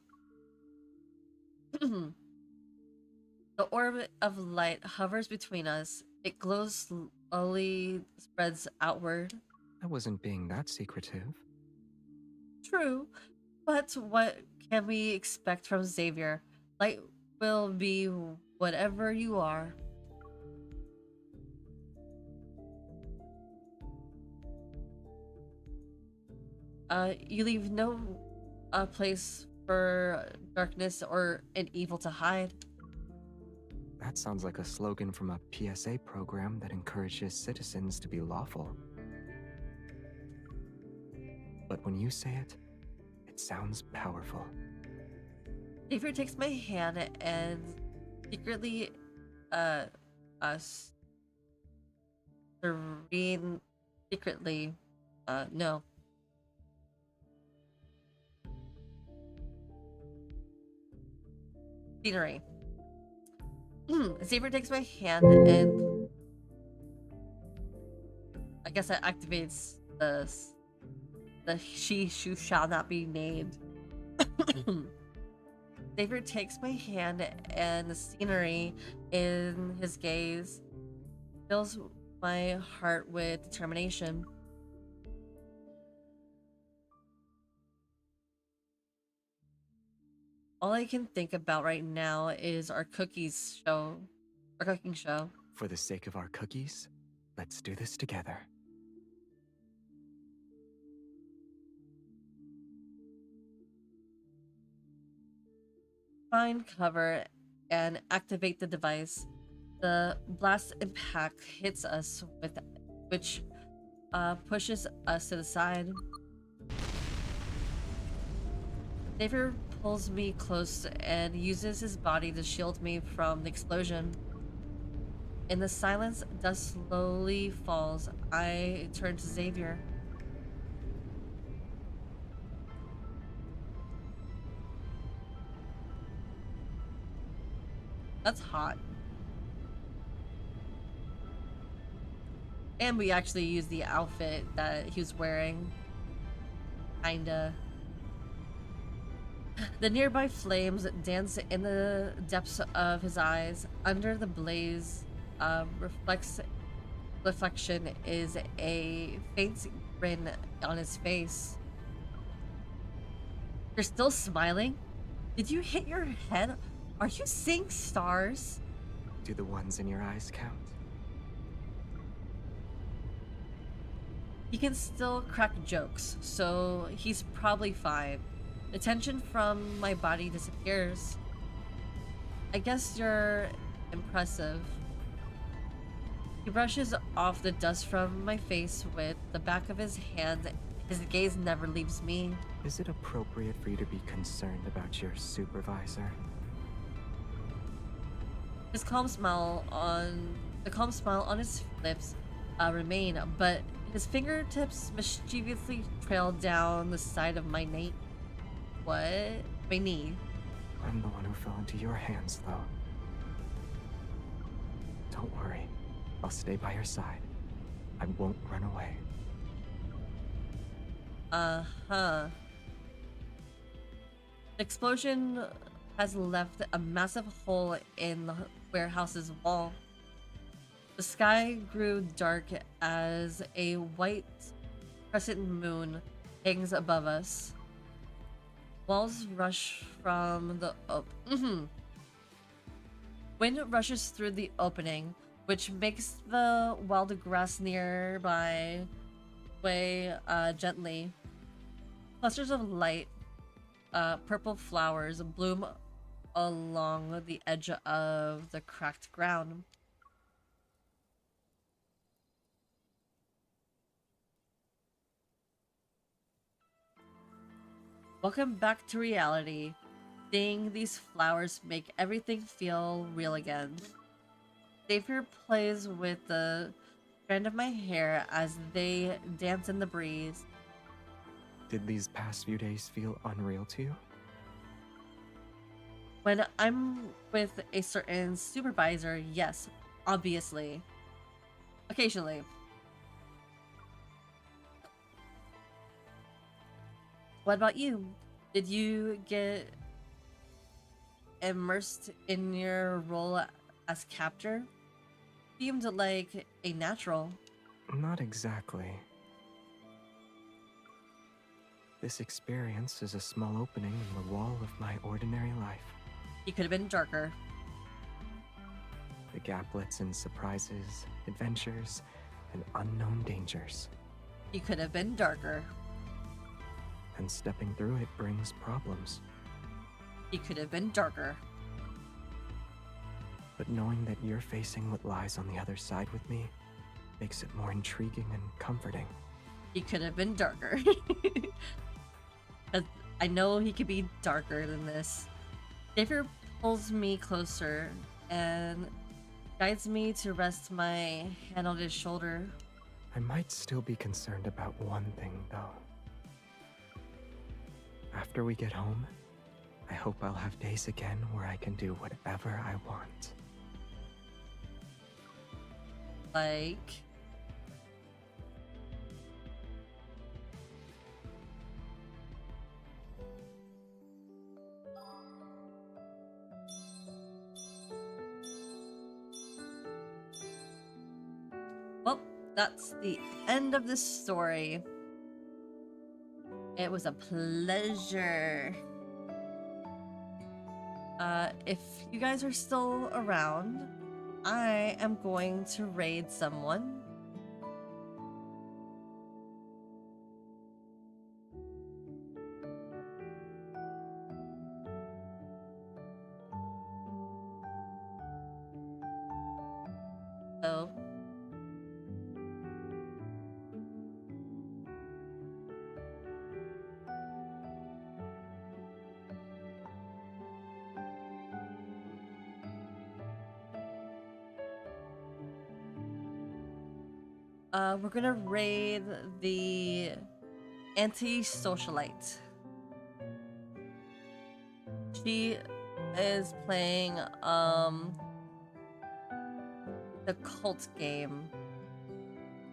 The orbit of light hovers between us. It glows slowly, spreads outward. I wasn't being that secretive. True, but what can we expect from Xavier? Light will be whatever you are. You leave no place for darkness or an evil to hide. That sounds like a slogan from a PSA program that encourages citizens to be lawful. But when you say it, it sounds powerful. Xavier takes my hand and secretly, us serene, secretly, no. Scenery. Xavier takes my hand and I guess that activates the she who shall not be named. Xavier takes my hand and the scenery in his gaze fills my heart with determination. All I can think about right now is our cooking show. For the sake of our cookies, let's do this together. Find cover and activate the device. The blast impact hits us with which pushes us to the side. Xavier pulls me close and uses his body to shield me from the explosion. In the silence, dust slowly falls. I turn to Xavier. That's hot. And we actually used the outfit that he was wearing. Kinda. The nearby flames dance in the depths of his eyes. Under the blaze, reflection is a faint grin on his face. You're still smiling? Did you hit your head? Are you seeing stars? Do the ones in your eyes count? He can still crack jokes, so he's probably fine. The tension from my body disappears. I guess you're impressive. He brushes off the dust from my face with the back of his hand. His gaze never leaves me. Is it appropriate for you to be concerned about your supervisor? The calm smile on his lips remain, but his fingertips mischievously trail down the side of my knee. What? My knee. I'm the one who fell into your hands, though. Don't worry. I'll stay by your side. I won't run away. Uh-huh. The explosion has left a massive hole in the warehouse's wall. The sky grew dark as a white crescent moon hangs above us. Walls rush from the Wind rushes through the opening, which makes the wild grass nearby sway gently. Clusters of light, purple flowers bloom along the edge of the cracked ground. Welcome back to reality. Seeing these flowers make everything feel real again. Xavier plays with the strand of my hair as they dance in the breeze. Did these past few days feel unreal to you? When I'm with a certain supervisor, yes, obviously. Occasionally. What about you? Did you get immersed in your role as captor? Seemed like a natural. Not exactly. This experience is a small opening in the wall of my ordinary life. He could have been darker. The gaplets in surprises, adventures, and unknown dangers. He could have been darker. And stepping through it brings problems. He could have been darker. But knowing that you're facing what lies on the other side with me makes it more intriguing and comforting. He could have been darker. 'Cause I know he could be darker than this. Xavier pulls me closer and guides me to rest my hand on his shoulder. I might still be concerned about one thing, though. After we get home, I hope I'll have days again where I can do whatever I want. Like... Well, that's the end of the story. It was a pleasure. If you guys are still around, I am going to raid someone. So... we're gonna raid the anti-socialite. She is playing the cult game,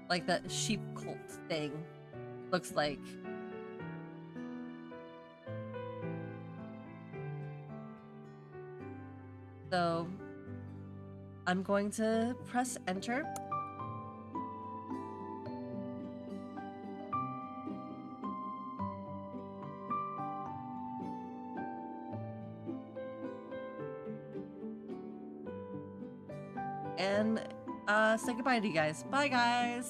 like the sheep cult thing. Looks like. So I'm going to press enter. And say goodbye to you guys. Bye, guys.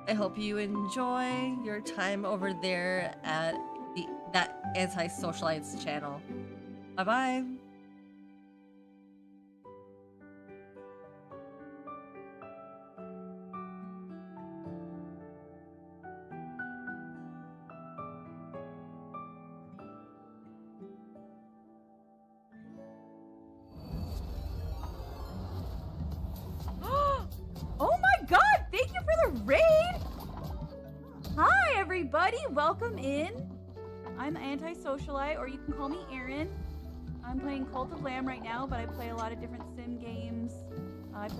I hope you enjoy your time over there at that anti-socialites channel. Bye bye. Oh my god, thank you for the raid! Hi everybody, welcome in. I'm Anti-Socialite, or you can call me Erin. I'm playing Cult of Lamb right now, but I play a lot of different sim games.